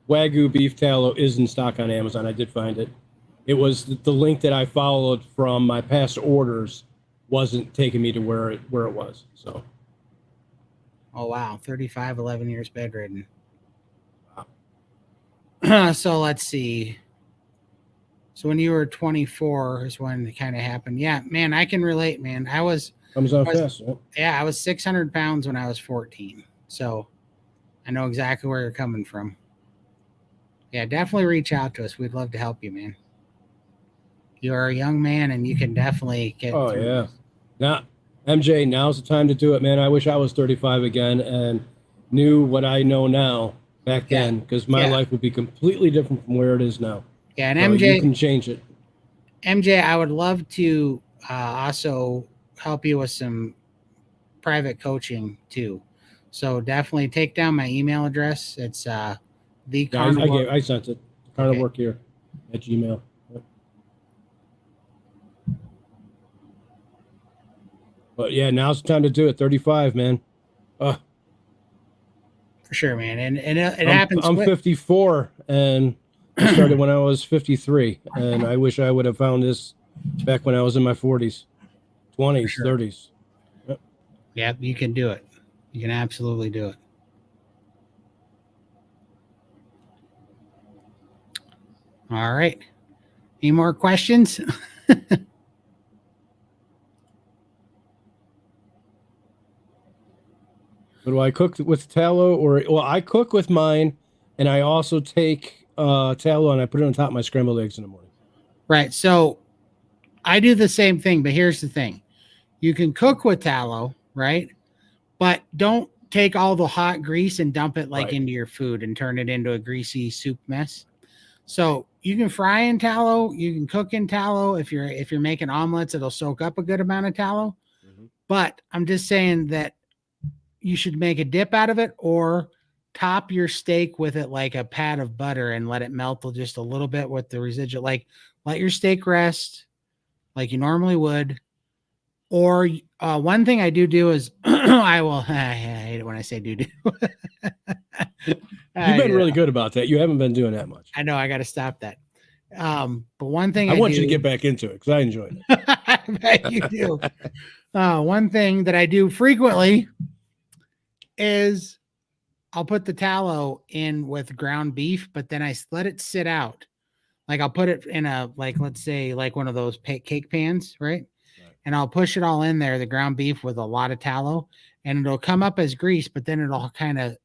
Speaker 2: Wagyu beef tallow is in stock on Amazon. I did find it. It was the link that I followed from my past orders wasn't taking me to where it was. So
Speaker 1: Oh wow, 35, 11 years bedridden. So let's see. So when you were 24 is when it kind of happened. Yeah, man, I can relate, man.
Speaker 2: comes on fast. Right?
Speaker 1: Yeah, I was 600 pounds when I was 14. So I know exactly where you're coming from. Yeah, definitely reach out to us. We'd love to help you, man. You are a young man and you can definitely get
Speaker 2: Oh
Speaker 1: through
Speaker 2: yeah.
Speaker 1: this.
Speaker 2: Now, MJ, now's the time to do it, man. I wish I was 35 again and knew what I know now back
Speaker 1: Yeah.
Speaker 2: then, because my
Speaker 1: Yeah.
Speaker 2: life would be completely different from where it is now.
Speaker 1: Yeah, and
Speaker 2: So you can change it.
Speaker 1: MJ, I would love to also help you with some private coaching too. So definitely take down my email address. It's the
Speaker 2: Yeah,
Speaker 1: carnivore.
Speaker 2: I sent it.
Speaker 1: Okay.
Speaker 2: Carnivore here at Gmail. Yep. But yeah, now's the time to do it. 35, man.
Speaker 1: For sure, man. And it happens
Speaker 2: I'm
Speaker 1: quick.
Speaker 2: 54 and I started when I was 53, and I wish I would have found this back when I was in my 40s, 20s,
Speaker 1: sure.
Speaker 2: 30s.
Speaker 1: Yep, you can do it. You can absolutely do it. All right. Any more questions?
Speaker 2: But do I cook with tallow or well, I cook with mine, and I also take tallow and I put it on top of my scrambled eggs in the morning.
Speaker 1: Right. So I do the same thing, but here's the thing. You can cook with tallow, right? But don't take all the hot grease and dump it like
Speaker 2: Right.
Speaker 1: into your food and turn it into a greasy soup mess. So you can fry in tallow, you can cook in tallow. If you're making omelets, it'll soak up a good amount of tallow.
Speaker 2: Mm-hmm.
Speaker 1: But I'm just saying that you should make a dip out of it or top your steak with it like a pat of butter and let it melt just a little bit with the residual. Like let your steak rest like you normally would. Or one thing I do is I hate it when I say do.
Speaker 2: You've been really good about that. You haven't been doing that much.
Speaker 1: I know I got to stop that. But one thing
Speaker 2: I want you to get back into it because I enjoy it.
Speaker 1: I bet you do. One thing that I do frequently is I'll put the tallow in with ground beef, but then I let it sit out. Like I'll put it in a, like, let's say like one of those cake pans, right? And I'll push it all in there, the ground beef with a lot of tallow, and it'll come up as grease, but then it'll kind of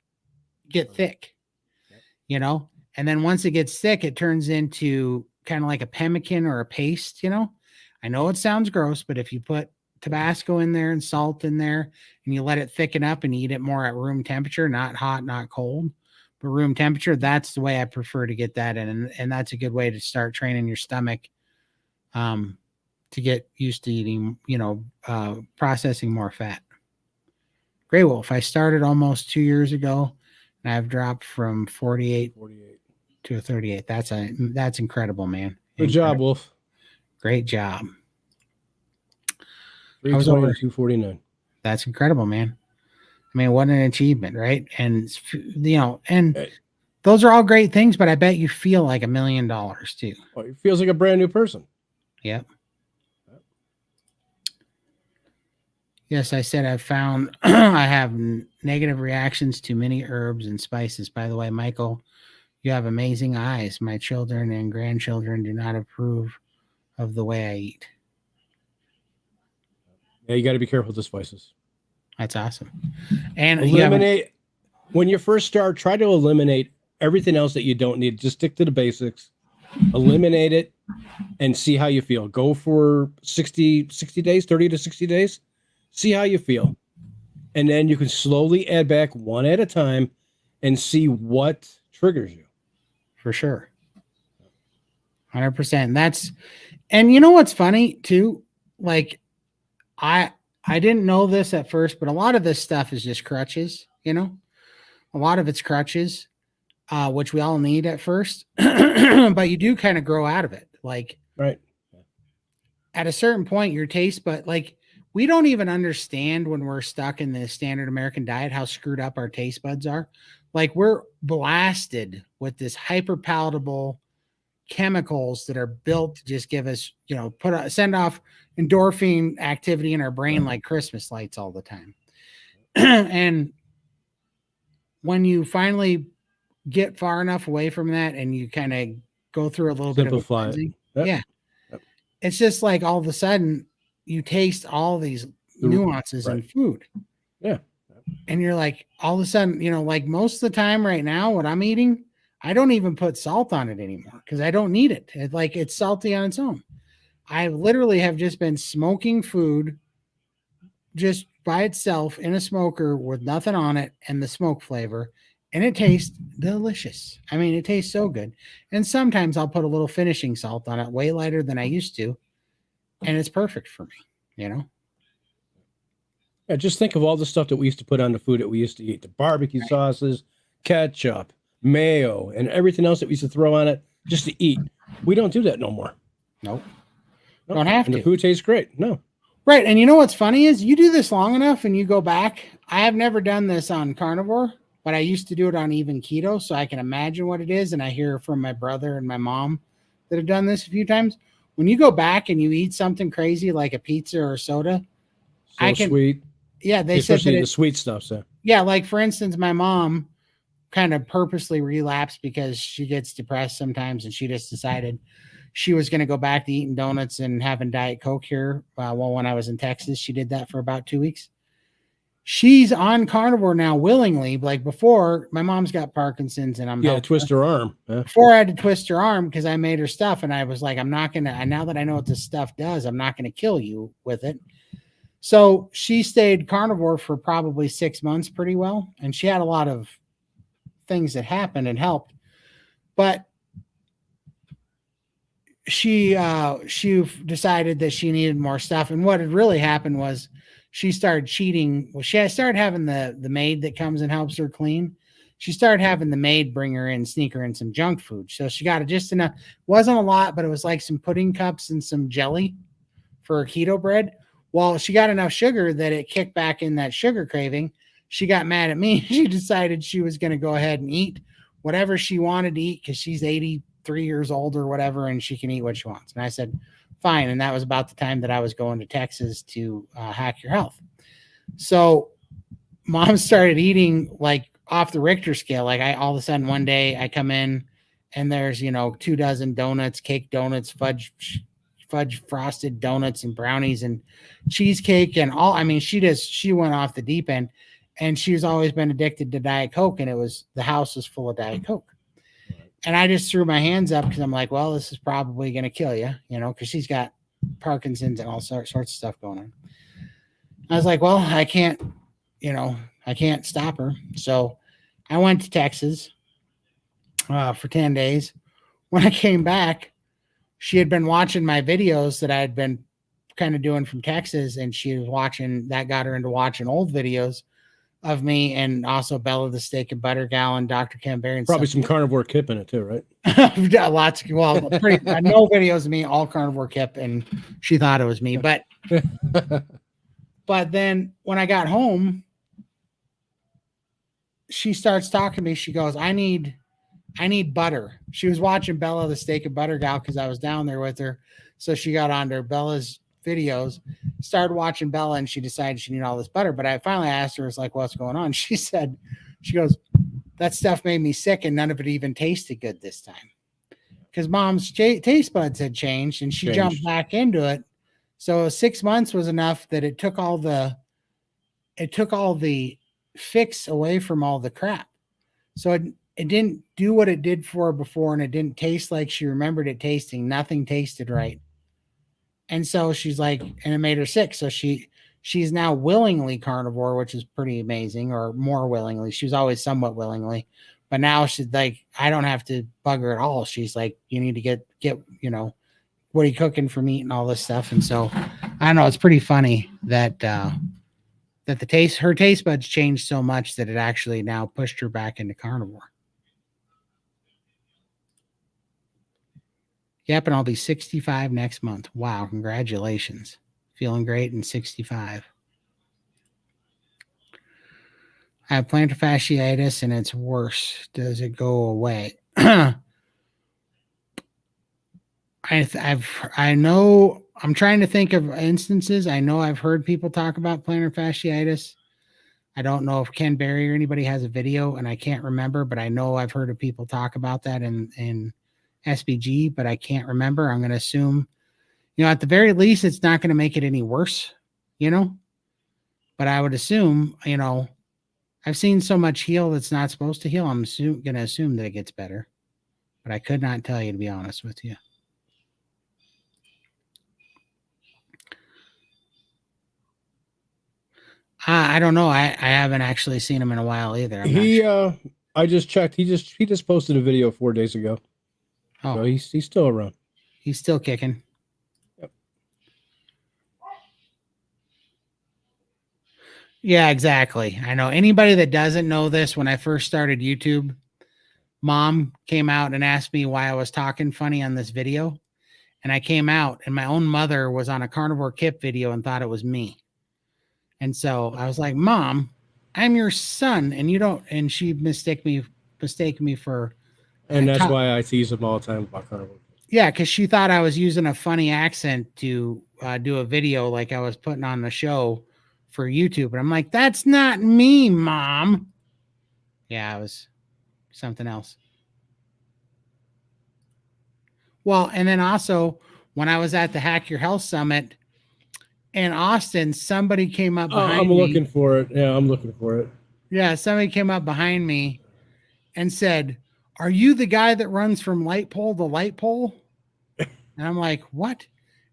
Speaker 1: get thick, you know? And then once it gets thick, it turns into kind of like a pemmican or a paste, you know? I know it sounds gross, but if you put Tabasco in there and salt in there and you let it thicken up and eat it more at room temperature, not hot, not cold, but room temperature, that's the way I prefer to get that in. And that's a good way to start training your stomach to get used to eating, processing more fat. Grey Wolf, I started almost 2 years ago and I've dropped from 48 to 38. That's incredible, man.
Speaker 2: Good job, Wolf.
Speaker 1: Great job.
Speaker 2: 320 to 249.
Speaker 1: That's incredible, man. I mean, what an achievement, right? And those are all great things, but I bet you feel like $1 million too.
Speaker 2: Oh, it feels like a brand new person.
Speaker 1: Yep. Yes, I said I've found I have negative reactions to many herbs and spices. By the way, Michael, you have amazing eyes. My children and grandchildren do not approve of the way I eat.
Speaker 2: Yeah, you got to be careful with the spices.
Speaker 1: That's awesome. And
Speaker 2: eliminate when you first start, try to eliminate everything else that you don't need. Just stick to the basics. Eliminate it and see how you feel. Go for 60 days, 30 to 60 days. See how you feel. And then you can slowly add back one at a time and see what triggers you.
Speaker 1: For sure. 100%. And you know what's funny too? Like I didn't know this at first, but a lot of this stuff is just crutches, a lot of it's crutches, which we all need at first, but you do kind of grow out of it. Like
Speaker 2: right.
Speaker 1: At a certain point, your taste, but like, we don't even understand when we're stuck in the standard American diet, how screwed up our taste buds are. Like we're blasted with this hyper palatable chemicals that are built to just give us, send off endorphin activity in our brain like Christmas lights all the time. And when you finally get far enough away from that and you kind of go through a little
Speaker 2: Simplify
Speaker 1: bit of
Speaker 2: it.
Speaker 1: yeah,
Speaker 2: Yep.
Speaker 1: it's just like all of a sudden you taste all these nuances in food.
Speaker 2: Yeah.
Speaker 1: And you're like, all of a sudden, like most of the time right now, what I'm eating, I don't even put salt on it anymore because I don't need it. It's salty on its own. I literally have just been smoking food just by itself in a smoker with nothing on it and the smoke flavor. And it tastes delicious. I mean, it tastes so good. And sometimes I'll put a little finishing salt on it, way lighter than I used to. And it's perfect for me.
Speaker 2: Yeah, just think of all the stuff that we used to put on the food that we used to eat. The barbecue sauces, ketchup, mayo, and everything else that we used to throw on it just to eat. We don't do that no more.
Speaker 1: Nope. Don't have
Speaker 2: and
Speaker 1: to.
Speaker 2: The food tastes great. No.
Speaker 1: Right. And you know what's funny is you do this long enough and you go back. I have never done this on carnivore, but I used to do it on even keto. So I can imagine what it is. And I hear from my brother and my mom that have done this a few times. When you go back and you eat something crazy like a pizza or a soda,
Speaker 2: Sweet.
Speaker 1: Yeah, they
Speaker 2: especially
Speaker 1: said that
Speaker 2: the sweet stuff. So
Speaker 1: yeah, like for instance, my mom kind of purposely relapsed because she gets depressed sometimes, and she just decided she was going to go back to eating donuts and having Diet Coke here. Well, when I was in Texas, she did that for about 2 weeks. She's on carnivore now willingly. Like before, my mom's got Parkinson's, and I'm
Speaker 2: to twist her arm. Huh?
Speaker 1: Before I had to twist her arm because I made her stuff, and I was like, I'm not gonna. Now that I know what this stuff does, I'm not gonna kill you with it. So she stayed carnivore for probably 6 months pretty well. And she had a lot of things that happened and helped. But she decided that she needed more stuff. And what had really happened was she started cheating. Well, she started having the maid that comes and helps her clean. She started having the maid bring her in, sneak her in some junk food. So she got just enough. Wasn't a lot, but it was like some pudding cups and some jelly for her keto bread. Well, she got enough sugar that it kicked back in that sugar craving. She got mad at me. She decided she was going to go ahead and eat whatever she wanted to eat because she's 83 years old or whatever, and she can eat what she wants. And I said, fine. And that was about the time that I was going to Texas to hack your health. So mom started eating like off the Richter scale. Like all of a sudden one day I come in and there's, 2 dozen donuts, cake donuts, fudge frosted donuts and brownies and cheesecake and all. I mean, she went off the deep end, and she's always been addicted to Diet Coke, and the house was full of Diet Coke. And I just threw my hands up because I'm like, well, this is probably going to kill you, because she's got Parkinson's and all sorts of stuff going on. I was like, well, I can't stop her. So I went to Texas for 10 days. When I came back, she had been watching my videos that I had been kind of doing from Texas, and she was watching. That got her into watching old videos of me, and also Bella the Steak and Butter Gal and Dr. Ken Berry.
Speaker 2: Probably some carnivore kip in it too, right?
Speaker 1: Lots. Well, no videos of me, all carnivore kip, and she thought it was me. But then when I got home, she starts talking to me. She goes, I need butter. She was watching Bella the Steak and Butter Gal because I was down there with her. So she got onto Bella's videos, started watching Bella, and she decided she needed all this butter. But I finally asked her, it's like, what's going on? She goes, that stuff made me sick, and none of it even tasted good this time. Because mom's taste buds had changed, and she jumped back into it. So 6 months was enough that it took all the fix away from all the crap. So it didn't do what it did for her before, and it didn't taste like she remembered it tasting. Nothing tasted right. And so she's like, and it made her sick. So she's now willingly carnivore, which is pretty amazing, or more willingly. She was always somewhat willingly, but now she's like, I don't have to bug her at all. She's like, you need to get, what are you cooking for meat and all this stuff. And so I don't know. It's pretty funny that, her taste buds changed so much that it actually now pushed her back into carnivore. Yep, and I'll be 65 next month. Wow, congratulations. Feeling great in 65. I have plantar fasciitis and it's worse. Does it go away? I know I'm trying to think of instances. I know I've heard people talk about plantar fasciitis. I don't know if Ken Berry or anybody has a video, and I can't remember, but I know I've heard of people talk about that in SBG, but I can't remember. I'm going to assume, at the very least, it's not going to make it any worse, but I would assume, I've seen so much heal that's not supposed to heal. I'm going to assume that it gets better, but I could not tell you, to be honest with you. I don't know. I haven't actually seen him in a while either. I'm not sure.
Speaker 2: I just checked. He just posted a video 4 days ago.
Speaker 1: Oh,
Speaker 2: so he's still around.
Speaker 1: He's still kicking.
Speaker 2: Yep.
Speaker 1: Yeah, exactly. I know anybody that doesn't know this. When I first started YouTube, Mom came out and asked me why I was talking funny on this video, and I came out, and my own mother was on a Carnivore Kip video and thought it was me. And so I was like, Mom, I'm your son, and you don't. And she mistake me for.
Speaker 2: And that's why I tease him all the time about Carnivore.
Speaker 1: Yeah, because she thought I was using a funny accent to do a video like I was putting on the show for YouTube. And I'm like, that's not me, Mom. Yeah, it was something else. Well, and then also when I was at the Hack Your Health Summit in Austin, somebody came up behind me.
Speaker 2: I'm looking for it. Yeah, I'm looking for it.
Speaker 1: Yeah, somebody came up behind me and said, "Are you the guy that runs from light pole to light pole?" And I'm like, "What?"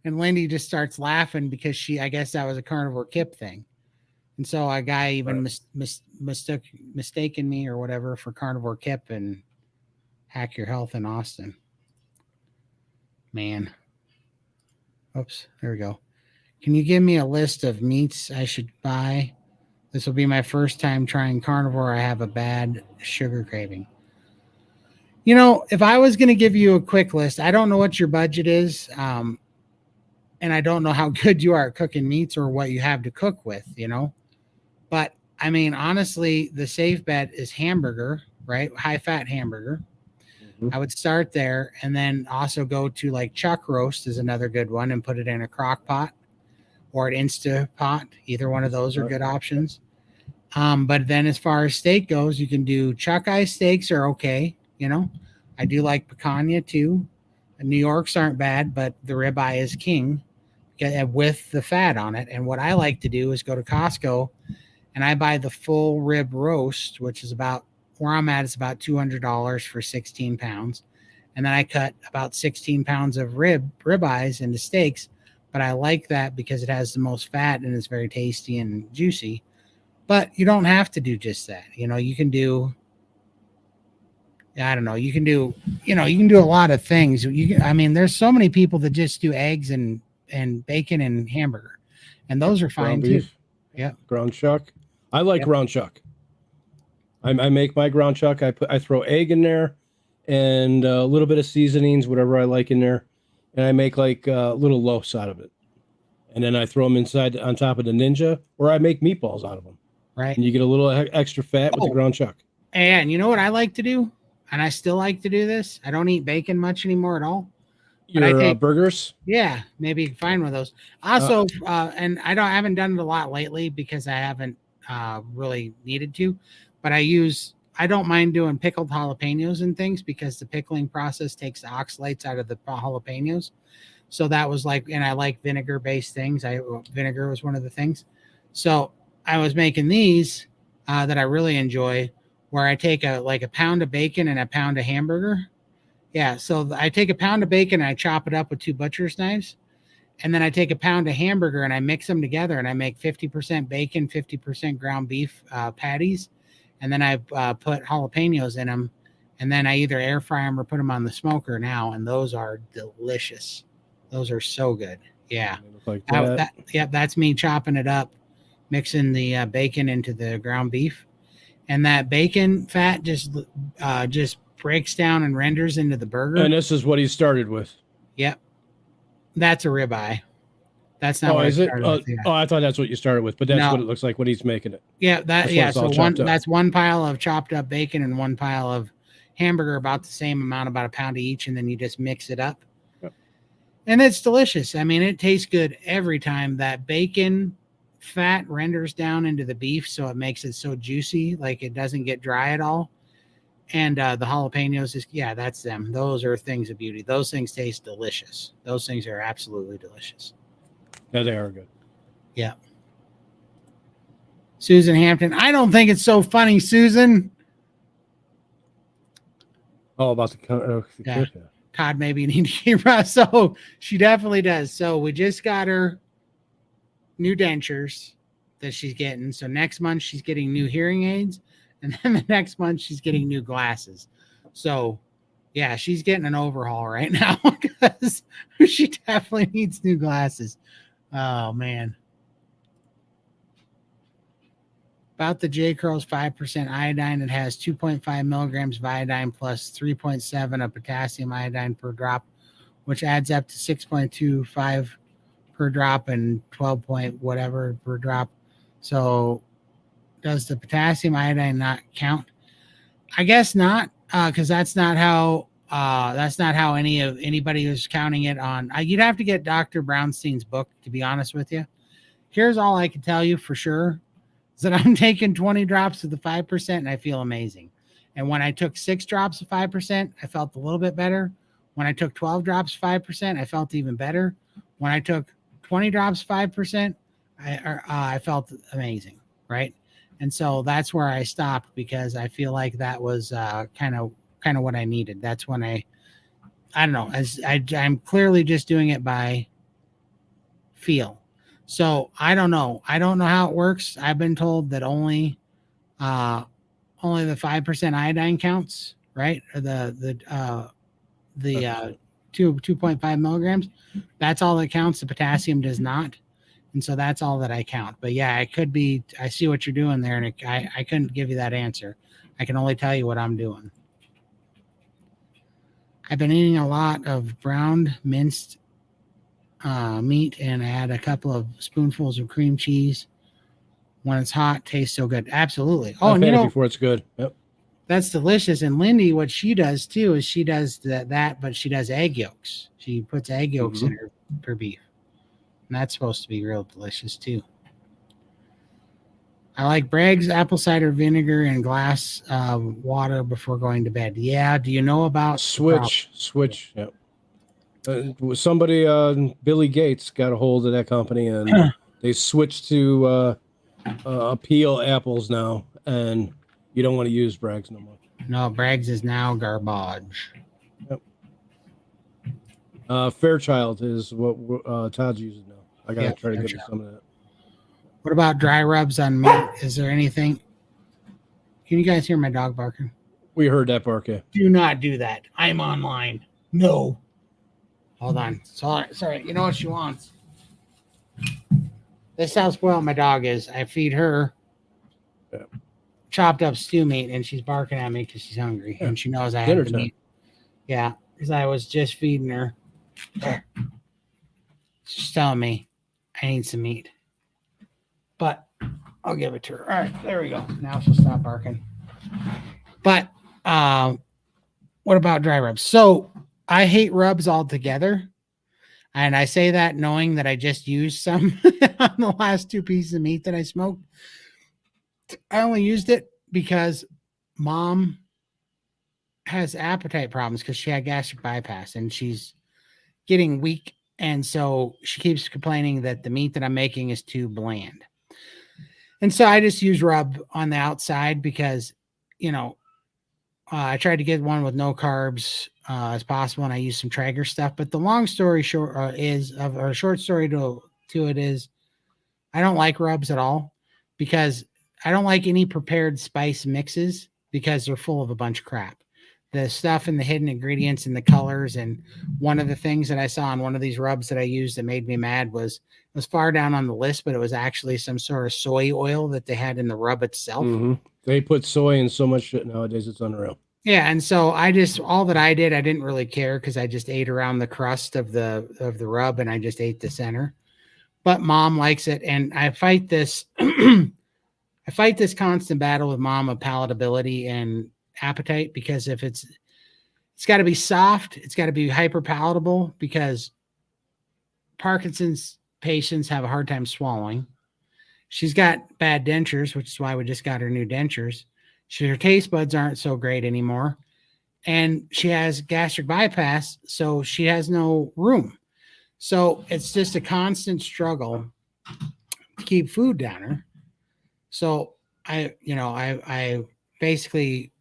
Speaker 1: And Lindy just starts laughing because I guess that was a Carnivore Kip thing. And so a guy even mistaken me or whatever for Carnivore Kip and Hack Your Health in Austin. Man. Oops, there we go. Can you give me a list of meats I should buy? This will be my first time trying carnivore. I have a bad sugar craving. If I was going to give you a quick list, I don't know what your budget is. And I don't know how good you are at cooking meats or what you have to cook with, But I mean, honestly, the safe bet is hamburger, right? High fat hamburger. Mm-hmm. I would start there and then also go to like chuck roast is another good one and put it in a crock pot or an Instapot. Either one of those are good options. But then as far as steak goes, you can do chuck eye steaks are okay. I do like picanha too. New York's aren't bad, but the ribeye is king with the fat on it. And what I like to do is go to Costco and I buy the full rib roast, which is about where I'm at. It's about $200 for 16 pounds. And then I cut about 16 pounds of ribeyes into steaks. But I like that because it has the most fat and it's very tasty and juicy. But you don't have to do just that. You can do, I don't know, you can do a lot of things. There's so many people that just do eggs and bacon and hamburger. And those are fine too. Yeah.
Speaker 2: Ground chuck. I like ground chuck. I make my ground chuck. I throw egg in there and a little bit of seasonings, whatever I like in there. And I make like little loaves out of it. And then I throw them inside on top of the Ninja, or I make meatballs out of them.
Speaker 1: Right.
Speaker 2: And you get a little extra fat with the ground chuck.
Speaker 1: And you know what I like to do? And I still like to do this. I don't eat bacon much anymore at all.
Speaker 2: Your burgers?
Speaker 1: Yeah, maybe find one of those. Also, and I haven't done it a lot lately because I haven't really needed to, but I don't mind doing pickled jalapenos and things because the pickling process takes the oxalates out of the jalapenos. So that was and I like vinegar based things. Vinegar was one of the things. So I was making these that I really enjoy where I take a pound of bacon and a pound of hamburger. Yeah. So I take a pound of bacon and I chop it up with 2 butcher's knives. And then I take a pound of hamburger and I mix them together and I make 50% bacon, 50% ground beef patties. And then I put jalapenos in them. And then I either air fry them or put them on the smoker now. And those are delicious. Those are so good. Yeah.
Speaker 2: Like that.
Speaker 1: That's me chopping it up, mixing the bacon into the ground beef. And that bacon fat just breaks down and renders into the burger.
Speaker 2: And this is what he started with.
Speaker 1: Yep. That's a ribeye. That's not what I started with. Yeah.
Speaker 2: Oh, I thought that's what you started with, but that's what it looks like when he's making it.
Speaker 1: Yeah, so that's one pile of chopped up bacon and one pile of hamburger, about the same amount, about a pound of each, and then you just mix it up. Yep. And it's delicious. I mean, it tastes good every time. That bacon fat renders down into the beef, so it makes it so juicy, like it doesn't get dry at all. And the jalapenos is, yeah, that's them. Those are things of beauty. Those things taste delicious. Those things are absolutely delicious.
Speaker 2: Yeah, they are good.
Speaker 1: Yeah. Susan Hampton. I don't think it's so funny, Susan.
Speaker 2: Oh, about the
Speaker 1: Yeah.
Speaker 2: kid? Yeah.
Speaker 1: Todd maybe need to keep her. So she definitely does. So we just got her new dentures that she's getting. So next month she's getting new hearing aids. And then the next month she's getting new glasses. So yeah, she's getting an overhaul right now because she definitely needs new glasses. Oh man. About the J. Curl's 5% iodine, it has 2.5 milligrams of iodine plus 3.7 of potassium iodine per drop, which adds up to 6.25 per drop and 12 point whatever per drop. So does the potassium iodine not count? I guess not, because that's not how anybody was counting it on. You'd have to get Dr. Brownstein's book, to be honest with you. Here's all I can tell you for sure is that I'm taking 20 drops of the 5% and I feel amazing. And when I took 6 drops of 5%, I felt a little bit better. When I took 12 drops of 5%, I felt even better. When I took 20 drops 5%, I felt amazing, right? And so that's where I stopped because I feel like that was kind of what I needed. That's when I don't know, as I'm clearly just doing it by feel. So I don't know how it works. I've been told that only the 5% iodine counts, right? Or the 2.5 milligrams. That's all that counts. The potassium does not. And so that's all that I count. But yeah, it could be, I see what you're doing there. And I couldn't give you that answer. I can only tell you what I'm doing. I've been eating a lot of browned minced meat, and I had a couple of spoonfuls of cream cheese. When it's hot, tastes so good. Absolutely. Oh,
Speaker 2: I've
Speaker 1: and
Speaker 2: had it before it's good. Yep.
Speaker 1: That's delicious. And Lindy, what she does too is she does that, but she does egg yolks. She puts egg yolks in her beef. And that's supposed to be real delicious too. I like Bragg's apple cider vinegar and glass water before going to bed. Yeah. Do you know about
Speaker 2: Switch? Yep. Somebody, Billy Gates, got a hold of that company, and they switched to peel apples now, and you don't want to use Bragg's no more.
Speaker 1: No, Bragg's is now garbage.
Speaker 2: Yep. Fairchild is what Todd's using now. I gotta try to get you some of that.
Speaker 1: What about dry rubs on meat? Is there anything? Can you guys hear my dog barking?
Speaker 2: We heard that bark. Yeah.
Speaker 1: Do not do that. I'm online. No. Hold on. Sorry. You know what she wants? This is how spoiled my dog is. I feed her chopped up stew meat, and she's barking at me because she's hungry, and she knows I have to eat. Yeah, because I was just feeding her. She's telling me I need some meat, but I'll give it to her. All right, there we go. Now she'll stop barking. But what about dry rubs? So I hate rubs altogether. And I say that knowing that I just used some on the last 2 pieces of meat that I smoked. I only used it because Mom has appetite problems because she had gastric bypass and she's getting weak. And so she keeps complaining that the meat that I'm making is too bland. And so I just use rub on the outside because, I tried to get one with no carbs as possible, and I used some Traeger stuff. But the long story short short story to it is, I don't like rubs at all because I don't like any prepared spice mixes because they're full of a bunch of crap. The stuff and the hidden ingredients and the colors. And one of the things that I saw on one of these rubs that I used that made me mad was far down on the list, but it was actually some sort of soy oil that they had in the rub itself.
Speaker 2: Mm-hmm. They put soy in so much shit nowadays, it's unreal.
Speaker 1: Yeah, and so all that I did, I didn't really care because I just ate around the crust of the rub and I just ate the center. But Mom likes it, and I fight this constant battle with Mom of palatability and appetite, because if it's got to be soft, it's got to be hyper palatable, because Parkinson's patients have a hard time swallowing. She's got bad dentures, which is why we just got her new dentures. Her taste buds aren't so great anymore. And she has gastric bypass, so she has no room. So it's just a constant struggle to keep food down her. So I basically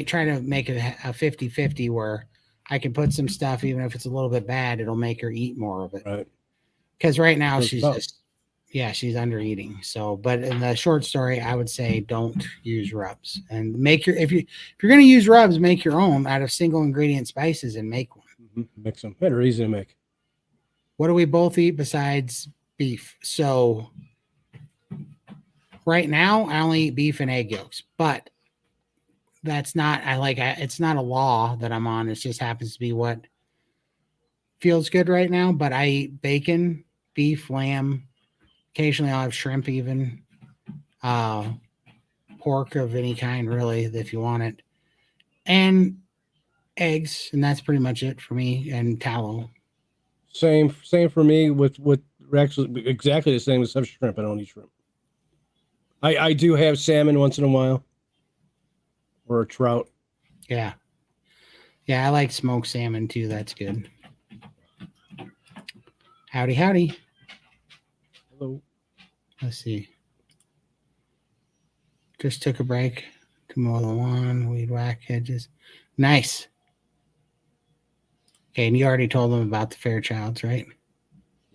Speaker 1: try to make it a 50-50 where I can put some stuff, even if it's a little bit bad, it'll make her eat more of it.
Speaker 2: Right.
Speaker 1: Because right now she's under eating. So, but in the short story, I would say don't use rubs and if you're going to use rubs, make your own out of single ingredient spices and make one.
Speaker 2: Mm-hmm. Mix them. They're easy to make.
Speaker 1: What do we both eat besides beef? So right now I only eat beef and egg yolks, but it's not a law that I'm on. It just happens to be what feels good right now. But I eat bacon, beef, lamb. Occasionally I'll have shrimp, even pork of any kind, really, if you want it, and eggs, and that's pretty much it for me. And tallow.
Speaker 2: Same for me. With actually exactly the same except shrimp. I don't eat shrimp. I do have salmon once in a while, or a trout.
Speaker 1: Yeah, I like smoked salmon too. That's good. Howdy.
Speaker 2: Hello.
Speaker 1: Let's see. Just took a break to mow the lawn, weed whack hedges. Nice. Okay, and you already told them about the Fairchilds, right?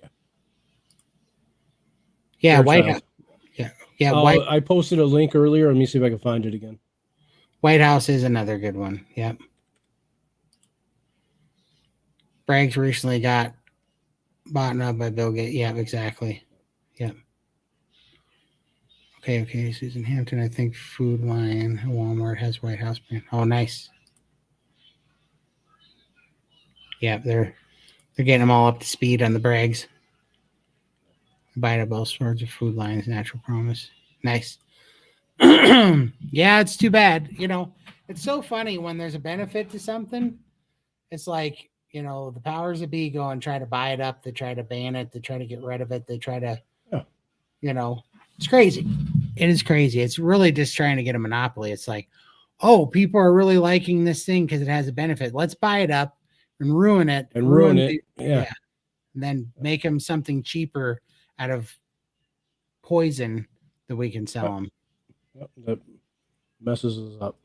Speaker 2: Yeah.
Speaker 1: Yeah,
Speaker 2: Fairchild.
Speaker 1: White House. Yeah.
Speaker 2: I posted a link earlier. Let me see if I can find it again.
Speaker 1: White House is another good one. Yep. Bragg's recently got bought up by Bill Gates. Yeah, exactly. Yep. Okay. Susan Hampton, I think Food Lion, Walmart has White House brand. Oh, nice. Yeah, they're getting them all up to speed on the Brags. Buy up all sorts of Food Lion's Natural Promise. Nice. Yeah, it's too bad. It's so funny when there's a benefit to something. It's like, the powers that be go and try to buy it up. They try to ban it. They try to get rid of it. They try to, it's crazy. It is crazy. It's really just trying to get a monopoly. It's like, oh, people are really liking this thing because it has a benefit. Let's buy it up and ruin it.
Speaker 2: Yeah.
Speaker 1: And then make them something cheaper out of poison that we can sell them.
Speaker 2: Yep, that messes us up.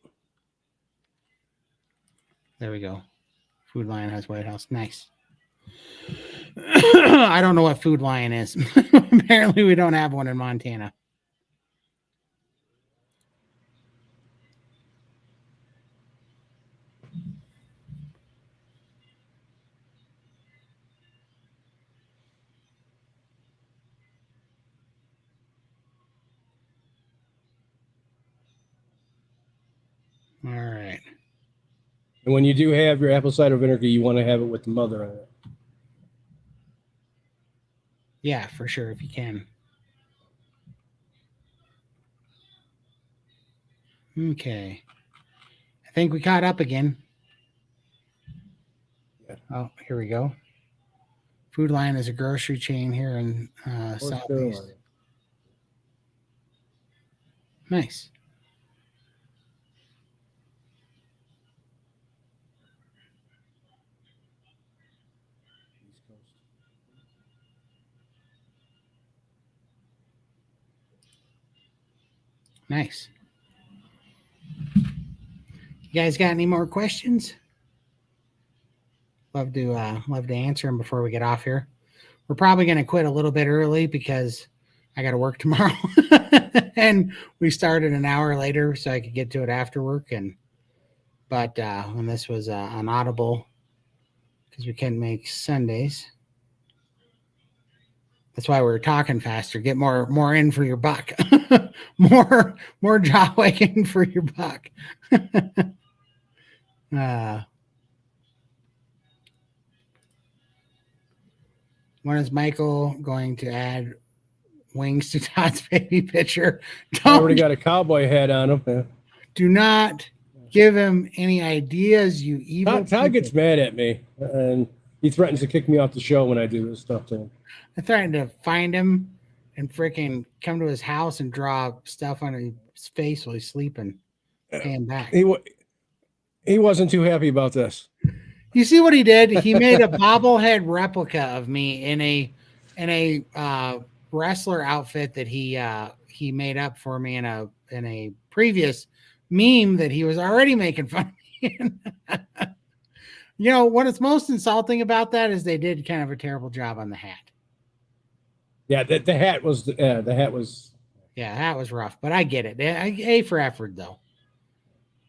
Speaker 1: There we go. Food Lion has White House. Nice. I don't know what Food Lion is. Apparently we don't have one in Montana. All right.
Speaker 2: And when you do have your apple cider vinegar, you want to have it with the mother in it.
Speaker 1: Yeah, for sure, if you can. Okay. I think we caught up again.
Speaker 2: Yeah.
Speaker 1: Oh, here we go. Food Lion is a grocery chain here in Southeast. Nice. Nice. You guys got any more questions? Love to answer them before we get off here. We're probably going to quit a little bit early because I got to work tomorrow, and we started an hour later so I could get to it after work. But when this was on Audible, because we can't make Sundays. That's why we're talking faster. Get more in for your buck. more jaw wagging for your buck. When is Michael going to add wings to Todd's baby picture?
Speaker 2: I already got a cowboy hat on him. Yeah.
Speaker 1: Do not give him any ideas, you evil.
Speaker 2: Todd gets mad at me, and He threatens to kick me off the show when I do this stuff to him.
Speaker 1: I threatened to find him and freaking come to his house and draw stuff on his face while he's sleeping. Pay him back.
Speaker 2: He wasn't too happy about this.
Speaker 1: You see what he did? He made a bobblehead replica of me in a wrestler outfit that he made up for me in a previous meme that he was already making fun of me in. You know what is most insulting about that is they did kind of a terrible job on the hat.
Speaker 2: Yeah, the hat was
Speaker 1: Yeah, that was rough, but I get it. A for effort though.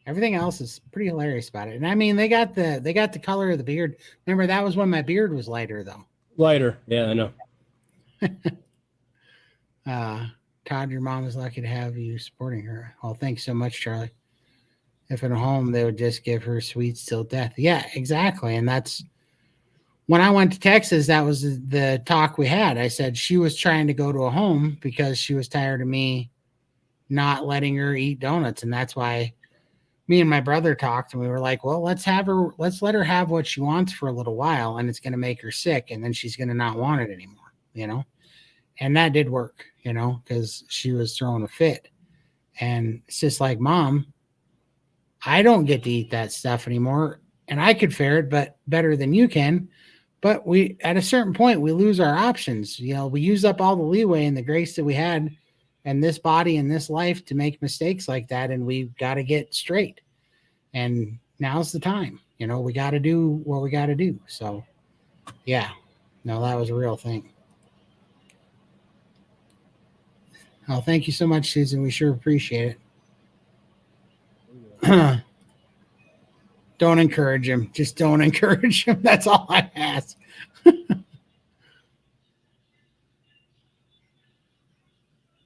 Speaker 1: Everything else is pretty hilarious about it. And I mean, they got the color of the beard. Remember, that was when my beard was lighter though.
Speaker 2: Lighter. Yeah, I know.
Speaker 1: Todd, your mom is lucky to have you supporting her. Well, thanks so much, Charlie. If at home, they would just give her sweets till death. Yeah, exactly. And that's when I went to Texas, that was the talk we had. I said she was trying to go to a home because she was tired of me not letting her eat donuts. And that's why me and my brother talked and we were like, well, let's let her have what she wants for a little while and it's going to make her sick. And then she's going to not want it anymore, you know? And that did work, you know, because she was throwing a fit. And it's just like, Mom, I don't get to eat that stuff anymore. And I could fare it, but better than you can. But at a certain point, we lose our options. You know, we use up all the leeway and the grace that we had in this body and this life to make mistakes like that. And we've got to get straight. And now's the time. You know, we got to do what we got to do. So, yeah, no, that was a real thing. Oh, thank you so much, Susan. We sure appreciate it. Don't encourage him. Just don't encourage him. That's all I ask.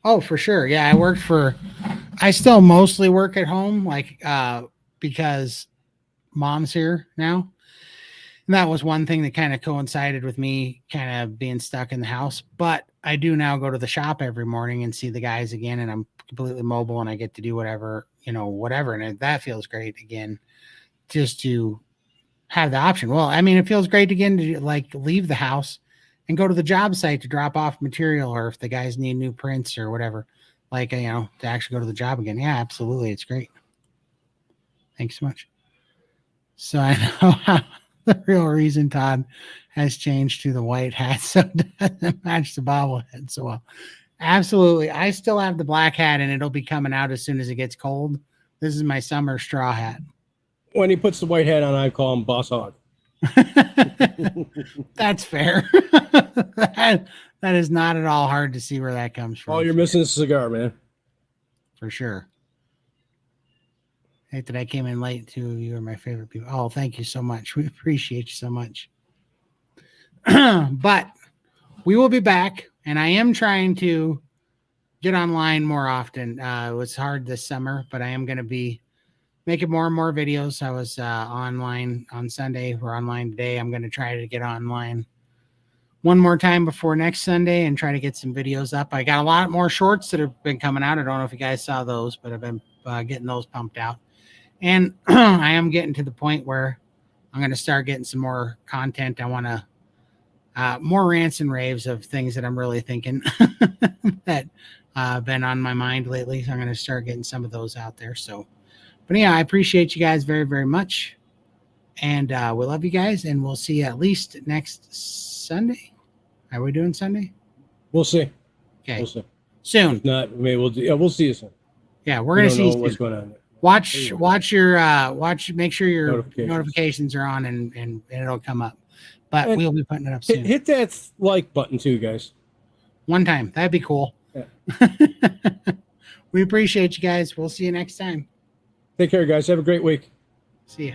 Speaker 1: Oh, for sure. Yeah, I still mostly work at home, like because Mom's here now. And that was one thing that kind of coincided with me kind of being stuck in the house. But I do now go to the shop every morning and see the guys again, and I'm completely mobile and I get to do whatever. And that feels great again, just to have the option. Well, I mean, it feels great again to like leave the house and go to the job site to drop off material, or if the guys need new prints or whatever, like, to actually go to the job again. Yeah, absolutely. It's great. Thanks so much. So I know how the real reason Todd has changed to the white hat so it doesn't match the bobblehead so well. Absolutely. I still have the black hat and it'll be coming out as soon as it gets cold. This is my summer straw hat.
Speaker 2: When he puts the white hat on, I call him Boss Hog.
Speaker 1: That's fair. that is not at all hard to see where that comes from.
Speaker 2: All you're missing is a cigar, man.
Speaker 1: For sure. Hate that I came in late. Two of you are my favorite people. Oh, thank you so much. We appreciate you so much. But we will be back, and I am trying to get online more often. It was hard this summer, but I am going to be making more and more videos. I was online on Sunday. We're online today. I'm going to try to get online one more time before next Sunday and try to get some videos up. I got a lot more shorts that have been coming out. I don't know if you guys saw those, but I've been getting those pumped out. And I am getting to the point where I'm going to start getting some more content. I want to more rants and raves of things that I'm really thinking that been on my mind lately. So I'm going to start getting some of those out there. So, but yeah, I appreciate you guys very, very much. And we love you guys. And we'll see you at least next Sunday. Are we doing Sunday?
Speaker 2: We'll see.
Speaker 1: Okay.
Speaker 2: We'll see.
Speaker 1: Soon.
Speaker 2: If not, maybe we'll see you soon.
Speaker 1: Yeah, we're going to see
Speaker 2: what's going on.
Speaker 1: Watch your make sure your notifications are on and it'll come up. But we'll be putting it up soon.
Speaker 2: Hit that like button too, guys.
Speaker 1: One time. That'd be cool.
Speaker 2: Yeah.
Speaker 1: We appreciate you guys. We'll see you next time.
Speaker 2: Take care, guys. Have a great week.
Speaker 1: See ya.